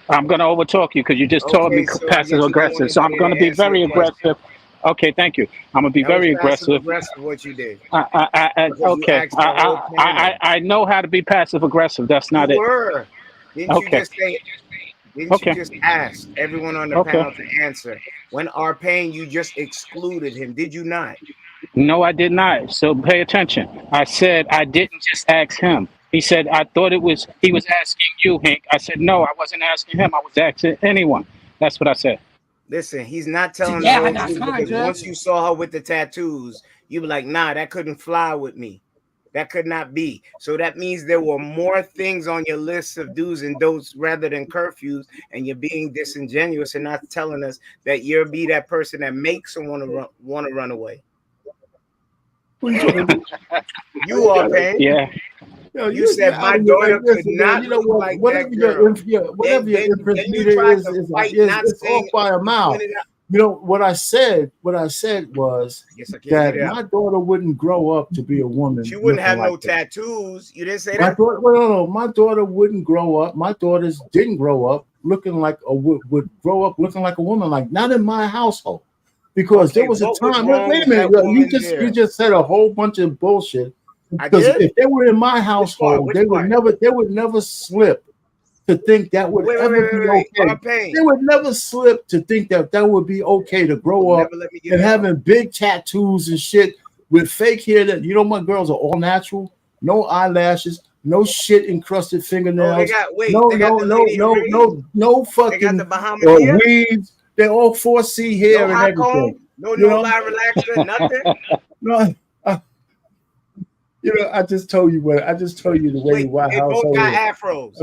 I'm gonna overtalk you because you just told me so I passive guess you aggressive. don't So I'm want gonna me be to answer very your question. aggressive. Okay, thank you. I'm gonna be That very was passive aggressive. aggressive what you did. Okay, I know how to be passive aggressive. That's not You it. were. Didn't you Okay. just say? Didn't Okay. you just ask everyone on the Okay. panel to answer? When R-Pain, you just excluded him, did you not? No, I did not. So pay attention. I said I didn't just ask him. He said I thought he was asking you, Hank. I said no, I wasn't asking him. I was asking anyone. That's what I said. Listen, he's not telling Yeah, the whole that's truth fine, because Jeff. once you saw her with the tattoos, you were like, nah, that couldn't fly with me. That could not be. So that means there were more things on your list of do's and don'ts rather than curfews, and you're being disingenuous and not telling us that you'll be that person that makes someone want to run away. You are paying. Yeah. Yo, You said you're my out of your- daughter could listen, man, not you know look what? like Whatever that your girl. whatever your Then interest you meter tried is, to is fight, it's not off saying by a mile. pointed out. You know what I said? What I said was Yes, I can't that get it my out. daughter wouldn't grow up to be a woman. She wouldn't looking have no like that. tattoos. You didn't say My that? daughter, no. My daughter wouldn't grow up. My daughters didn't grow up looking like would grow up looking like a woman. Like not in my household, because Okay, there was a what was time. wrong Wait a with minute, that you woman just there? you just said a whole bunch of bullshit. I Because did? if they were in my household, Which they part? would never slip to think that would Wait, ever be okay. R-Pain. They would never slip to think that would be okay to grow up Never let me get and it out. having big tattoos and shit with fake hair. That you know, my girls are all natural, no eyelashes, no shit encrusted fingernails. Oh, they got wait. no, They got no, the no, lady no, ring? no, no They got fucking the Bahama hair? weaves. They're all 4C hair No and hot everything. comb? No You know? lie relaxer? Nothing? No, you know, I just told you the way Wait, the White they both household got is. afros.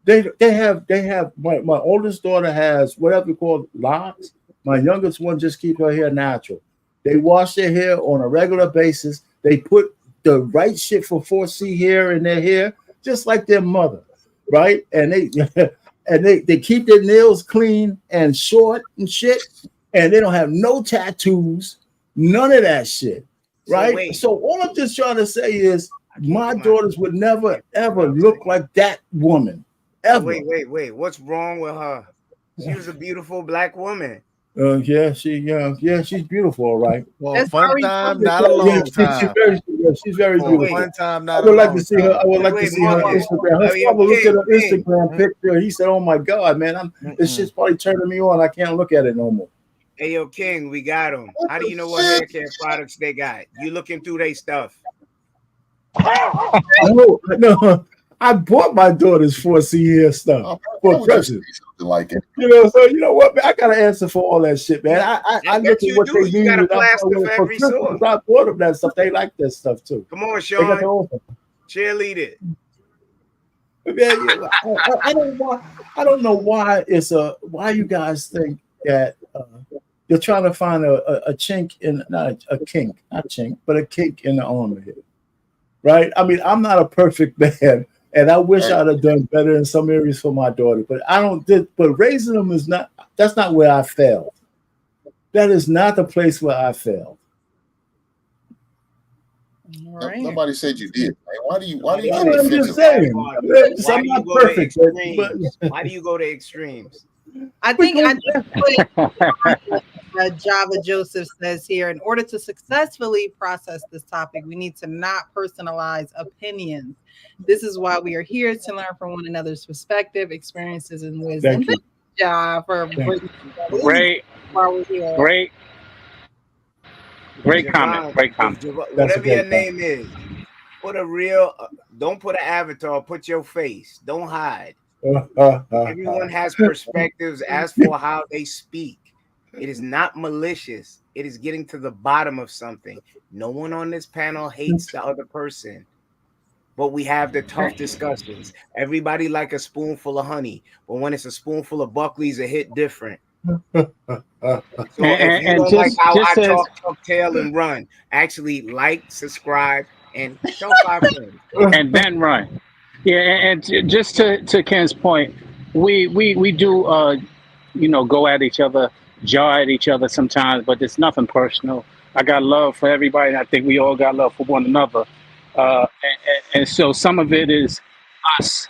They have my oldest daughter has whatever you call locks. My youngest one just keep her hair natural. They wash their hair on a regular basis. They put the right shit for 4C hair in their hair, just like their mother, right? And they keep their nails clean and short and shit, and they don't have no tattoos, none of that shit, right? So all I'm just trying to say is my daughters would never ever look like that woman. Ever. Wait. What's wrong with her? She was a beautiful black woman. Yeah, she's beautiful, all right. Well, fun time, not a long time. She's very beautiful. Fun time, not I would a like long to see her. I would like to see her on Instagram. Her father looked at her Instagram picture. He said, "Oh my God, man, this shit's probably turning me on. I can't look at it no more." Hey, yo, King, we got them. How do you know what hair care products they got? You looking through their stuff. No. I bought my daughter's 4C hair stuff for Precious. Like it. You know, so you know what, man? I got to answer for all that shit, man. I look at what they need. You got a plaster for every sort. I bought them that stuff. They like that stuff too. Come on, Sean. Cheerlead it. I don't know why why you guys think that you're trying to find a chink in not a kink, not chink, but a kink in the armor here. Right? I mean, I'm not a perfect man. And I wish I'd have done better in some areas for my daughter, but but raising them that's not where I failed. That is not the place where I failed. Right. Nobody said you did. Why do you I'm just saying. I'm not perfect. Why do you go to extremes? I think Java Joseph says here, in order to successfully process this topic, we need to not personalize opinions. This is why we are here, to learn from one another's perspective, experiences, and wisdom. Thank you. Yeah, for Great comment. Great comment. Whatever your name is, put a real. Don't put an avatar. Put your face. Don't hide. Everyone has perspectives as for how they speak. It is not malicious. It is getting to the bottom of something. No one on this panel hates the other person, but we have the tough discussions. Everybody like a spoonful of honey, but when it's a spoonful of Buckley's, a hit different. So if you don't like how I talk, tail, and run, actually like, subscribe, and tell 5 friends. And then run. Yeah, and just to Ken's point, we do go at each other, jar at each other sometimes, but it's nothing personal. I got love for everybody, and I think we all got love for one another. And so some of it is us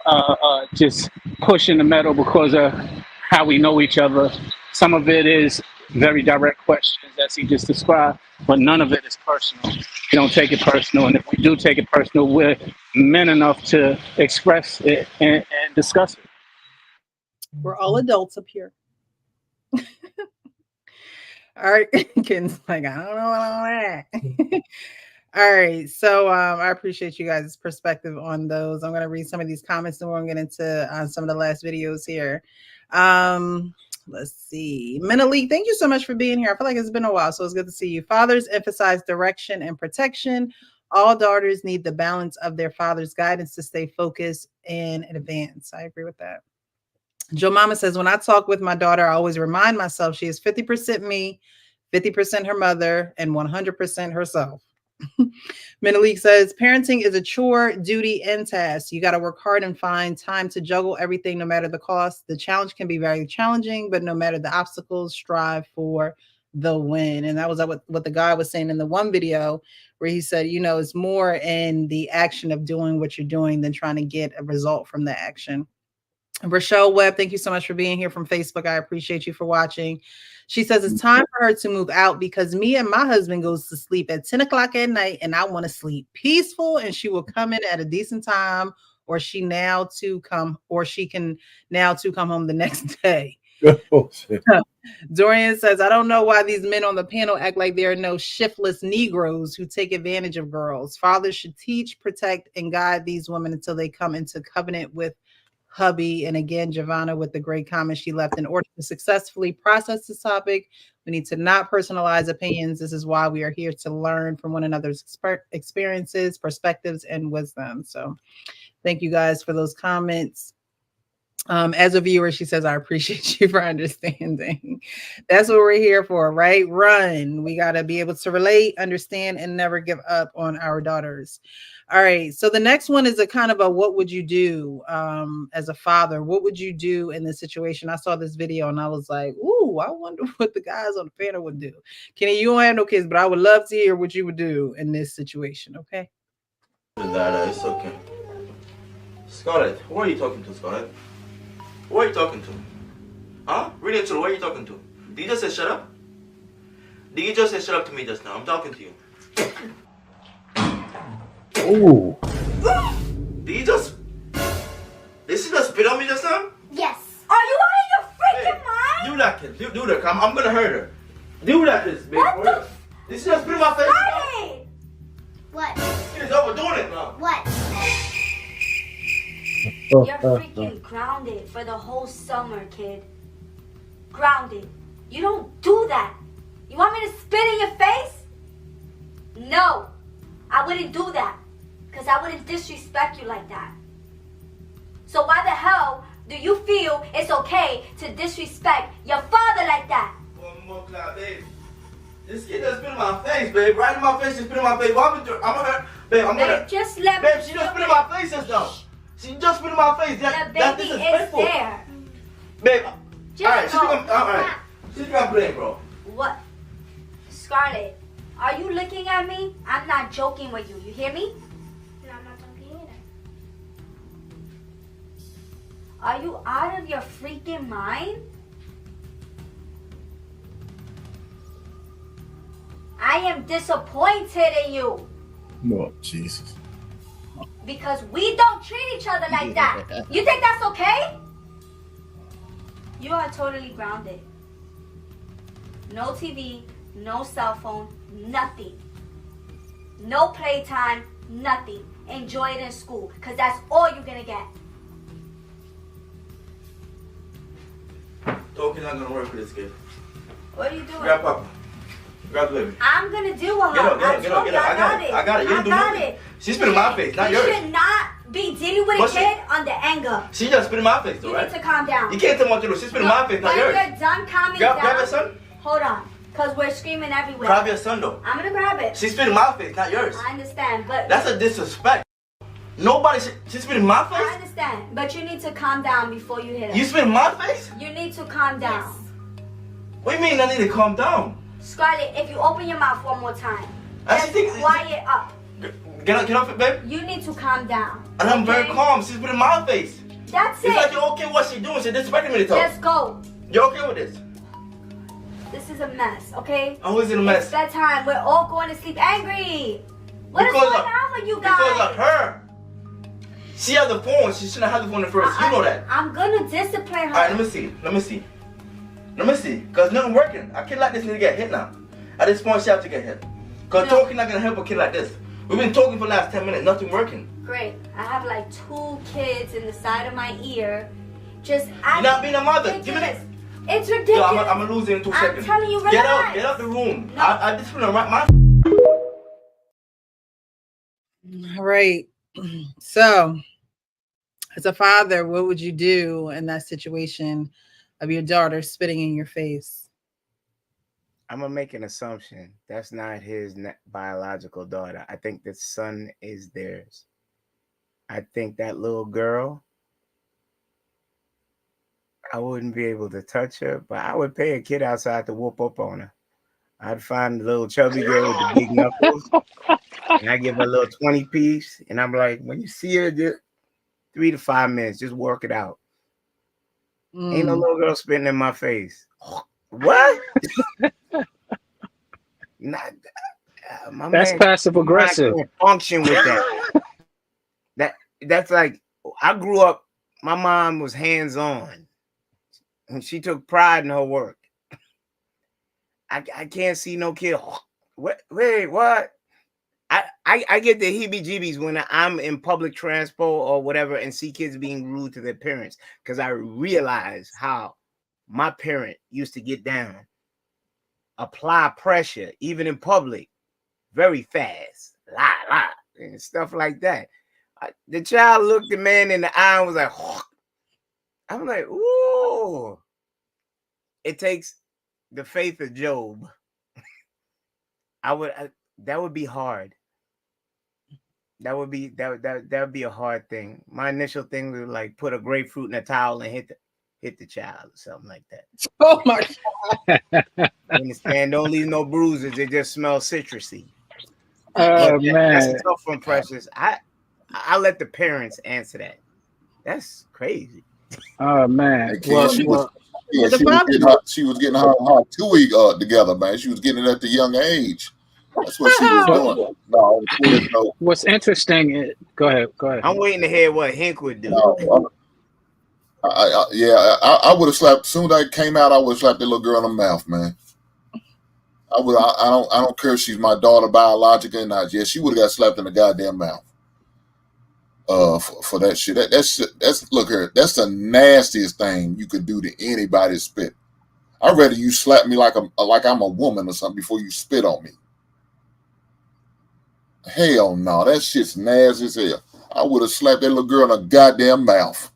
just pushing the metal because of how we know each other. Some of it is very direct questions, as he just described, but none of it is personal. We don't take it personal, and if we do take it personal, we're men enough to express it and discuss it. We're all adults up here. All right, Ken's like, I don't know about that. All right, so I appreciate you guys' perspective on those. I'm going to read some of these comments, and we're going to get into some of the last videos here. Let's see. Menelik, thank you so much for being here. I feel like it's been a while, so it's good to see you. Fathers emphasize direction and protection. All daughters need the balance of their father's guidance to stay focused and advance. I agree with that. Joe Mama says, when I talk with my daughter, I always remind myself she is 50% me, 50% her mother, and 100% herself. Menelik says, parenting is a chore, duty, and task. You got to work hard and find time to juggle everything, no matter the cost. The challenge can be very challenging, but no matter the obstacles, strive for the win. And that was what the guy was saying in the one video where he said, it's more in the action of doing what you're doing than trying to get a result from the action. Rochelle Webb, thank you so much for being here from Facebook. I appreciate you for watching. She says it's time for her to move out because me and my husband goes to sleep at 10 o'clock at night and I want to sleep peaceful, and she will come in at a decent time, or she can now to come home the next day. Oh, shit. Dorian says, I don't know why these men on the panel act like there are no shiftless Negroes who take advantage of girls. Fathers should teach, protect, and guide these women until they come into covenant with hubby. And again, Giovanna with the great comment she left. In order to successfully process this topic, we need to not personalize opinions. This is why we are here, to learn from one another's experiences, perspectives, and wisdom. So thank you guys for those comments. As a viewer, she says, I appreciate you for understanding. That's what we're here for, right? Run. We got to be able to relate, understand, and never give up on our daughters. All right. So the next one is a kind of a what would you do as a father? What would you do in this situation? I saw this video and I was like, ooh, I wonder what the guys on the panel would do. Kenny, you don't have no kids, but I would love to hear what you would do in this situation. Okay. That it's okay. Scarlett, who are you talking to, Scarlett? Who are you talking to? Huh? Really and truly, who are you talking to? Did you just say shut up? Did you just say shut up to me just now? I'm talking to you. Ooh. Did you just... Did she just spit on me just now? Yes. Are you out of your freaking mind? Do that, kid. Do that. I'm gonna hurt her. Do that, kid, baby. What the... Did she just spit in my face? Friday. What? She's overdoing it now. What? You're freaking grounded for the whole summer, kid. Grounded. You don't do that. You want me to spit in your face? No. I wouldn't do that. Because I wouldn't disrespect you like that. So why the hell do you feel it's okay to disrespect your father like that? One more cloud, babe. This kid just spit in my face, babe. Right in my face, she spit in my face. I'm gonna hurt. Babe, I'm gonna... Just let me... Babe, she just spit in my face just now. She just spit in my face. The baby is there. Babe, Just alright, she's go. alright. She's gonna play, bro. What? Scarlett, are you looking at me? I'm not joking with you. You hear me? No, I'm not joking either. Are you out of your freaking mind? I am disappointed in you. No, Jesus. Because we don't treat each other like that. You think that's okay? You are totally grounded. No TV, no cell phone, nothing. No playtime, nothing. Enjoy it in school, because that's all you're going to get. Talking not gonna work for this kid. What are you doing? Grab Papa. Grab the baby. I'm going to deal with her. Get up, get up, get up, get up. I got it. I got it. You didn't do nothing. She spit in my face, not yours. You should not be dealing with a kid on the anger. She just spit in my face, though, You right? need to calm down. You can't tell me what to do. She spit in my face, not yours. When you're done calming down. Grab your son. Hold on, because we're screaming everywhere. Grab your son, though. I'm going to grab it. She spit in my face, not yours. I understand, but... That's a disrespect. Nobody she spit in my face? I understand, but you need to calm down before you hit her. You spit in my face? You need to calm down. What do you mean I need to calm down? Scarlett, if you open your mouth one more time, I just think- quiet up. Get off it, babe. You need to calm down. And I'm very okay? calm. She's spit in my face. That's It's it. like you're okay with what she's doing. She's disrespecting me to talk. Just go. You're okay with this? This is a mess, okay? I'm always in a mess. It's bedtime. We're all going to sleep angry. What is Because going of- on with you guys? Because of her. She has the phone. She shouldn't have the phone at first. You know that. I'm gonna discipline her. Alright, let me see. Let me see. Let me see. Because nothing working. A kid like this need to get hit now. At this point, she have to get hit. Because No. talking not going to help a kid like this. We've been talking for the last 10 minutes. Nothing working. Great. I have like 2 kids in the side of my ear. Just You're not being a mother. Give me ridiculous. this. It's ridiculous. Yo, I'm going to lose it in 2 I'm seconds. telling you, Get relax. out. Get out the room. No. I discipline her. My All right. So, as a father, what would you do in that situation of your daughter spitting in your face? I'm gonna make an assumption. That's not his biological daughter. I think the son is theirs. I think that little girl, I wouldn't be able to touch her, but I would pay a kid outside to whoop up on her. I'd find the little chubby girl with the big knuckles, and I give her a little 20 piece, and I'm like, when you see her, just 3 to 5 minutes, just work it out. Ain't no little girl spitting in my face. What? Not, my That's man passive aggressive. can't function with that. That's like, I grew up, my mom was hands-on, and she took pride in her work. I can't see no kid. Wait, what? I get the heebie-jeebies when I'm in public transport or whatever and see kids being rude to their parents, because I realize how my parent used to get down, apply pressure, even in public, very fast, and stuff like that. The child looked the man in the eye and was like, I'm like, ooh. It takes the faith of Job. That would be hard. That would be a hard thing. My initial thing was like put a grapefruit in a towel and hit the child or something like that. Oh my God. You understand? Don't leave no bruises. It just smells citrusy. Oh That's man. a tough one, Precious. I let the parents answer that. That's crazy. Oh man. She was getting her 2-week together, man. She was getting it at the young age. That's what she was doing. No. What's interesting? Go ahead. I'm waiting to hear what Hank would do. No, I would have slapped. As soon as I came out, I would have slapped that little girl in the mouth, man. I don't care if she's my daughter biologically or not. Yeah, she would have got slapped in the goddamn mouth. For that shit. That's look here. That's the nastiest thing you could do to anybody. Spit. I'd rather you slap me like I'm a woman or something before you spit on me. Hell no, that shit's nasty as hell. I would have slapped that little girl in the goddamn mouth.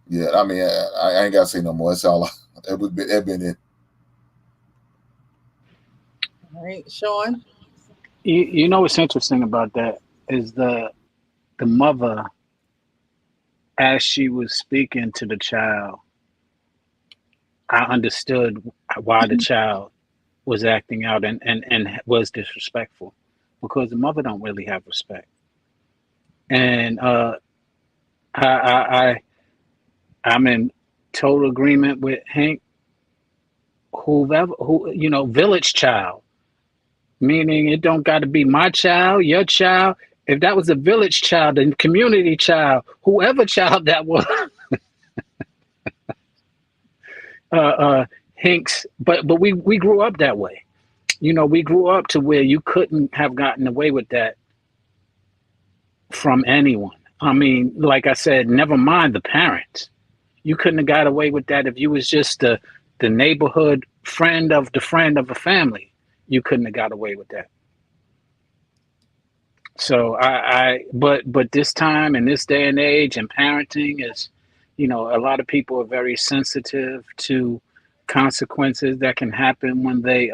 Yeah, I mean, I ain't gotta say no more. That's all. That been it. All right, Sean. You know what's interesting about that is the mother, as she was speaking to the child, I understood why the child was acting out and was disrespectful, because the mother don't really have respect. And I'm in total agreement with Hank. Who village child, meaning it don't got to be my child, your child. If that was a village child and community child, whoever child that was, Hanks. But we grew up that way. We grew up to where you couldn't have gotten away with that from anyone. I mean, like I said, never mind the parents. You couldn't have got away with that if you was just the neighborhood friend of a family. You couldn't have got away with that. So but this time in this day and age and parenting is, a lot of people are very sensitive to consequences that can happen when they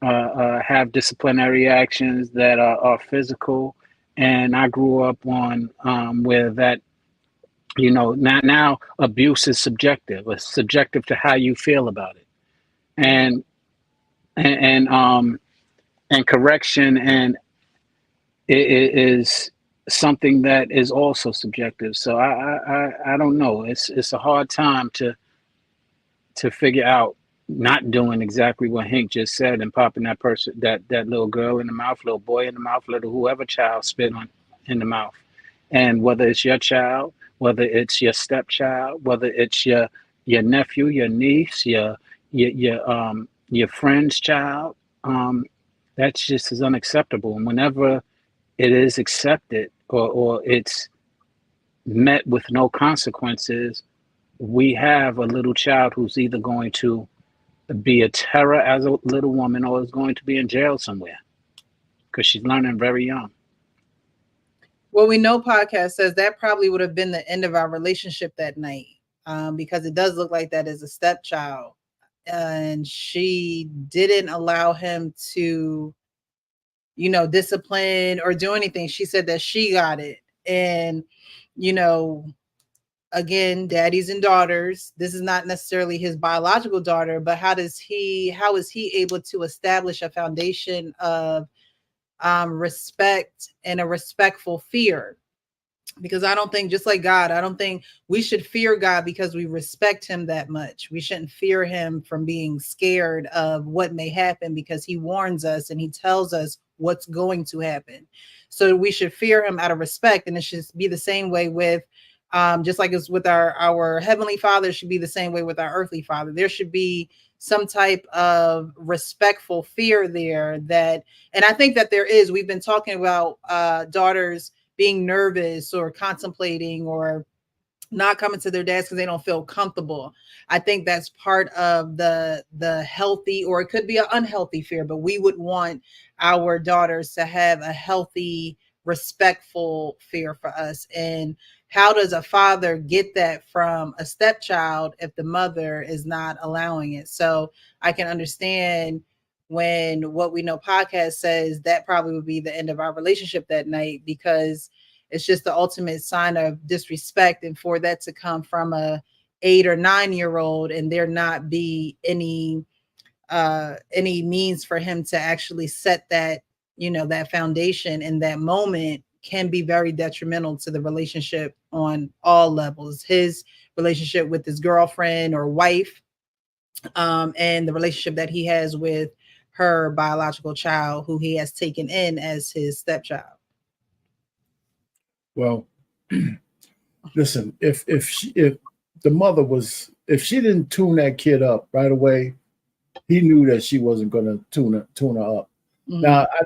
have disciplinary actions that are physical. And I grew up on where that, now abuse is subjective. It's subjective to how you feel about it, and correction and it is something that is also subjective. So I don't know. It's a hard time to figure out not doing exactly what Hank just said and popping that person, that little girl in the mouth, little boy in the mouth, little whoever child spit on in the mouth. And whether it's your child, whether it's your stepchild, whether it's your nephew, your niece, your friend's child, that's just as unacceptable. And whenever it is accepted or it's met with no consequences, we have a little child who's either going to be a terror as a little woman or is going to be in jail somewhere because she's learning very young. Well, we know podcast says that probably would have been the end of our relationship that night, because it does look like that is a stepchild. And she didn't allow him to, discipline or do anything. She said that she got it. And, again, daddies and daughters, this is not necessarily his biological daughter, but how is he able to establish a foundation of respect and a respectful fear? Because I don't think, just like God, I don't think we should fear God because we respect him that much. We shouldn't fear him from being scared of what may happen, because he warns us and he tells us what's going to happen. So we should fear him out of respect. And it should be the same way with, just like it's with our Heavenly Father, should be the same way with our earthly father. There should be some type of respectful fear there and I think that there is. We've been talking about daughters being nervous or contemplating or not coming to their dads because they don't feel comfortable. I think that's part of the healthy, or it could be an unhealthy fear, but we would want our daughters to have a healthy respectful fear for us. And how does a father get that from a stepchild if the mother is not allowing it? So I can understand when What We Know podcast says that probably would be the end of our relationship that night, because it's just the ultimate sign of disrespect. And for that to come from a 8 or 9-year-old and there not be any means for him to actually set that, that foundation in that moment, can be very detrimental to the relationship on all levels. His relationship with his girlfriend or wife, and the relationship that he has with her biological child, who he has taken in as his stepchild. Well, listen, if the mother was, if she didn't tune that kid up right away, he knew that she wasn't going to tune her up. Mm-hmm. Now, I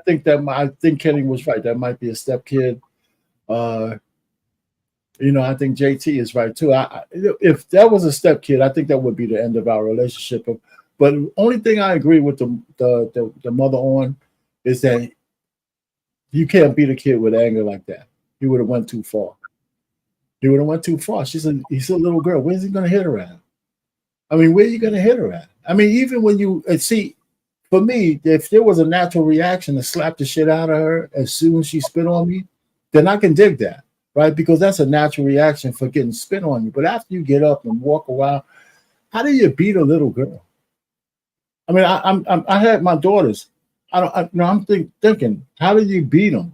think Kenny was right. That might be a step kid. I think JT is right too. If that was a step kid, I think that would be the end of our relationship. But the only thing I agree with the mother on is that you can't beat a kid with anger like that. He would have went too far. He's a little girl. Where's he going to hit her at? I mean, where are you going to hit her at? I mean, even when you see, for me, if there was a natural reaction to slap the shit out of her as soon as she spit on me, then I can dig that, right? Because that's a natural reaction for getting spit on you. But after you get up and walk a while, how do you beat a little girl? I mean, I had my daughters. I'm thinking, how do you beat them?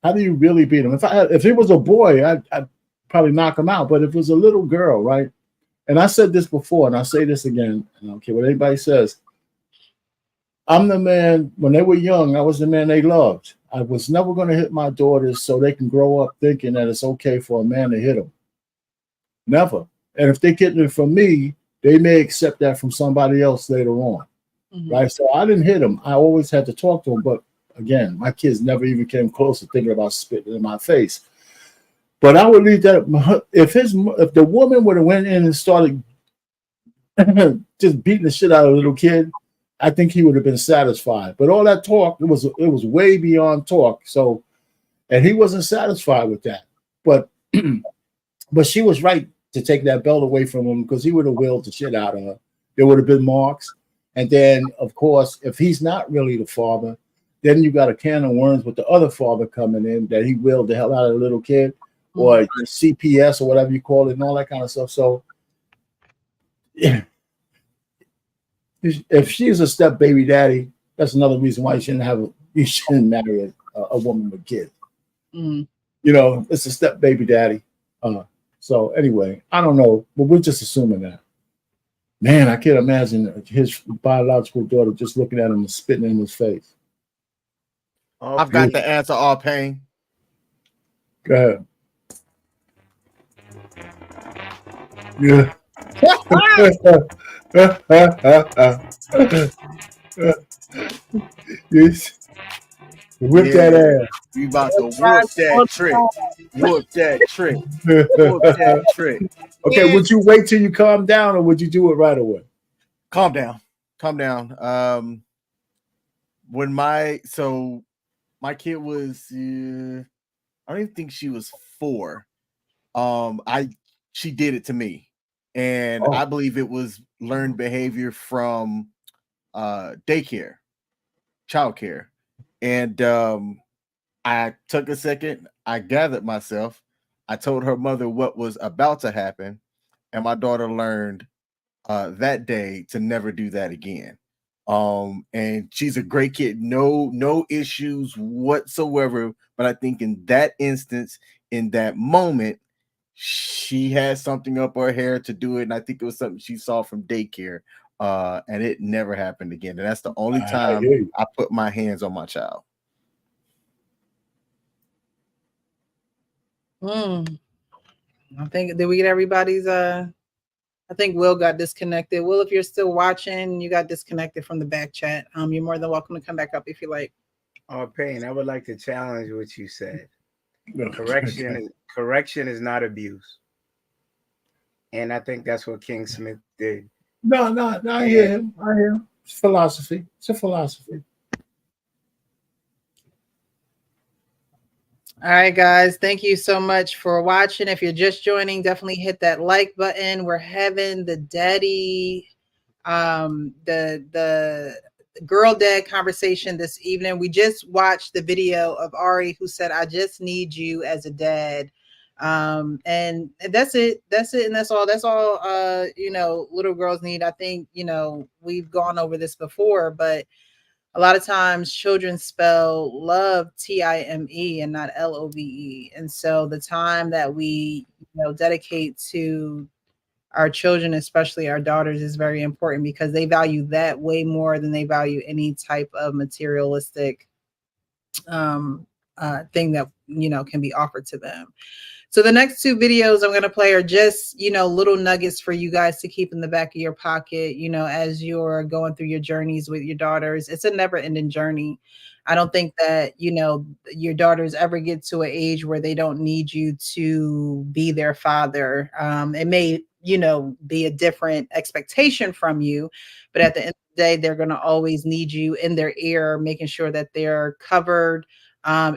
How do you really beat them? If it was a boy, I'd probably knock him out. But if it was a little girl, right? And I said this before, and I'll say this again. I don't care what anybody says. I'm the man, when they were young, I was the man they loved. I was never going to hit my daughters so they can grow up thinking that it's okay for a man to hit them. Never. And if they're getting it from me, they may accept that from somebody else later on. Mm-hmm. Right? So I didn't hit them. I always had to talk to them. But again, my kids never even came close to thinking about spitting in my face. But I would leave that. If the woman would have went in and started just beating the shit out of a little kid, I think he would have been satisfied. But all that talk, it was way beyond talk. So, and he wasn't satisfied with that. But she was right to take that belt away from him, because he would have willed the shit out of her. There would have been marks. And then, of course, if he's not really the father, then you got a can of worms with the other father coming in that he willed the hell out of the little kid, or CPS or whatever you call it, and all that kind of stuff. So, yeah. If she's a step baby daddy, that's another reason why you shouldn't marry a woman with kids. Mm. It's a step baby daddy. So anyway, I don't know, but we're just assuming that. Man, I can't imagine his biological daughter just looking at him and spitting in his face. I've got the answer, all pain. Go ahead. Yeah. Yes. Whip that ass. You about to whoop that trick. Whoop that trick. Whoop that trick. Okay, would you wait till you calm down, or would you do it right away? Calm down. When my kid was, I don't even think she was 4. She did it to me. And I believe it was learned behavior from daycare, childcare. And I took a second. I gathered myself. I told her mother what was about to happen. And my daughter learned that day to never do that again. And she's a great kid. No issues whatsoever. But I think in that instance, in that moment, she had something up her hair to do it, and I think it was something she saw from daycare, and it never happened again. And that's the only time I put my hands on my child. I think, did we get everybody's? I think Will got disconnected. Will, if you're still watching, you got disconnected from the back chat. You're more than welcome to come back up if you like. Oh, Payne, I would like to challenge what you said. Correction is not abuse, and I think that's what King Smith did. No, I hear him. It's philosophy. It's a philosophy. All right, guys. Thank you so much for watching. If you're just joining, definitely hit that like button. We're having the daddy, the girl dad conversation this evening. We just watched the video of Ari who said, "I just need you as a dad." And that's it. That's it. And that's all. That's all. Little girls need. I think we've gone over this before, but a lot of times children spell love Time and not Love. And so the time that we dedicate to our children, especially our daughters, is very important because they value that way more than they value any type of materialistic thing that can be offered to them. So the next two videos I'm going to play are just, little nuggets for you guys to keep in the back of your pocket, as you're going through your journeys with your daughters. It's a never ending journey. I don't think that, your daughters ever get to an age where they don't need you to be their father. It may, be a different expectation from you, but at the end of the day, they're going to always need you in their ear, making sure that they're covered.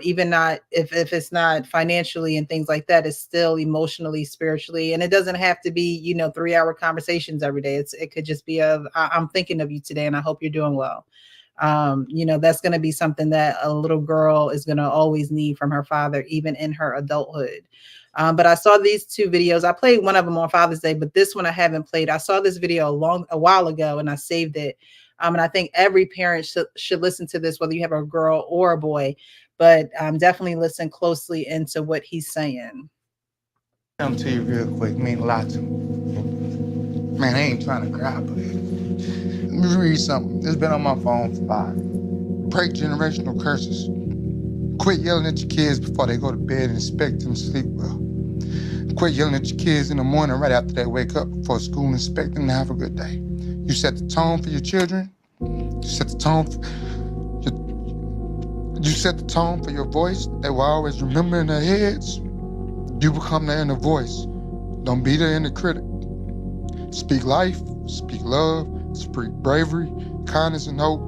Even not if it's not financially and things like that, it's still emotionally, spiritually. And it doesn't have to be, 3-hour conversations every day. It could just be I'm thinking of you today and I hope you're doing well. That's going to be something that a little girl is going to always need from her father, even in her adulthood. But I saw these two videos. I played one of them on Father's Day, but this one I haven't played. I saw this video a while ago and I saved it. And I think every parent should listen to this, whether you have a girl or a boy, but definitely listen closely into what he's saying. Come to you real quick, mean a lot to me. Man, I ain't trying to cry, but let me read something. It's been on my phone for 5. Break generational curses. Quit yelling at your kids before they go to bed and expect them to sleep well. Quit yelling at your kids in the morning right after they wake up before school and expect them to have a good day. You set the tone for your children. You set the tone for your voice. They will always remember in their heads. You become their inner voice. Don't be their inner critic. Speak life, speak love, speak bravery, kindness and hope.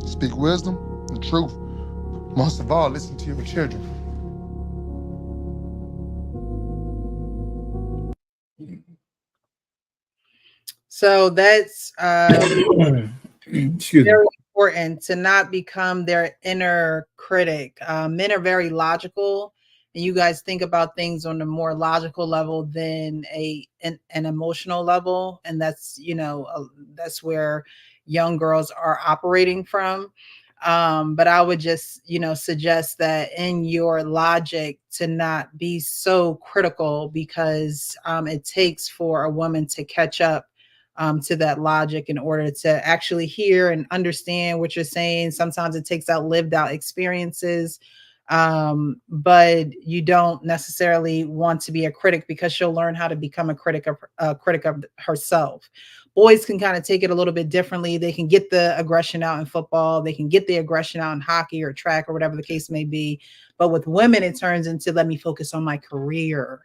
Speak wisdom and truth. Most of all, listen to your children. So that's very important to not become their inner critic. Men are very logical, and you guys think about things on a more logical level than an emotional level, and that's that's where young girls are operating from. But I would just suggest that in your logic to not be so critical, because it takes for a woman to catch up to that logic in order to actually hear and understand what you're saying. Sometimes it takes out lived out experiences, but you don't necessarily want to be a critic, because she'll learn how to become a critic of herself. Boys can kind of take it a little bit differently. They can get the aggression out in football. They can get the aggression out in hockey or track or whatever the case may be. But with women, it turns into, let me focus on my career.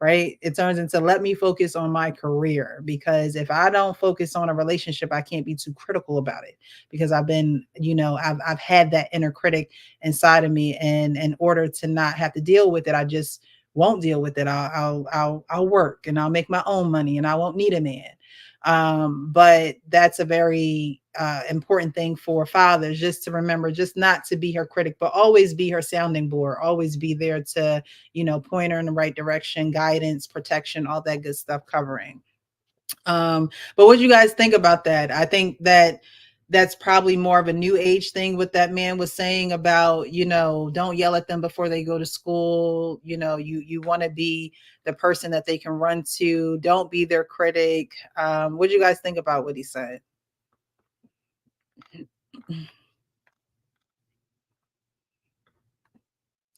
Right? It turns into, let me focus on my career, because if I don't focus on a relationship, I can't be too critical about it, because I've been, I've had that inner critic inside of me, and in order to not have to deal with it, I just won't deal with it. I'll work and I'll make my own money and I won't need a man. But that's a very important thing for fathers, just to remember, just not to be her critic, but always be her sounding board, always be there to, point her in the right direction, guidance, protection, all that good stuff, covering. But what do you guys think about that? I think that that's probably more of a new age thing, what that man was saying about, don't yell at them before they go to school. You want to be the person that they can run to. Don't be their critic. What do you guys think about what he said?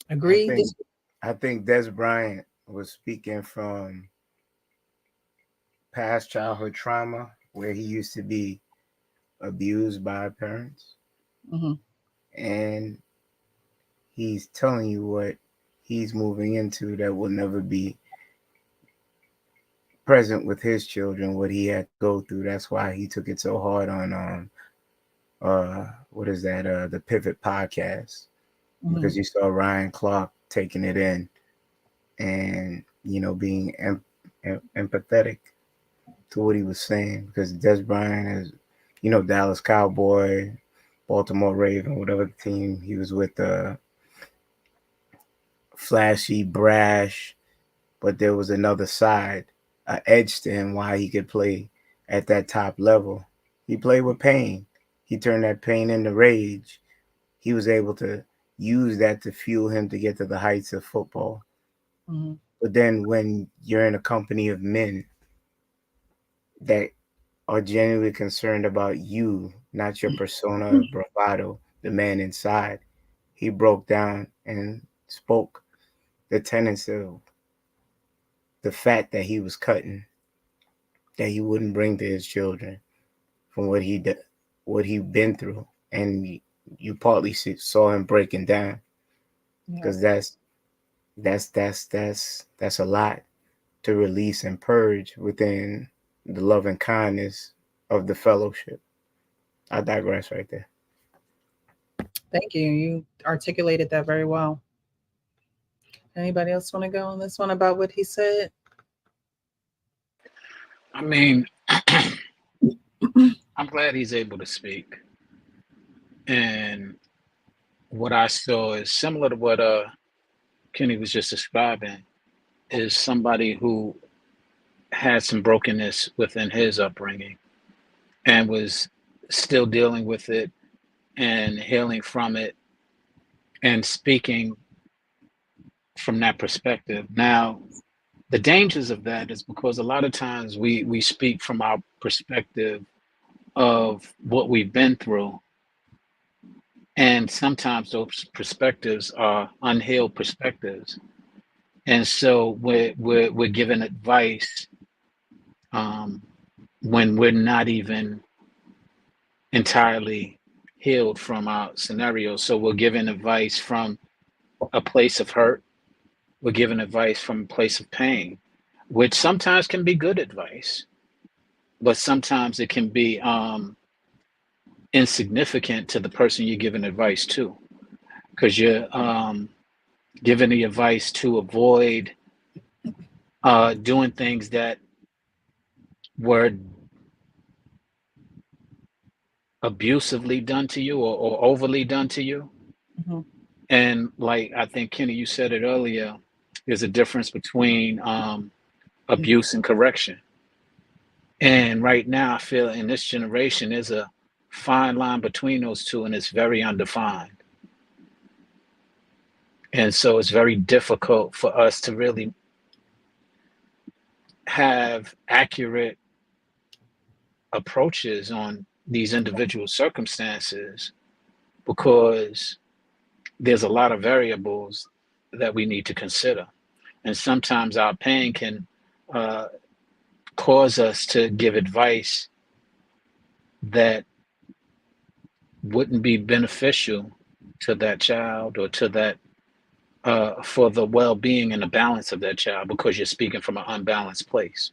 Agree? I think Des Bryant was speaking from past childhood trauma, where he used to be abused by parents. Mm-hmm. And he's telling you what he's moving into that will never be present with his children, what he had to go through. That's why he took it so hard on the Pivot podcast. because you saw Ryan Clark taking it in and, you know, being empathetic to what he was saying, because Des Bryant is, you know, Dallas Cowboy, Baltimore Raven, whatever team he was with, flashy, brash, but there was another side, an edge to him why he could play at that top level. He played with pain. He turned that pain into rage. He was able to use that to fuel him to get to the heights of football. But then when you're in a company of men that are genuinely concerned about you, not your persona, bravado, the man inside, he broke down and spoke the tenets of the fat that he was cutting, that he wouldn't bring to his children from what he'd been through. And you partly saw him breaking down, because that's a lot to release and purge within the love and kindness of the fellowship. I digress right there. Thank you. You articulated that very well. Anybody else want to go on this one about what he said? I mean, I'm glad he's able to speak. And what I saw is similar to what Kenny was just describing, is somebody who had some brokenness within his upbringing and was still dealing with it and healing from it and speaking from that perspective. Now, the dangers of that is because a lot of times we speak from our perspective of what we've been through. And sometimes those perspectives are unhealed perspectives. And so we're given advice when we're not even entirely healed from our scenario. So we're given advice from a place of hurt. We're given advice from a place of pain, which sometimes can be good advice, but sometimes it can be insignificant to the person you're giving advice to, because you're giving the advice to avoid doing things that were abusively done to you or overly done to you. And like I think, Kenny, you said it earlier, there's a difference between abuse and correction. And right now I feel in this generation there's a fine line between those two, and it's very undefined. And so it's very difficult for us to really have accurate approaches on these individual circumstances, because there's a lot of variables that we need to consider. And sometimes our pain can cause us to give advice that wouldn't be beneficial to that child or to that for the well-being and the balance of that child, because you're speaking from an unbalanced place.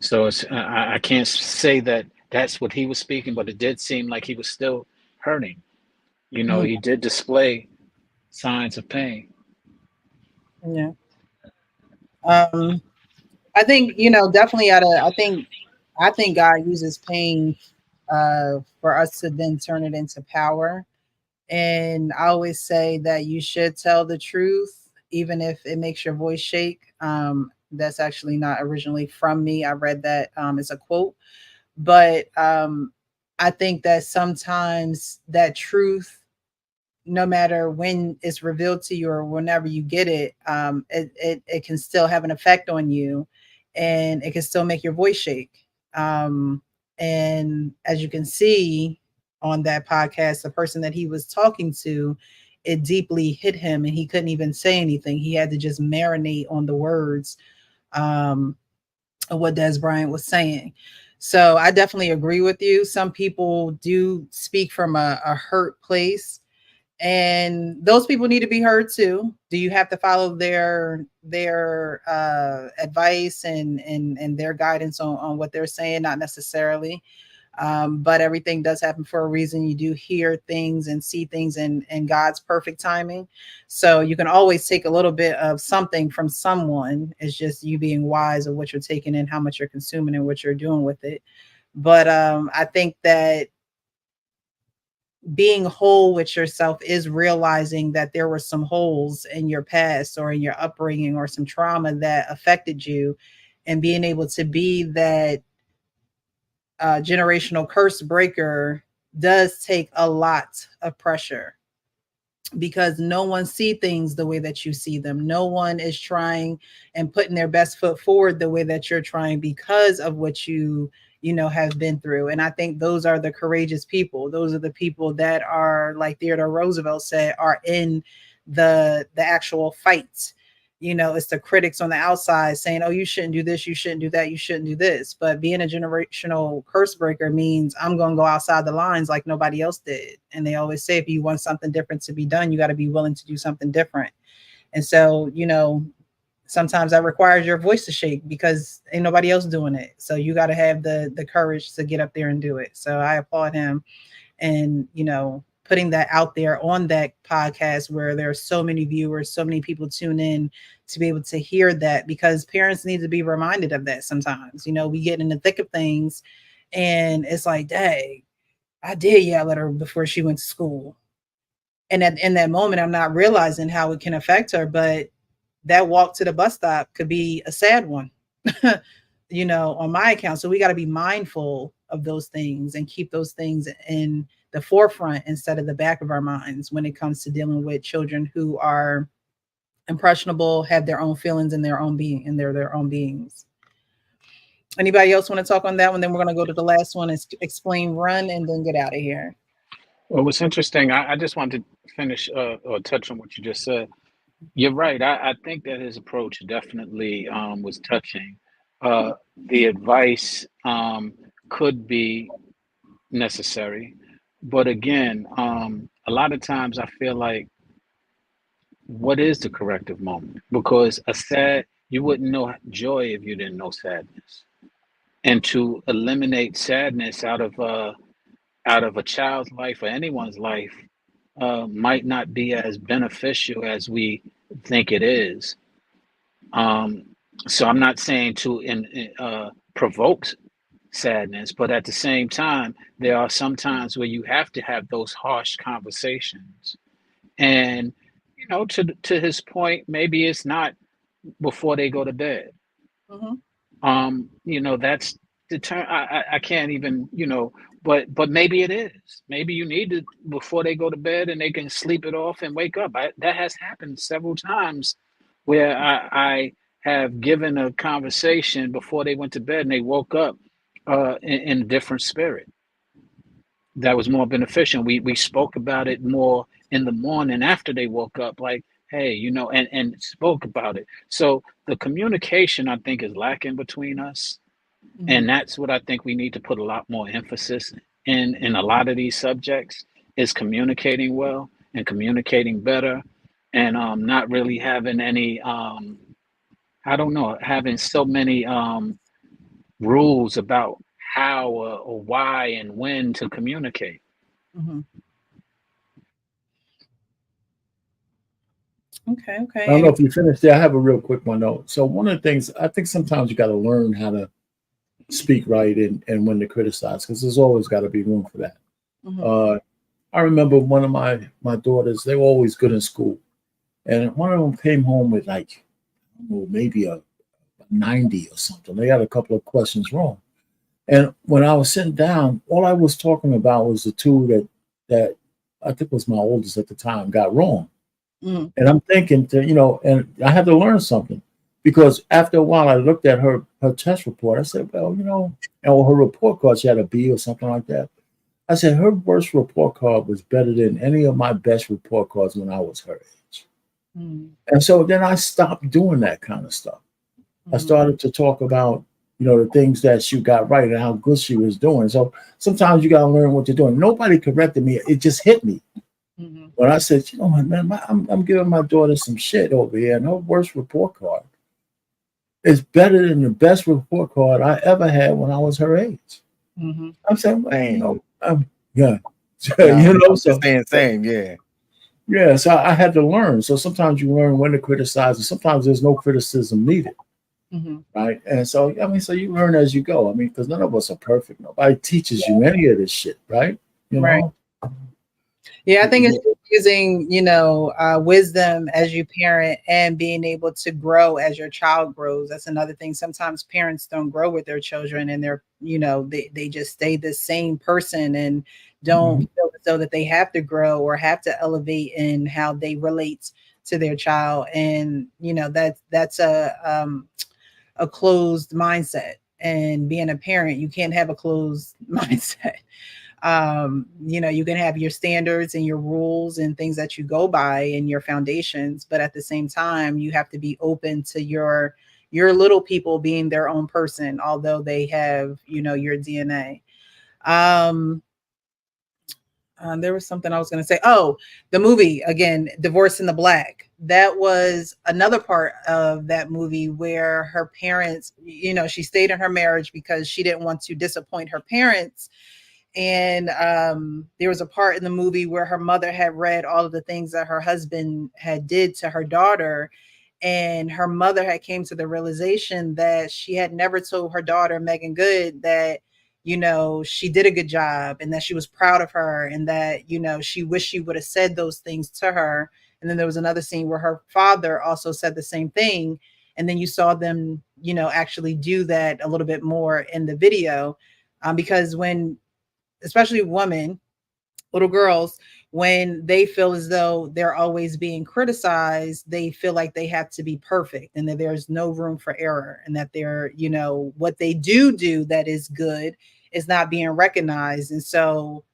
So it's I can't say that that's what he was speaking, but it did seem like he was still hurting. You know, he did display signs of pain. Yeah. I think, you know, definitely I think God uses pain for us to then turn it into power. And I always say that you should tell the truth, even if it makes your voice shake. That's actually not originally from me. I read that as a quote. But I think that sometimes that truth, no matter when it's revealed to you or whenever you get it, it can still have an effect on you, and it can still make your voice shake. And as you can see on that podcast, the person that he was talking to, it deeply hit him, and he couldn't even say anything. He had to just marinate on the words of what Des Bryant was saying. So I definitely agree with you. Some people do speak from a hurt place, and those people need to be heard too. Do you have to follow their advice and their guidance on what they're saying? Not necessarily. But everything does happen for a reason. You do hear things and see things in God's perfect timing. So you can always take a little bit of something from someone. It's just you being wise of what you're taking in, how much you're consuming, and what you're doing with it. But I think that being whole with yourself is realizing that there were some holes in your past or in your upbringing or some trauma that affected you, and being able to be that generational curse breaker does take a lot of pressure, because no one sees things the way that you see them. No one is trying and putting their best foot forward the way that you're trying, because of what you have been through. And I think those are the courageous people. Those are the people that are, like Theodore Roosevelt said, are in the actual fight. It's the critics on the outside saying, oh, you shouldn't do this, you shouldn't do that, you shouldn't do this. But being a generational curse breaker means I'm going to go outside the lines like nobody else did. And they always say, if you want something different to be done, you got to be willing to do something different. And so, sometimes that requires your voice to shake, because ain't nobody else doing it. So you got to have the courage to get up there and do it. So I applaud him, and, putting that out there on that podcast where there are so many viewers, so many people tune in to be able to hear that, because parents need to be reminded of that sometimes. We get in the thick of things and it's like, dang, I did yell at her before she went to school. And in that moment, I'm not realizing how it can affect her, but that walk to the bus stop could be a sad one, on my account. So we got to be mindful of those things and keep those things in the forefront instead of the back of our minds when it comes to dealing with children who are impressionable, have their own feelings and their own being, and they're their own beings. Anybody else want to talk on that one? Then we're going to go to the last one, is explain, run, and then get out of here. Well, what's interesting, I just wanted to finish or touch on what you just said. You're right. I think that his approach definitely was touching. The advice could be necessary. But again, a lot of times I feel like, what is the corrective moment? Because you wouldn't know joy if you didn't know sadness. And to eliminate sadness out of a child's life or anyone's life might not be as beneficial as we think it is. So I'm not saying to provoke sadness, but at the same time, there are some times where you have to have those harsh conversations. And to his point, maybe it's not before they go to bed. That's the term. I can't even, but maybe it is. Maybe you need to before they go to bed, and they can sleep it off and wake up. That has happened several times where I have given a conversation before they went to bed, and they woke up in a different spirit that was more beneficial. We spoke about it more in the morning after they woke up, like, hey, and spoke about it. So the communication, I think, is lacking between us. And that's what I think we need to put a lot more emphasis in a lot of these subjects, is communicating well and communicating better, and not really having any, having so many rules about how or why and when to communicate. Okay. I don't know if you finished there. I have a real quick one though. So one of the things, I think sometimes you got to learn how to speak right and when to criticize, because there's always got to be room for that. I remember one of my daughters, they were always good in school, and one of them came home with like, maybe a 90 or something. They had a couple of questions wrong. And when I was sitting down, all I was talking about was the two that I think was my oldest at the time got wrong. And I'm thinking, and I had to learn something, because after a while I looked at her test report. I said, well, and her report card, she had a B or something like that. I said, her worst report card was better than any of my best report cards when I was her age. And so then I stopped doing that kind of stuff. I started to talk about, the things that she got right and how good she was doing. So sometimes you got to learn what you're doing. Nobody corrected me. It just hit me. When I said, man, I'm giving my daughter some shit over here, and her worst report card is better than the best report card I ever had when I was her age. I'm saying, Same. yeah, Yeah, you know, I'm so just saying same. Yeah. yeah, so I had to learn. So sometimes you learn when to criticize, and sometimes there's no criticism needed, right? And so I mean, so you learn as you go. I mean, because none of us are perfect. Nobody teaches you any of this shit, right? You Right. know. Yeah, I think it's just using, wisdom as you parent and being able to grow as your child grows. That's another thing. Sometimes parents don't grow with their children and they just stay the same person and don't feel as though that they have to grow or have to elevate in how they relate to their child. And, that's a closed mindset. And being a parent, you can't have a closed mindset. You can have your standards and your rules and things that you go by and your foundations, but at the same time, you have to be open to your little people being their own person, although they have, your DNA. There was something I was going to say. Oh, the movie again, Divorce in the Black. That was another part of that movie where her parents, she stayed in her marriage because she didn't want to disappoint her parents. And there was a part in the movie where her mother had read all of the things that her husband had did to her daughter. And her mother had came to the realization that she had never told her daughter, Megan Good, that, she did a good job and that she was proud of her and that, she wished she would have said those things to her. And then there was another scene where her father also said the same thing. And then you saw them, actually do that a little bit more in the video because especially women, little girls, when they feel as though they're always being criticized, they feel like they have to be perfect and that there's no room for error and that they're, what they do that is good is not being recognized. And so,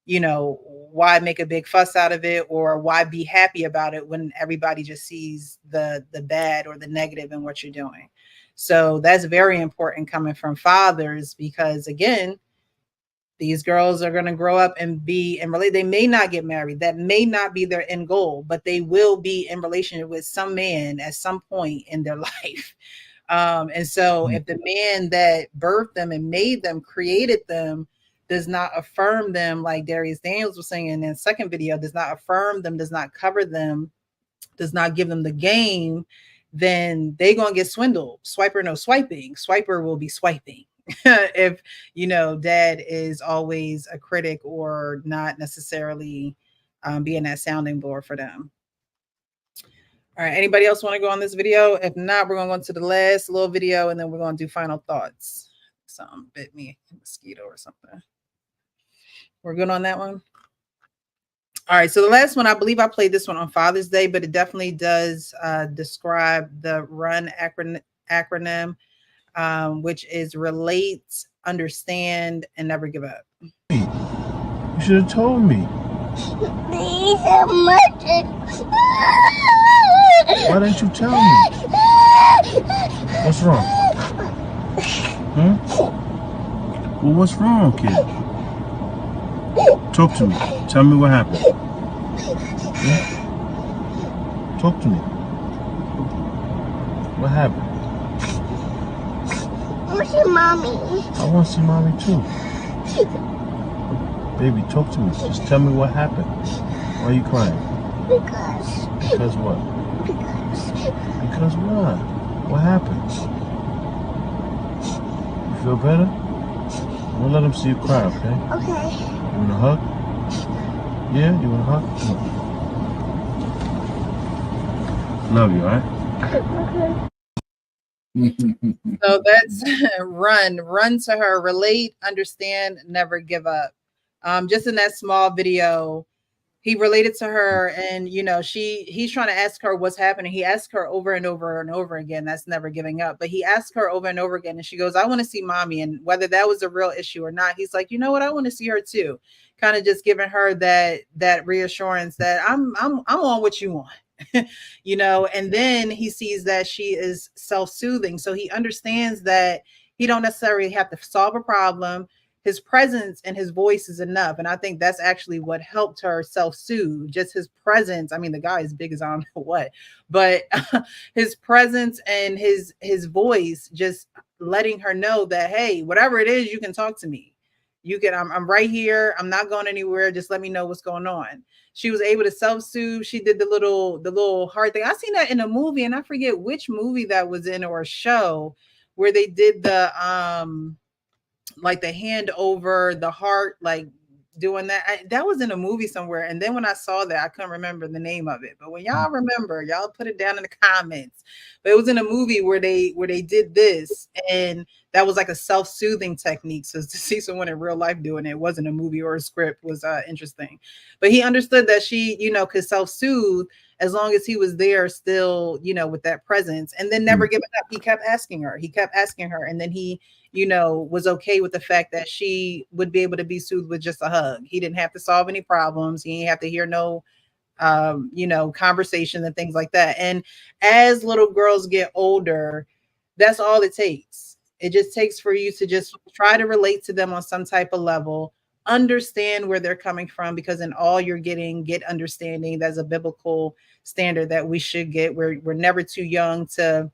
why make a big fuss out of it or why be happy about it when everybody just sees the bad or the negative in what you're doing? So that's very important coming from fathers because again, these girls are going to grow up and be in relate. They may not get married. That may not be their end goal, but they will be in relationship with some man at some point in their life. And so if the man that birthed them and made them, created them, does not affirm them, like Darius Daniels was saying in the second video, does not affirm them, does not cover them, does not give them the game, then they're going to get swindled. Swiper, no swiping. Swiper will be swiping. If dad is always a critic or not necessarily being that sounding board for them. All right, anybody else want to go on this video? If not, we're going to go into the last little video and then we're going to do final thoughts. Something bit me, a mosquito or something. We're good on that one. All right, so the last one, I believe I played this one on Father's Day, but it definitely does describe the RUN acronym. Which is relate, understand, and never give up. You should have told me. Why didn't you tell me? What's wrong? Well, what's wrong, kid? Talk to me. Tell me what happened. Talk to me. What happened? I want to see mommy. I want to see mommy too. Baby, talk to me. Just tell me what happened. Why are you crying? Because what? Because what? What happened? You feel better? Don't let him see you cry, okay? Okay. You want a hug? Yeah? You want a hug? Come on. Love you, alright? Okay. So that's run to her, relate, understand, never give up. Just in that small video, he related to her and he's trying to ask her what's happening. He asked her over and over and over again. That's never giving up. But he asked her over and over again and she goes, I want to see mommy. And whether that was a real issue or not, he's like, you know what, I want to see her too. Kind of just giving her that reassurance that I'm on what you want. And then he sees that she is self-soothing. So he understands that he don't necessarily have to solve a problem. His presence and his voice is enough. And I think that's actually what helped her self-soothe. Just his presence. I mean, the guy is big as I don't know what, but his presence and his voice just letting her know that, hey, whatever it is, you can talk to me. You can, I'm right here. I'm not going anywhere. Just let me know what's going on. She was able to self-soothe. She did the little heart thing. I seen that in a movie, and I forget which movie that was in or a show where they did the like the hand over the heart, like doing that. That was in a movie somewhere. And then when I saw that, I couldn't remember the name of it. But when y'all remember, y'all put it down in the comments. But it was in a movie where they did this, and that was like a self-soothing technique. So to see someone in real life doing it, wasn't a movie or a script, was interesting. But he understood that she, could self-soothe as long as he was there still, with that presence, and then never giving up. He kept asking her. And then he, was okay with the fact that she would be able to be soothed with just a hug. He didn't have to solve any problems. He didn't have to hear no, conversation and things like that. And as little girls get older, that's all it takes. It just takes for you to just try to relate to them on some type of level, understand where they're coming from, because in all you're getting, get understanding. That's a biblical standard that we should get. We're never too young to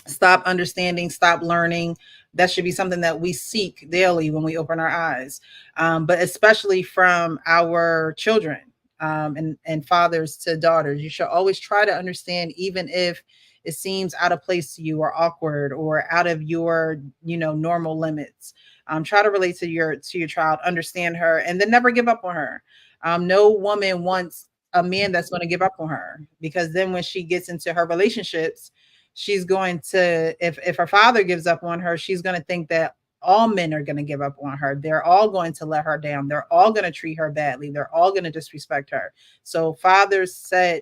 stop understanding, stop learning. That should be something that we seek daily when we open our eyes, but especially from our children, and fathers to daughters. You should always try to understand, even if it seems out of place to you or awkward or out of your, normal limits. Try to relate to your child, understand her, and then never give up on her. No woman wants a man that's going to give up on her, because then when she gets into her relationships, she's going to, if her father gives up on her, she's going to think that all men are going to give up on her. They're all going to let her down. They're all going to treat her badly. They're all going to disrespect her. So fathers set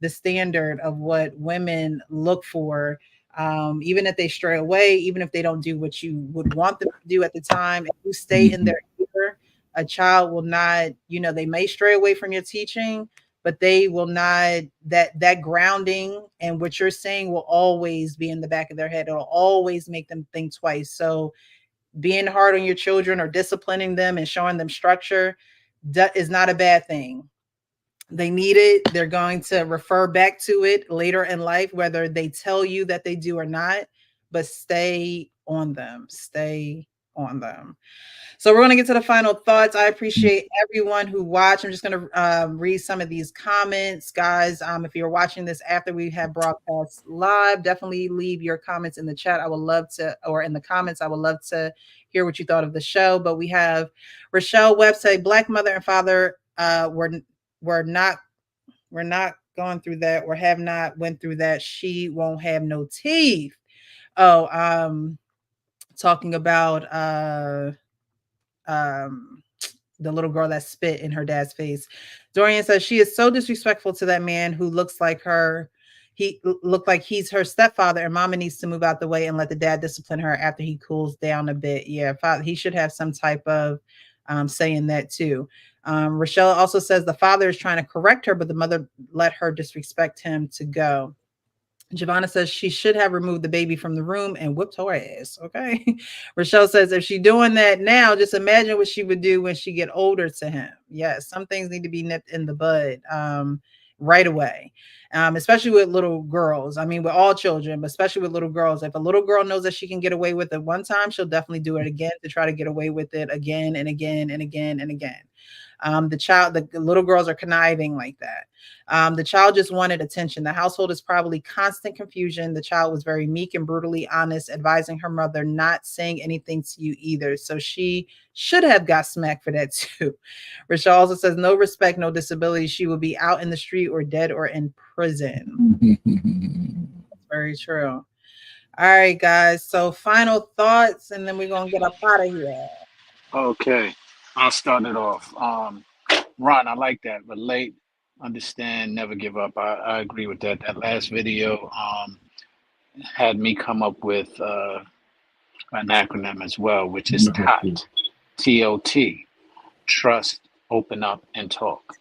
the standard of what women look for, even if they stray away, even if they don't do what you would want them to do at the time. If you stay in their ear, a child will not, they may stray away from your teaching, but they will not, that grounding and what you're saying will always be in the back of their head. It'll always make them think twice. So being hard on your children or disciplining them and showing them structure, that is not a bad thing. They need it. They're going to refer back to it later in life, whether they tell you that they do or not, but stay on them. Stay on them. So we're going to get to the final thoughts. I appreciate everyone who watched. I'm just going to read some of these comments, guys. If you're watching this after we have broadcast live, definitely leave your comments in the chat. I would love to, or in the comments, I would love to hear what you thought of the show. But we have Rochelle website, Black mother and father we're not going through that, or have not went through that. She won't have no teeth. Talking about the little girl that spit in her dad's face. Dorian says she is so disrespectful to that man who looks like her. He looked like he's her stepfather, and mama needs to move out the way and let the dad discipline her after he cools down a bit. Yeah, he should have some type of saying that too. Rochelle also says the father is trying to correct her, but the mother let her disrespect him to go. Giovanna says she should have removed the baby from the room and whipped her ass. Okay. Rochelle says if she's doing that now, just imagine what she would do when she get older to him. Yes, some things need to be nipped in the bud right away, especially with little girls. I mean, with all children, but especially with little girls. If a little girl knows that she can get away with it one time, she'll definitely do it again to try to get away with it again and again and again and again. The little girls are conniving like that. The child just wanted attention. The household is probably constant confusion. The child was very meek and brutally honest, advising her mother, not saying anything to you either. So she should have got smacked for that too. Rochelle also says no respect, no disability. She will be out in the street or dead or in prison. That's very true. All right, guys. So final thoughts, and then we're going to get up out of here. Okay. I'll start it off. Ron, I like that. Relate, understand, never give up. I agree with that. That last video had me come up with an acronym as well, which is TOT. T-O-T. Trust, open up, and talk.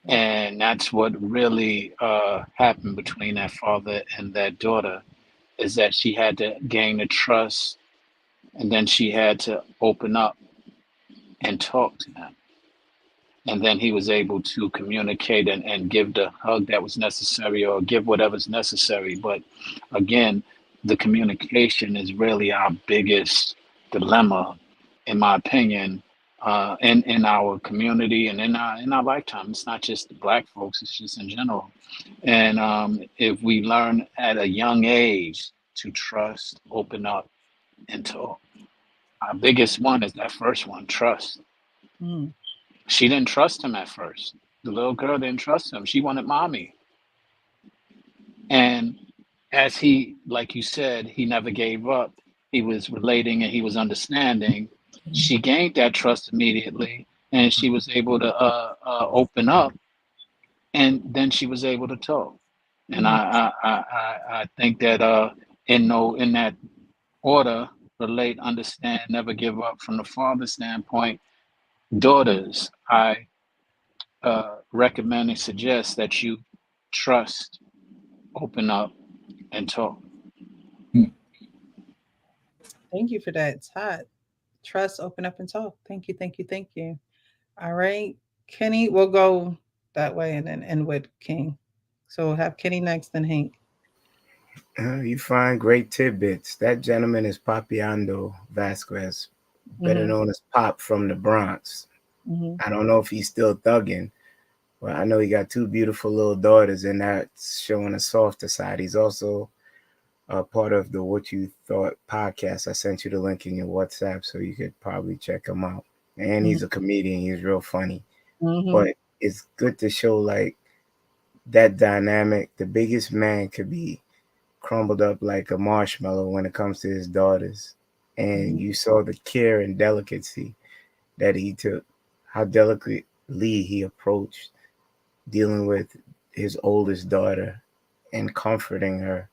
And that's what really happened between that father and that daughter, is that she had to gain the trust, and then she had to open up and talk to him. And then he was able to communicate and give the hug that was necessary, or give whatever's necessary. But again, the communication is really our biggest dilemma in my opinion, in our community and in our lifetime. It's not just the Black folks; it's just in general. And if we learn at a young age to trust, open up, and talk, our biggest one is that first one: trust. Mm. She didn't trust him at first. The little girl didn't trust him. She wanted mommy. And as he, like you said, he never gave up. He was relating and he was understanding. She gained that trust immediately, and she was able to open up, and then she was able to talk. And I think that in that order, relate, understand, never give up. From the father standpoint, daughters, I recommend and suggest that you trust, open up, and talk. Thank you for that. It's hot. Trust, open up, and talk. Thank you, thank you, thank you. All right, Kenny, we'll go that way and then end with King. So we'll have Kenny next, then Hank. You find great tidbits. That gentleman is Papiando Vasquez, better known as Pop from the Bronx. I don't know if he's still thugging, but I know he got two beautiful little daughters, and that's showing a softer side. He's also part of the What You Thought podcast. I sent you the link in your WhatsApp, so you could probably check him out. And he's a comedian. He's real funny. But it's good to show like that dynamic. The biggest man could be crumbled up like a marshmallow when it comes to his daughters. And you saw the care and delicacy that he took, how delicately he approached dealing with his oldest daughter and comforting her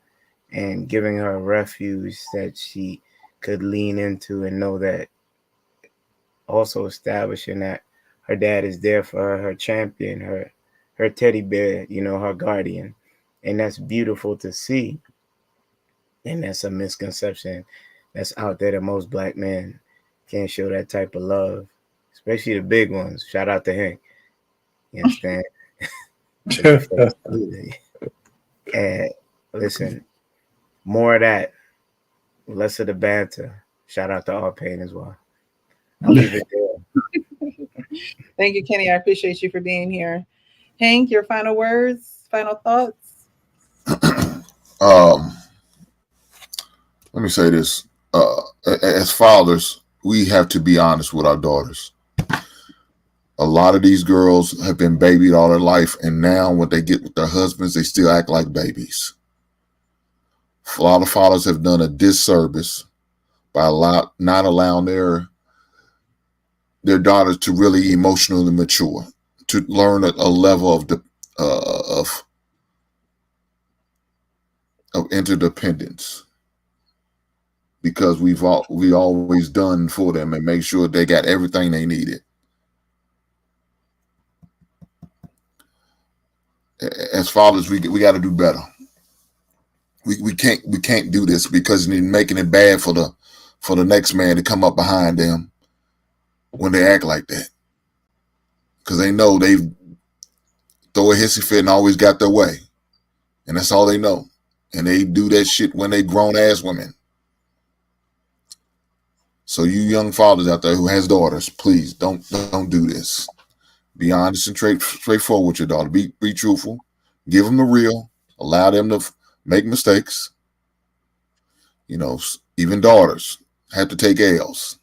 and giving her a refuge that she could lean into and know that, also establishing that her dad is there for her, her champion, her teddy bear, you know, her guardian. And that's beautiful to see. And that's a misconception that's out there that most Black men can't show that type of love, especially the big ones. Shout out to Hank. You understand? And listen, more of that, less of the banter. Shout out to R-Pain as well. I'll leave it there. Thank you, Kenny. I appreciate you for being here. Hank, your final words, final thoughts? Let me say this. As fathers, we have to be honest with our daughters. A lot of these girls have been babied all their life, and now when they get with their husbands, they still act like babies. A lot of fathers have done a disservice by not allowing their daughters to really emotionally mature, to learn a level of interdependence, because we always done for them and make sure they got everything they needed. As fathers, we got to do better. We can't do this because they're making it bad for the next man to come up behind them when they act like that, because they know they throw a hissy fit and always got their way, and that's all they know. And they do that shit when they grown ass women. So you young fathers out there who has daughters, please don't do this. Be honest and straightforward with your daughter. Be truthful. Give them the real. Allow them to make mistakes. You know, even daughters have to take L's.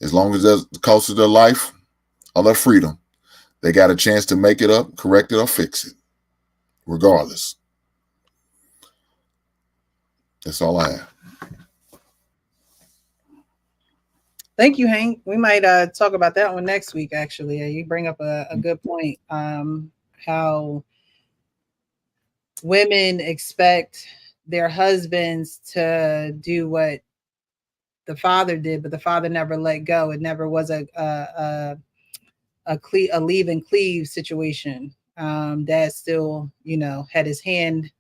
As long as that's the cost of their life or their freedom, they got a chance to make it up, correct it, or fix it, regardless. That's all I have. Thank you, Hank. We might talk about that one next week, actually. You bring up a good point. How women expect their husbands to do what the father did, but the father never let go. It never was a leave and cleave situation. Dad still, had his hand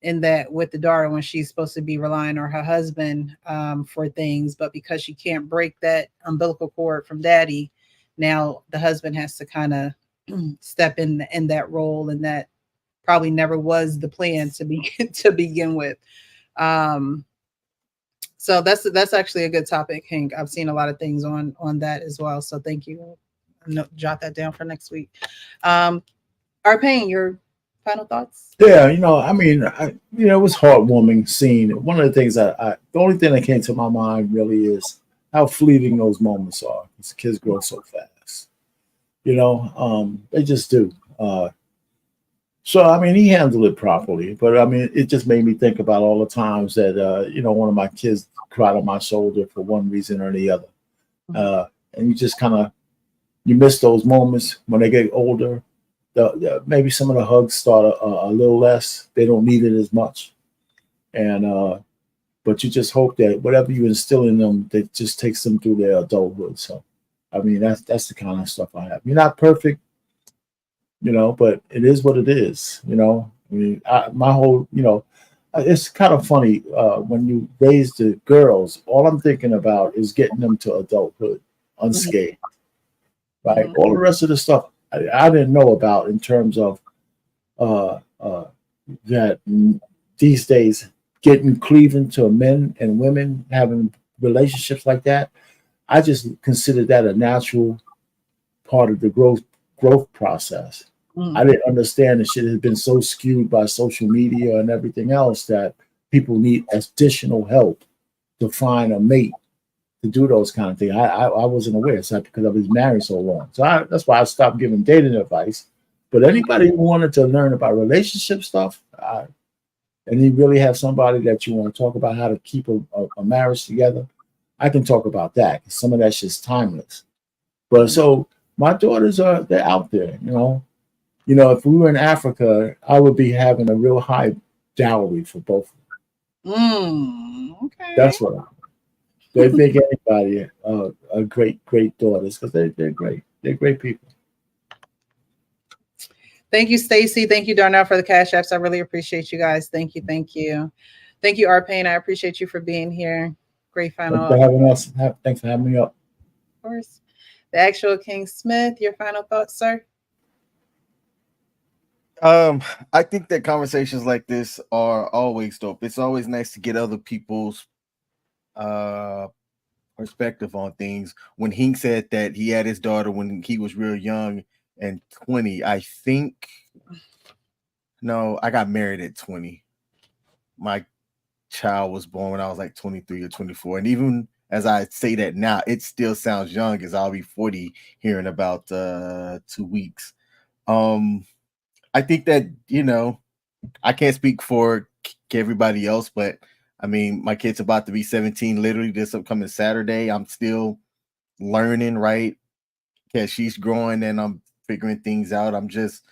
in that with the daughter when she's supposed to be relying on her husband for things, but because she can't break that umbilical cord from daddy, now the husband has to kind of step in that role, and that probably never was the plan to begin with. So that's actually a good topic, Hank. I've seen a lot of things on that as well. So thank you. Jot that down for next week. Arpain, your final thoughts? Yeah, I mean, it was heartwarming seeing it. One of the things the only thing that came to my mind really is how fleeting those moments are. Because the kids grow so fast. They just do. So, I mean, he handled it properly, but I mean, it just made me think about all the times that, one of my kids cried on my shoulder for one reason or the other. And you just you miss those moments when they get older. Maybe some of the hugs start a little less. They don't need it as much. But you just hope that whatever you instill in them, that just takes them through their adulthood. So, I mean, that's the kind of stuff I have. You're not perfect, but it is what it is. I mean, my whole, it's kind of funny when you raise the girls. All I'm thinking about is getting them to adulthood unscathed. Right? All the rest of the stuff I didn't know about in terms of that these days getting cleaving to men and women having relationships like that. I just consider that a natural part of the growth process. I didn't understand the shit has been so skewed by social media and everything else that people need additional help to find a mate to do those kind of things. I wasn't aware, so because I was married so long. So that's why I stopped giving dating advice. But anybody who wanted to learn about relationship stuff, and you really have somebody that you want to talk about how to keep a marriage together, I can talk about that. Some of that shit's timeless. But so my daughters they're out there, if we were in Africa, I would be having a real high dowry for both of them. Okay. That's what they make anybody a great daughters because they're great. They're great people. Thank you, Stacy. Thank you, Darnell, for the cash apps. I really appreciate you guys. Thank you. Thank you. Thank you, Arpain. I appreciate you for being here. Great final. Thanks for having us. Thanks for having me up. Of course. The actual King Smith, your final thoughts, sir? I think that conversations like this are always dope. It's always nice to get other people's perspective on things. When Hink said that he had his daughter when he was real young and 20, I got married at 20. My child was born when I was like 23 or 24. And even as I say that now, it still sounds young as I'll be 40 here in about 2 weeks. I think that, I can't speak for everybody else, but I mean, my kid's about to be 17 literally this upcoming Saturday. I'm still learning, right? Because she's growing and I'm figuring things out. I'm just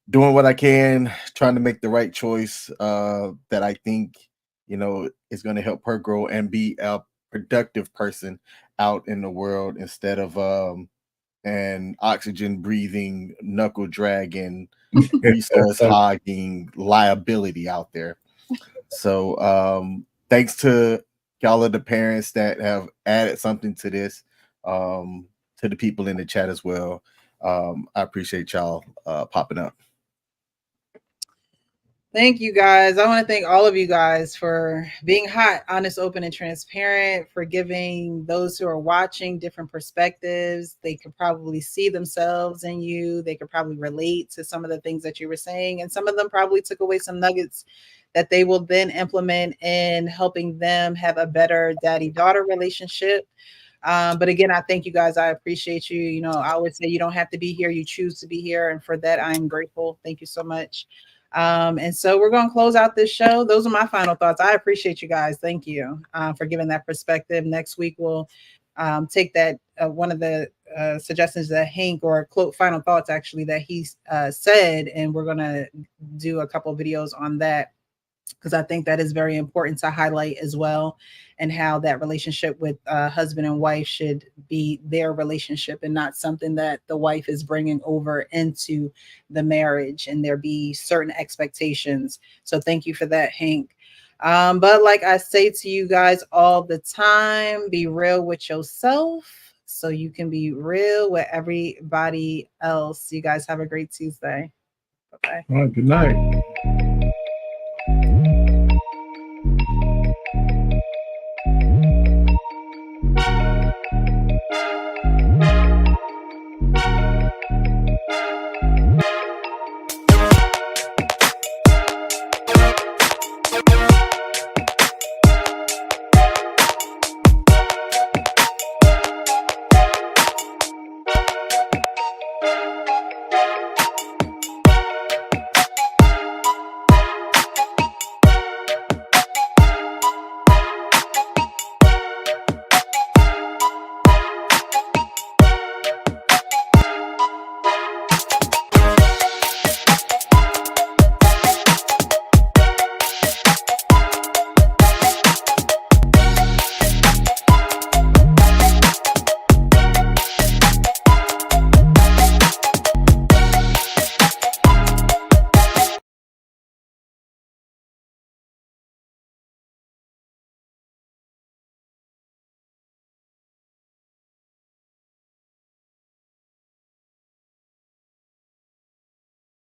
doing what I can, trying to make the right choice that I think, is going to help her grow and be a productive person out in the world instead of an oxygen breathing, knuckle dragging, resource hogging liability out there. So thanks to y'all of the parents that have added something to this, to the people in the chat as well. I appreciate y'all popping up. Thank you, guys. I want to thank all of you guys for being hot, honest, open, and transparent, for giving those who are watching different perspectives. They could probably see themselves in you. They could probably relate to some of the things that you were saying. And some of them probably took away some nuggets that they will then implement in helping them have a better daddy-daughter relationship. But again, I thank you guys. I appreciate you. I always say you don't have to be here. You choose to be here. And for that, I'm grateful. Thank you so much. And so we're going to close out this show. Those are my final thoughts. I appreciate you guys. Thank you for giving that perspective. Next week, we'll take that one of the suggestions that Hank, or quote final thoughts actually, that he said, and we're going to do a couple of videos on that, because I think that is very important to highlight as well, and how that relationship with husband and wife should be their relationship and not something that the wife is bringing over into the marriage, and there be certain expectations. So thank you for that, Hank. But like I say to you guys all the time, be real with yourself so you can be real with everybody else. You guys have a great Tuesday. Bye-bye. All right, good night.